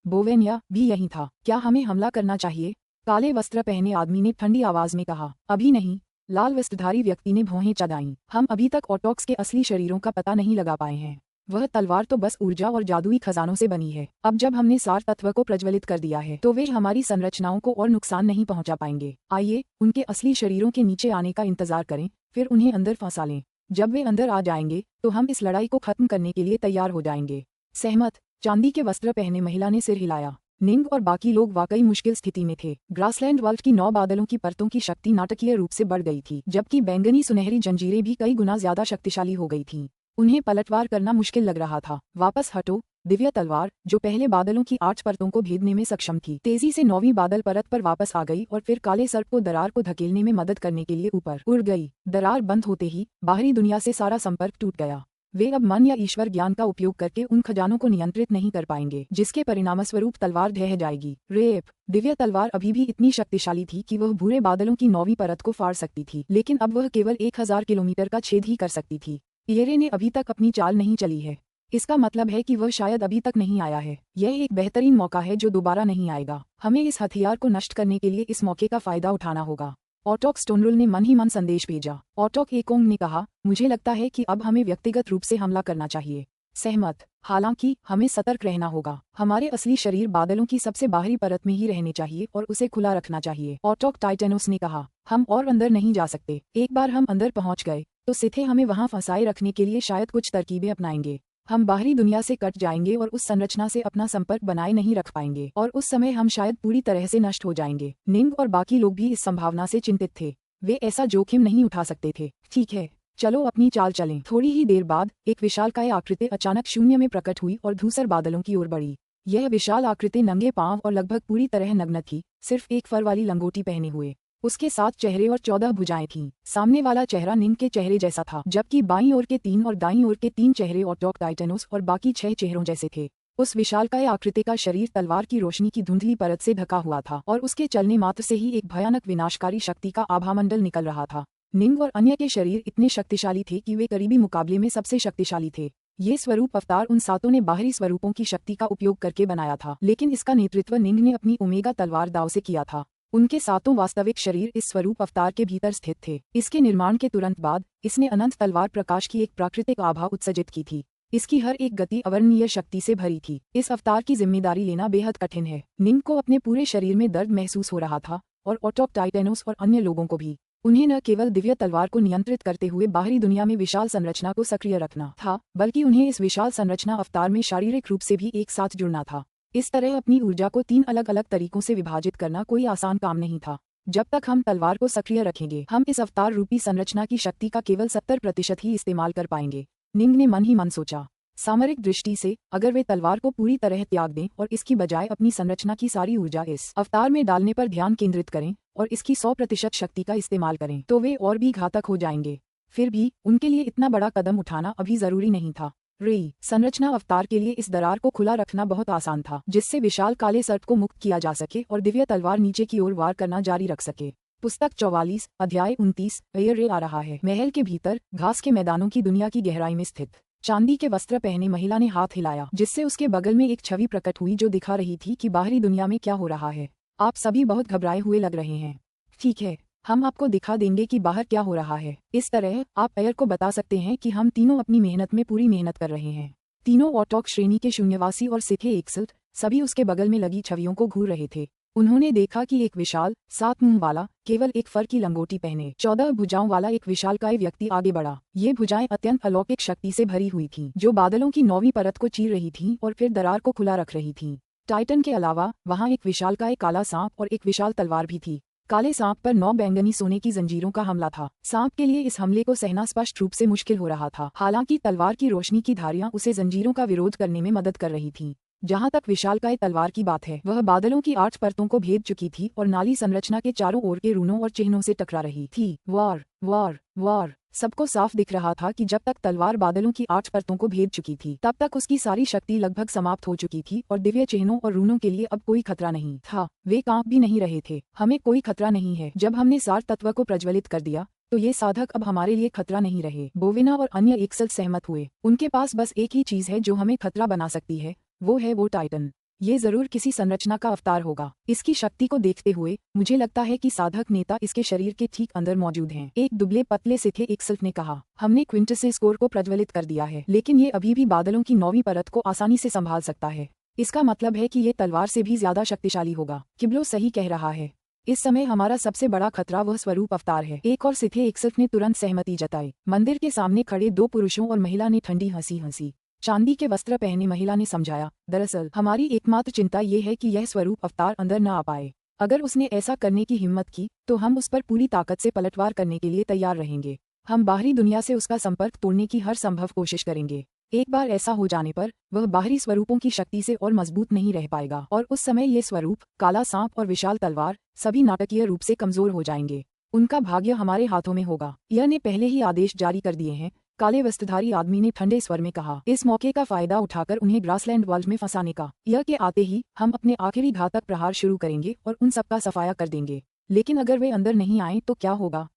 बोवेनिया भी यही था। क्या हमें हमला करना चाहिए? काले वस्त्र पहने आदमी ने ठंडी आवाज में कहा। अभी नहीं, लाल वस्त्रधारी व्यक्ति ने भौहें चढ़ाईं। हम अभी तक ऑटोक्स के असली शरीरों का पता नहीं लगा पाए हैं। वह तलवार तो बस ऊर्जा और जादुई खजानों से बनी है। अब जब हमने सार तत्व को प्रज्वलित कर दिया है तो वे हमारी संरचनाओं को और नुकसान नहीं पहुंचा पाएंगे। आइए उनके असली शरीरों के नीचे आने का इंतजार करें, फिर उन्हें अंदर फंसा लें। जब वे अंदर आ जाएंगे तो हम इस लड़ाई को खत्म करने के लिए तैयार हो जाएंगे। सहमत। चांदी के वस्त्र पहने महिला ने सिर हिलाया। निंग और बाकी लोग वाकई मुश्किल स्थिति में थे। ग्रासलैंड वर्ल्ड की 9 बादलों की परतों की शक्ति नाटकीय रूप से बढ़ गई थी, जबकि बैंगनी सुनहरी जंजीरें भी कई गुना ज्यादा शक्तिशाली हो गई थीं। उन्हें पलटवार करना मुश्किल लग रहा था। वापस हटो। दिव्य तलवार, जो पहले बादलों की 8 परतों को भेदने में सक्षम थी, तेजी से 9वीं बादल परत पर वापस आ गई और फिर काले सर्प को दरार को धकेलने में मदद करने के लिए ऊपर उड़ गई। दरार बंद होते ही बाहरी दुनिया से सारा संपर्क टूट गया। वे अब मन या ईश्वर ज्ञान का उपयोग करके उन खजानों को नियंत्रित नहीं कर पाएंगे, जिसके परिणामस्वरूप तलवार ढह जाएगी। रेप। दिव्य तलवार अभी भी इतनी शक्तिशाली थी कि वह भूरे बादलों की 9वीं परत को फाड़ सकती थी, लेकिन अब वह केवल 1000 किलोमीटर का छेद ही कर सकती थी। इयरे ने अभी तक अपनी चाल नहीं चली है। इसका मतलब है कि वह शायद अभी तक नहीं आया है। यह एक बेहतरीन मौका है जो दोबारा नहीं आएगा। हमें इस हथियार को नष्ट करने के लिए इस मौके का फायदा उठाना होगा। ऑटोक स्टोनरुल ने मन ही मन संदेश भेजा। ऑटोक एकोंग ने कहा, मुझे लगता है कि अब हमें व्यक्तिगत रूप से हमला करना चाहिए। सहमत। हालांकि हमें सतर्क रहना होगा। हमारे असली शरीर बादलों की सबसे बाहरी परत में ही रहने चाहिए और उसे खुला रखना चाहिए। ऑटोक टाइटेनोस ने कहा, हम और अंदर नहीं जा सकते। एक बार हम अंदर पहुंच गए तो सिथे हमें वहां फंसाए रखने के लिए शायद कुछ तरकीबें अपनाएंगे। हम बाहरी दुनिया से कट जाएंगे और उस संरचना से अपना संपर्क बनाए नहीं रख पाएंगे, और उस समय हम शायद पूरी तरह से नष्ट हो जाएंगे। निंग और बाकी लोग भी इस संभावना से चिंतित थे। वे ऐसा जोखिम नहीं उठा सकते थे। ठीक है, चलो अपनी चाल चलें। थोड़ी ही देर बाद एक विशालकाय आकृति अचानक शून्य में प्रकट हुई और धूसर बादलों की ओर बढ़ी। यह विशाल आकृति नंगे पांव और लगभग पूरी तरह नग्न थी, सिर्फ एक फर वाली लंगोटी पहने हुए। उसके 7 चेहरे और 14 भुजाएं थीं। सामने वाला चेहरा निंग के चेहरे जैसा था, जबकि बाईं ओर के 3 और दाईं ओर के 3 चेहरे ऑटोक टाइटेनोस और बाकी 6 चेहरों जैसे थे। उस विशालकाय आकृति का शरीर तलवार की रोशनी की धुंधली परत से ढका हुआ था और उसके चलने मात्र से ही एक भयानक विनाशकारी शक्ति का आभामंडल निकल रहा था। निंग और अन्य के शरीर इतने शक्तिशाली थे कि वे करीबी मुकाबले में सबसे शक्तिशाली थे। ये स्वरूप अवतार उन 7 ने बाहरी स्वरूपों की शक्ति का उपयोग करके बनाया था, लेकिन इसका नेतृत्व निंग ने अपनी ओमेगा तलवार दाव से किया था। उनके 7 वास्तविक शरीर इस स्वरूप अवतार के भीतर स्थित थे। इसके निर्माण के तुरंत बाद इसने अनंत तलवार प्रकाश की एक प्राकृतिक आभा उत्सर्जित की थी। इसकी हर एक गति अवर्णनीय शक्ति से भरी थी। इस अवतार की जिम्मेदारी लेना बेहद कठिन है। निंग को अपने पूरे शरीर में दर्द महसूस हो रहा था और ऑटोक टाइटेनोस और अन्य लोगों को भी। उन्हें न केवल दिव्य तलवार को नियंत्रित करते हुए बाहरी दुनिया में विशाल संरचना को सक्रिय रखना था, बल्कि उन्हें इस विशाल संरचना अवतार में शारीरिक रूप से भी एक साथ जुड़ना था। इस तरह अपनी ऊर्जा को 3 अलग अलग तरीकों से विभाजित करना कोई आसान काम नहीं था। जब तक हम तलवार को सक्रिय रखेंगे, हम इस अवतार रूपी संरचना की शक्ति का केवल 70% ही इस्तेमाल कर पाएंगे। निंग ने मन ही मन सोचा। सामरिक दृष्टि से अगर वे तलवार को पूरी तरह त्याग दें और इसकी बजाय अपनी संरचना की सारी ऊर्जा इस अवतार में डालने पर ध्यान केंद्रित करें और इसकी 100% शक्ति का इस्तेमाल करें, तो वे और भी घातक हो जाएंगे। फिर भी उनके लिए इतना बड़ा कदम उठाना अभी जरूरी नहीं था। संरचना अवतार के लिए इस दरार को खुला रखना बहुत आसान था, जिससे विशाल काले सर्प को मुक्त किया जा सके और दिव्य तलवार नीचे की ओर वार करना जारी रख सके। पुस्तक 44, अध्याय 29। रे आ रहा है। महल के भीतर घास के मैदानों की दुनिया की गहराई में स्थित चांदी के वस्त्र पहने महिला ने हाथ हिलाया, जिससे उसके बगल में एक छवि प्रकट हुई जो दिखा रही थी कि बाहरी दुनिया में क्या हो रहा है। आप सभी बहुत घबराए हुए लग रहे हैं। ठीक है, हम आपको दिखा देंगे कि बाहर क्या हो रहा है। इस तरह आप एयर को बता सकते हैं कि हम तीनों अपनी मेहनत में पूरी मेहनत कर रहे हैं। तीनों ऑटोक श्रेणी के शून्यवासी और सिथे एकसल्ट सभी उसके बगल में लगी छवियों को घूर रहे थे। उन्होंने देखा कि एक विशाल 7 मुंह वाला, केवल एक फर की लंगोटी पहने 14 भुजाओं वाला एक विशालकाय व्यक्ति आगे बढ़ा। ये भुजाएं अत्यंत अलौकिक शक्ति से भरी हुई थीं, जो बादलों की 9वीं परत को चीर रही थीं और फिर दरार को खुला रख रही थीं। टाइटन के अलावा वहां एक विशालकाय काला सांप और एक विशाल तलवार भी थी। काले सांप पर 9 बैंगनी सोने की जंजीरों का हमला था। सांप के लिए इस हमले को सहना स्पष्ट रूप से मुश्किल हो रहा था, हालांकि तलवार की रोशनी की धारियां उसे जंजीरों का विरोध करने में मदद कर रही थीं। जहां तक विशालकाय तलवार की बात है, वह बादलों की 8 परतों को भेद चुकी थी और नाली संरचना के चारों ओर के रूनों और चिन्हों से टकरा रही थी। वार वार वार। सबको साफ दिख रहा था कि जब तक तलवार बादलों की 8 परतों को भेद चुकी थी, तब तक उसकी सारी शक्ति लगभग समाप्त हो चुकी थी और दिव्य चिन्हों और रूनों के लिए अब कोई खतरा नहीं था। वे कांप भी नहीं रहे थे। हमें कोई खतरा नहीं है। जब हमने सार तत्व को प्रज्वलित कर दिया तो ये साधक अब हमारे लिए खतरा नहीं रहे। बोविना और अन्य एकसल सहमत हुए। उनके पास बस एक ही चीज है जो हमें खतरा बना सकती है, वो है वो टाइटन। ये जरूर किसी संरचना का अवतार होगा। इसकी शक्ति को देखते हुए मुझे लगता है कि साधक नेता इसके शरीर के ठीक अंदर मौजूद हैं। एक दुबले पतले सिथे एक्सल्ट ने कहा। हमने क्विंटस स्कोर को प्रज्वलित कर दिया है, लेकिन ये अभी भी बादलों की 9वीं परत को आसानी से संभाल सकता है। इसका मतलब है कि ये तलवार से भी ज्यादा शक्तिशाली होगा। किब्लो सही कह रहा है। इस समय हमारा सबसे बड़ा खतरा वह स्वरूप अवतार है। एक और सिथे एक्सल्ट ने तुरंत सहमति जताई। मंदिर के सामने खड़े 2 पुरुषों और महिला ने ठंडी हंसी हंसी। चांदी के वस्त्र पहने महिला ने समझाया, दरअसल हमारी एकमात्र चिंता ये है कि यह स्वरूप अवतार अंदर न आ पाए। अगर उसने ऐसा करने की हिम्मत की तो हम उस पर पूरी ताकत से पलटवार करने के लिए तैयार रहेंगे। हम बाहरी दुनिया से उसका संपर्क तोड़ने की हर संभव कोशिश करेंगे। एक बार ऐसा हो जाने पर वह बाहरी स्वरूपों की शक्ति से और मजबूत नहीं रह पाएगा, और उस समय ये स्वरूप, काला सांप और विशाल तलवार, सभी नाटकीय रूप से कमजोर हो जाएंगे। उनका भाग्य हमारे हाथों में होगा। यह ने पहले ही आदेश जारी कर दिए हैं, काले वस्त्रधारी आदमी ने ठंडे स्वर में कहा। इस मौके का फायदा उठाकर उन्हें ग्रासलैंड वर्ल्ड में फंसाने का। यह के आते ही हम अपने आखिरी घातक प्रहार शुरू करेंगे और उन सबका सफाया कर देंगे। लेकिन अगर वे अंदर नहीं आए तो क्या होगा?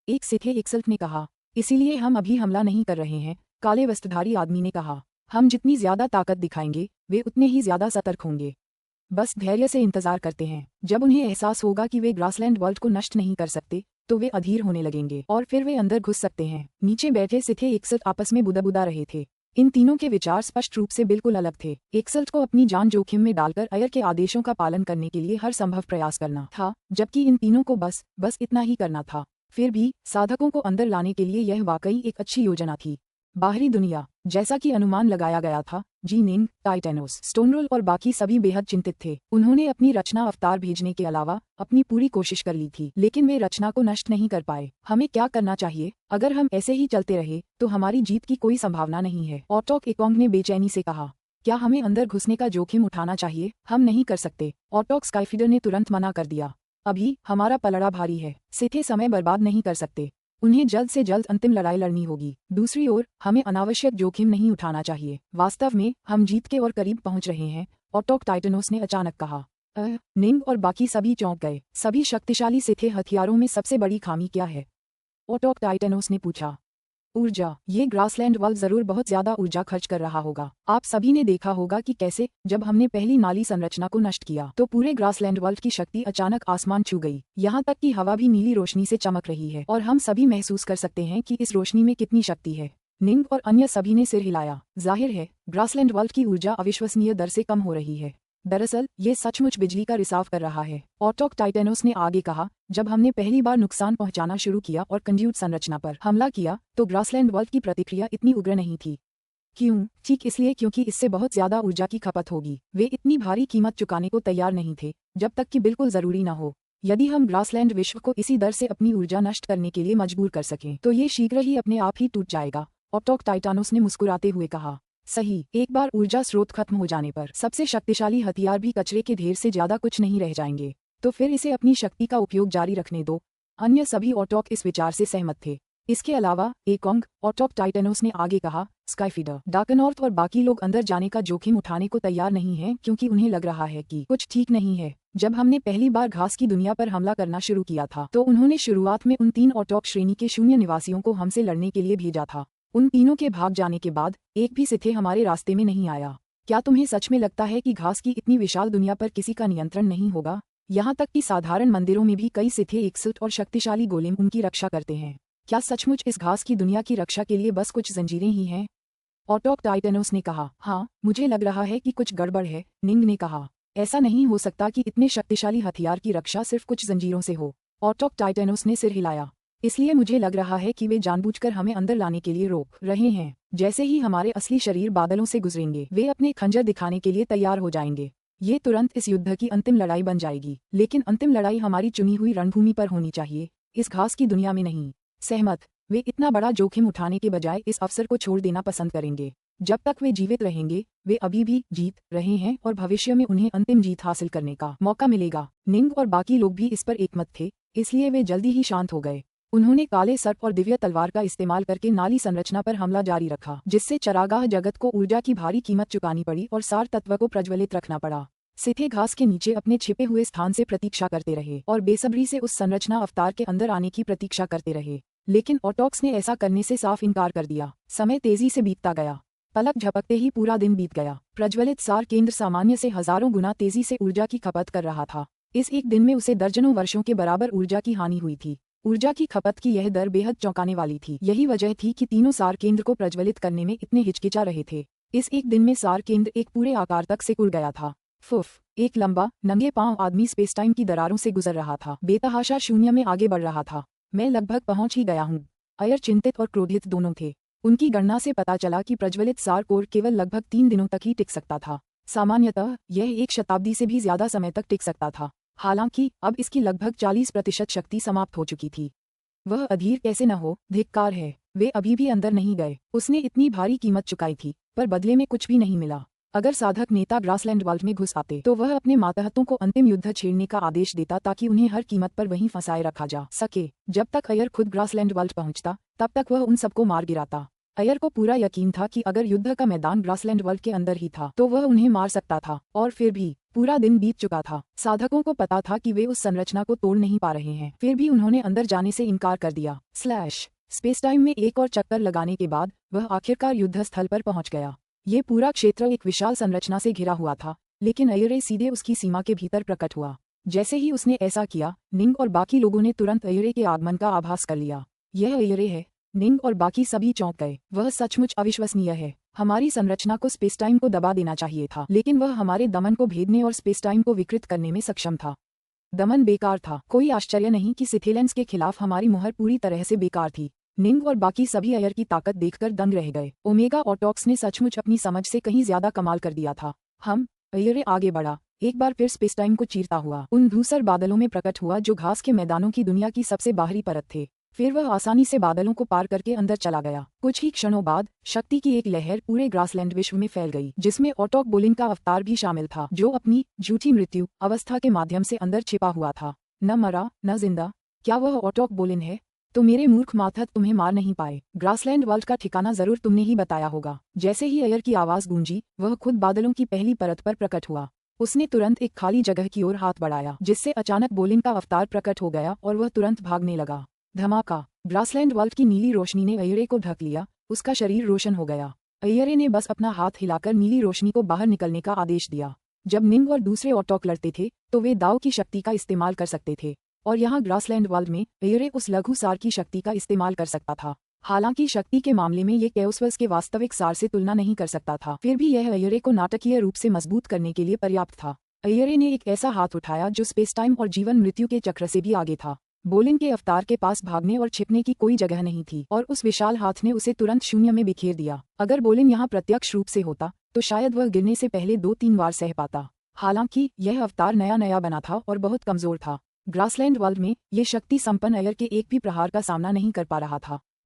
एक सिथे एक्सल्ट ने कहा। इसीलिए हम अभी हमला नहीं कर रहे हैं, काले वस्त्रधारी आदमी ने कहा। हम जितनी ज्यादा ताकत दिखाएंगे वे उतने ही ज्यादा सतर्क होंगे। बस धैर्य से इंतजार करते हैं। जब उन्हें एहसास होगा कि वे ग्रासलैंड वर्ल्ड को नष्ट नहीं कर सकते तो वे अधीर होने लगेंगे और फिर वे अंदर घुस सकते हैं। नीचे बैठे सिथे एक्सल्ट आपस में बुदाबुदा रहे थे। इन तीनों के विचार स्पष्ट रूप से बिल्कुल अलग थे। एक्सल्ट को अपनी जान जोखिम में डालकर अयर के आदेशों का पालन करने के लिए हर संभव प्रयास करना था, जबकि इन तीनों को बस इतना ही करना था। फिर भी साधकों को अंदर लाने के लिए यह वाकई एक अच्छी योजना थी। बाहरी दुनिया, जैसा कि अनुमान लगाया गया था, जीनिंग, टाइटेनोस, स्टोनरोल और बाकी सभी बेहद चिंतित थे। उन्होंने अपनी रचना अवतार भेजने के अलावा अपनी पूरी कोशिश कर ली थी, लेकिन वे रचना को नष्ट नहीं कर पाए। हमें क्या करना चाहिए? अगर हम ऐसे ही चलते रहे तो हमारी जीत की कोई संभावना नहीं है, ऑटोक एकोंग ने बेचैनी से कहा। क्या हमें अंदर घुसने का जोखिम उठाना चाहिए? हम नहीं कर सकते, ऑटोक स्काईफीडर ने तुरंत मना कर दिया। अभी हमारा पलड़ा भारी है, सिथे समय बर्बाद नहीं कर सकते। उन्हें जल्द से जल्द अंतिम लड़ाई लड़नी होगी। दूसरी ओर हमें अनावश्यक जोखिम नहीं उठाना चाहिए। वास्तव में हम जीत के और करीब पहुंच रहे हैं, ऑटोक टाइटेनोस ने अचानक कहा। निंग और बाकी सभी चौंक गए। सभी शक्तिशाली सिथे हथियारों में सबसे बड़ी खामी क्या है? ऑटोक टाइटेनोस ने पूछा। ऊर्जा। ये ग्रासलैंड वर्ल्ड जरूर बहुत ज्यादा ऊर्जा खर्च कर रहा होगा। आप सभी ने देखा होगा कि कैसे जब हमने पहली नाली संरचना को नष्ट किया तो पूरे ग्रासलैंड वर्ल्ड की शक्ति अचानक आसमान छू गई। यहाँ तक कि हवा भी नीली रोशनी से चमक रही है और हम सभी महसूस कर सकते हैं कि इस रोशनी में कितनी शक्ति है। निंग और अन्य सभी ने सिर हिलाया। जाहिर है ग्रासलैंड वर्ल्ड की ऊर्जा अविश्वसनीय दर से कम हो रही है। दरअसल ये सचमुच बिजली का रिसाव कर रहा है, ऑटोक टाइटेनोस ने आगे कहा। जब हमने पहली बार नुकसान पहुंचाना शुरू किया और कंड्यूट संरचना पर हमला किया तो ग्रासलैंड वर्ल्ड की प्रतिक्रिया इतनी उग्र नहीं थी। क्यों? ठीक इसलिए क्योंकि इससे बहुत ज्यादा ऊर्जा की खपत होगी। वे इतनी भारी कीमत चुकाने को तैयार नहीं थे जब तक कि बिल्कुल जरूरी न हो। यदि हम ग्रासलैंड विश्व को इसी दर से अपनी ऊर्जा नष्ट करने के लिए मजबूर कर सकें तो ये शीघ्र ही अपने आप ही टूट जाएगा, ऑटोक टाइटेनोस ने मुस्कुराते हुए कहा। सही, एक बार ऊर्जा स्रोत खत्म हो जाने पर सबसे शक्तिशाली हथियार भी कचरे के ढेर से ज्यादा कुछ नहीं रह जाएंगे, तो फिर इसे अपनी शक्ति का उपयोग जारी रखने दो। अन्य सभी ऑटोक इस विचार से सहमत थे। इसके अलावा एकोंग, ऑटोक टाइटेनोस ने आगे कहा, स्काईफीडर, डार्कनॉर्थ और बाकी लोग अंदर जाने का जोखिम उठाने को तैयार नहीं हैं क्योंकि उन्हें लग रहा है कि कुछ ठीक नहीं है। जब हमने पहली बार घास की दुनिया पर हमला करना शुरू किया था तो उन्होंने शुरुआत में उन 3 ऑटोक श्रेणी के शून्य निवासियों को हमसे लड़ने के लिए भेजा था। उन तीनों के भाग जाने के बाद एक भी सिथे हमारे रास्ते में नहीं आया। क्या तुम्हें सच में लगता है कि घास की इतनी विशाल दुनिया पर किसी का नियंत्रण नहीं होगा? यहाँ तक कि साधारण मंदिरों में भी कई सिथे एक्सल्ट और शक्तिशाली गोलेम उनकी रक्षा करते हैं। क्या सचमुच इस घास की दुनिया की रक्षा के लिए बस कुछ जंजीरें ही हैं? ऑटोक टाइटेनोस ने कहा। हाँ, मुझे लग रहा है कि कुछ गड़बड़ है, निंग ने कहा। ऐसा नहीं हो सकता कि इतने शक्तिशाली हथियार की रक्षा सिर्फ कुछ जंजीरों से हो, ऑटोक टाइटेनोस ने सिर हिलाया। इसलिए मुझे लग रहा है कि वे जानबूझकर हमें अंदर लाने के लिए रोक रहे हैं। जैसे ही हमारे असली शरीर बादलों से गुजरेंगे वे अपने खंजर दिखाने के लिए तैयार हो जाएंगे। ये तुरंत इस युद्ध की अंतिम लड़ाई बन जाएगी, लेकिन अंतिम लड़ाई हमारी चुनी हुई रणभूमि पर होनी चाहिए, इस घास की दुनिया में नहीं। सहमत? वे इतना बड़ा जोखिम उठाने के बजाय इस अवसर को छोड़ देना पसंद करेंगे। जब तक वे जीवित रहेंगे वे अभी भी जीत रहे हैं और भविष्य में उन्हें अंतिम जीत हासिल करने का मौका मिलेगा। निंग और बाकी लोग भी इस पर एकमत थे, इसलिए वे जल्दी ही शांत हो गए। उन्होंने काले सर्प और दिव्य तलवार का इस्तेमाल करके नाली संरचना पर हमला जारी रखा, जिससे चरागाह जगत को ऊर्जा की भारी कीमत चुकानी पड़ी और सार तत्व को प्रज्वलित रखना पड़ा। सिथे घास के नीचे अपने छिपे हुए स्थान से प्रतीक्षा करते रहे और बेसब्री से उस संरचना अवतार के अंदर आने की प्रतीक्षा करते रहे, लेकिन ऑटोक्स ने ऐसा करने से साफ इनकार कर दिया। समय तेजी से बीतता गया। पलक झपकते ही पूरा दिन बीत गया। प्रज्वलित सार केंद्र सामान्य से हजारों गुना तेजी से ऊर्जा की खपत कर रहा था। इस एक दिन में उसे दर्जनों वर्षों के बराबर ऊर्जा की हानि हुई थी। ऊर्जा की खपत की यह दर बेहद चौंकाने वाली थी। यही वजह थी कि तीनों सार केंद्र को प्रज्वलित करने में इतने हिचकिचा रहे थे। इस एक दिन में सार केंद्र एक पूरे आकार तक सिकुड़ गया था। फुफ, एक लंबा नंगे पांव आदमी स्पेसटाइम की दरारों से गुजर रहा था। बेतहाशा शून्य में आगे बढ़ रहा था। मैं लगभग पहुंच ही गया हूँ। अयर चिंतित और क्रोधित दोनों थे। उनकी गणना से पता चला कि प्रज्वलित सार कोर केवल लगभग 3 दिनों तक ही टिक सकता था। सामान्यतः यह 1 शताब्दी से भी ज्यादा समय तक टिक सकता था। हालांकि अब इसकी लगभग 40% शक्ति समाप्त हो चुकी थी। वह अधीर कैसे न हो, धिक्कार है। वे अभी भी अंदर नहीं गए। उसने इतनी भारी कीमत चुकाई थी, पर बदले में कुछ भी नहीं मिला। अगर साधक नेता ग्रासलैंड वर्ल्ड में घुस आते तो वह अपने मातहतों को अंतिम युद्ध छेड़ने का आदेश देता ताकि उन्हें हर कीमत पर वहीं फंसाए रखा जा सके। जब तक अयर खुद ग्रासलैंड वर्ल्ड पहुंचता तब तक वह उन सबको मार गिराता। अयर को पूरा यकीन था कि अगर युद्ध का मैदान ग्रासलैंड वर्ल्ड के अंदर ही था तो वह उन्हें मार सकता था। और फिर भी पूरा दिन बीत चुका था। साधकों को पता था कि वे उस संरचना को तोड़ नहीं पा रहे हैं, फिर भी उन्होंने अंदर जाने से इनकार कर दिया। स्पेस टाइम में एक और चक्कर लगाने के बाद वह आखिरकार युद्ध स्थल पर पहुंच गया। ये पूरा क्षेत्र एक विशाल संरचना से घिरा हुआ था, लेकिन अयरे सीधे उसकी सीमा के भीतर प्रकट हुआ। जैसे ही उसने ऐसा किया, निंग और बाकी लोगों ने तुरंत अयरे के आगमन का आभास कर लिया। यह अयरे है। निंग और बाकी सभी चौंक गए। वह सचमुच अविश्वसनीय है। हमारी संरचना को स्पेस टाइम को दबा देना चाहिए था, लेकिन वह हमारे दमन को भेदने और स्पेस टाइम को विकृत करने में सक्षम था। दमन बेकार था। कोई आश्चर्य नहीं कि सिथेलेंस के खिलाफ हमारी मुहर पूरी तरह से बेकार थी। निंग और बाकी सभी अयर की ताकत देखकर दंग रह गए। ओमेगा ऑटॉक्स ने सचमुच अपनी समझ से कहीं ज्यादा कमाल कर दिया था। अयरे आगे बढ़ा, एक बार फिर स्पेस टाइम को चीरता हुआ उन धूसर बादलों में प्रकट हुआ जो घास के मैदानों की दुनिया की सबसे बाहरी परत थे। फिर वह आसानी से बादलों को पार करके अंदर चला गया। कुछ ही क्षणों बाद शक्ति की एक लहर पूरे ग्रासलैंड विश्व में फैल गई, जिसमें ऑटॉक बोलिन का अवतार भी शामिल था, जो अपनी झूठी मृत्यु अवस्था के माध्यम से अंदर छिपा हुआ था। न मरा न जिंदा। क्या वह ऑटॉक बोलिन है? तो मेरे मूर्ख माथत तुम्हें मार नहीं पाए। ग्रासलैंड वर्ल्ड का ठिकाना जरूर तुमने ही बताया होगा। जैसे ही अयर की आवाज गूंजी, वह खुद बादलों की पहली परत पर प्रकट हुआ। उसने तुरंत एक खाली जगह की ओर हाथ बढ़ाया, जिससे अचानक बोलिन का अवतार प्रकट हो गया और वह तुरंत भागने लगा। धमाका! ग्रासलैंड वर्ल्ड की नीली रोशनी ने अयरे को ढक लिया। उसका शरीर रोशन हो गया। अयरे ने बस अपना हाथ हिलाकर नीली रोशनी को बाहर निकलने का आदेश दिया। जब निंग और दूसरे ऑटॉक लड़ते थे तो वे दाव की शक्ति का इस्तेमाल कर सकते थे, और यहाँ ग्रासलैंड वर्ल्ड में अयरे उस लघु सार की शक्ति का इस्तेमाल कर सकता था। हालांकि शक्ति के मामले में ये कैओसवर्स के वास्तविक सार से तुलना नहीं कर सकता था, फिर भी यह अयरे को नाटकीय रूप से मजबूत करने के लिए पर्याप्त था। अयरे ने एक ऐसा हाथ उठाया जो स्पेस टाइम और जीवन मृत्यु के चक्र से भी आगे था। बोलिन के अवतार के पास भागने और छिपने की कोई जगह नहीं थी, और उस विशाल हाथ ने उसे तुरंत शून्य में बिखेर दिया। अगर बोलिन यहाँ प्रत्यक्ष रूप से होता तो शायद वह गिरने से पहले 2-3 बार सह पाता। हालांकि यह अवतार नया बना था और बहुत कमजोर था। ग्रासलैंड वर्ल्ड में ये शक्ति संपन्न अयर के एक भी प्रहार का सामना नहीं कर पा रहा था।